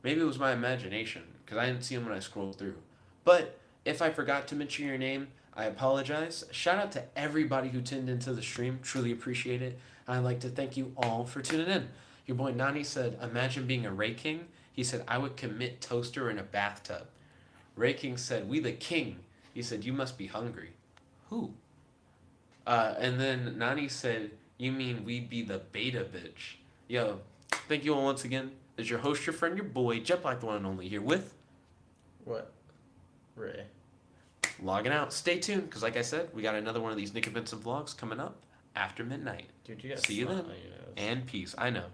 Maybe it was my imagination, because I didn't see him when I scrolled through. But if I forgot to mention your name, I apologize. Shout out to everybody who tuned into the stream. Truly appreciate it. I'd like to thank you all for tuning in. Your boy Nani said, imagine being a Ray King. He said, I would commit toaster in a bathtub. Ray King said, we the king. He said, you must be hungry. Who? And then Nani said, you mean we'd be the beta bitch. Yo, thank you all once again. As your host, your friend, your boy, Jet Black, the one and only, here with...
What? Ray.
Logging out. Stay tuned, because like I said, we got another one of these Nickabenson vlogs coming up after midnight.
Dude, you got
see you then. And peace. I know.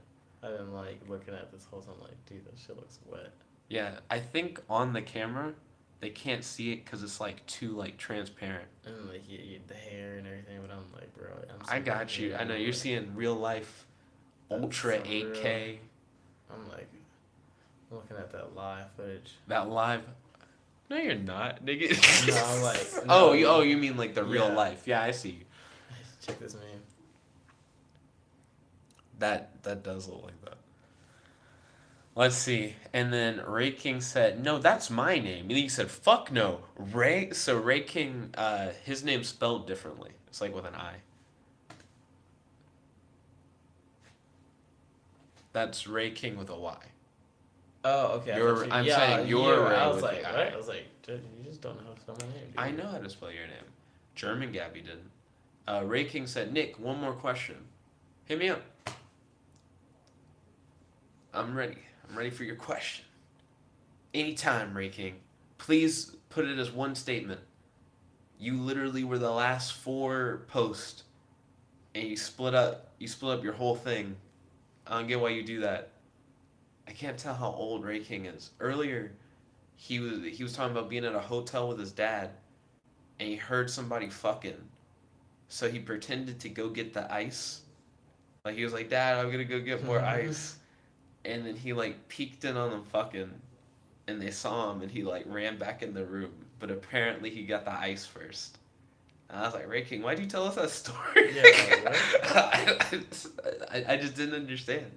I've been like looking at this whole time like, dude, that shit looks wet.
Yeah, I think on the camera they can't see it because it's like too like transparent.
And like the hair and everything, but I'm like, bro,
I got you. I know you're seeing real life, ultra 8K.
Real. I'm like looking at that live footage.
That live. No, you're not, nigga.
No, I'm like. No,
oh, you mean like the real life? Yeah, I see you.
Check this meme.
That does look like that. Let's see. And then Ray King said, no, that's my name. And he said, fuck no. Ray, so Ray King, his name's spelled differently. It's like with an I. That's Ray King with a Y.
Oh, okay.
I'm saying you're Ray
I was
with
like,
the
what?
I.
I was like, dude, you just don't know how to spell my name, dude.
I know how to spell your name. German Gabby didn't. Ray King said, Nick, one more question. Hit me up. I'm ready. I'm ready for your question. Anytime, Ray King. Please put it as one statement. You literally were the last 4 posts, and you split up your whole thing. I don't get why you do that. I can't tell how old Ray King is. Earlier, he was talking about being at a hotel with his dad, and he heard somebody fucking. So he pretended to go get the ice. Like he was like, Dad, I'm gonna go get more ice. And then he like peeked in on them fucking, and they saw him, and he like ran back in the room. But apparently he got the ice first. And I was like, Ray King, why'd you tell us that story?
Yeah,
I just didn't understand.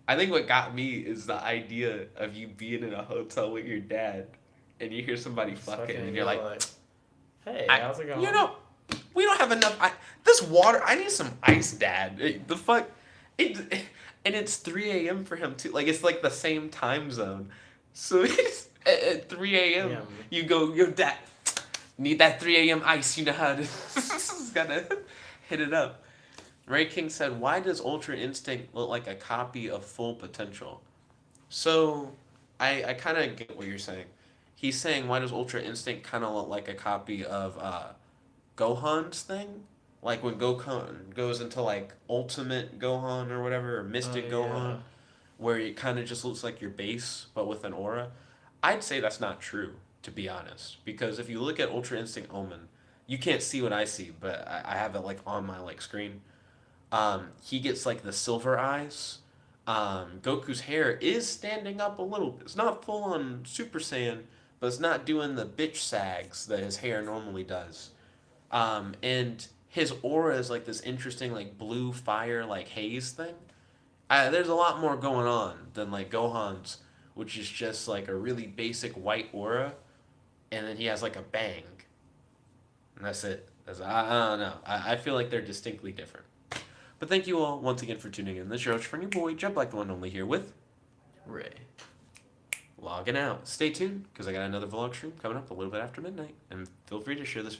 I think what got me is the idea of you being in a hotel with your dad, and you hear somebody fucking, and you're like,
hey, how's it going?
You know, We don't have enough. This water. I need some ice, Dad. The fuck. It, and it's 3 a.m. for him too. Like it's like the same time zone. So it's at 3 a.m.
Yeah.
You go, yo, Dad. Need that 3 a.m. ice. You know how to. Gotta hit it up. Ray King said, "Why does Ultra Instinct look like a copy of Full Potential?" So, I kind of get what you're saying. He's saying, why does Ultra Instinct kind of look like a copy of Gohan's thing? Like when Gohan goes into like Ultimate Gohan or whatever, or Mystic Gohan,
Yeah.
where it kind of just looks like your base, but with an aura. I'd say that's not true, to be honest. Because if you look at Ultra Instinct Omen, you can't see what I see, but I have it like on my like screen. He gets like the silver eyes. Goku's hair is standing up a little bit. It's not full on Super Saiyan, but it's not doing the bitch sags that his hair normally does. And his aura is like this interesting like blue fire like haze thing. There's a lot more going on than like Gohan's, which is just like a really basic white aura, and then he has like a bang, and that's it. I don't know. I feel like they're distinctly different. But thank you all once again for tuning in. This is your host, friend, your boy, Jet Black, the one only here with
Ray.
logging out. Stay tuned because I got another vlog stream coming up a little bit after midnight, and feel free to share this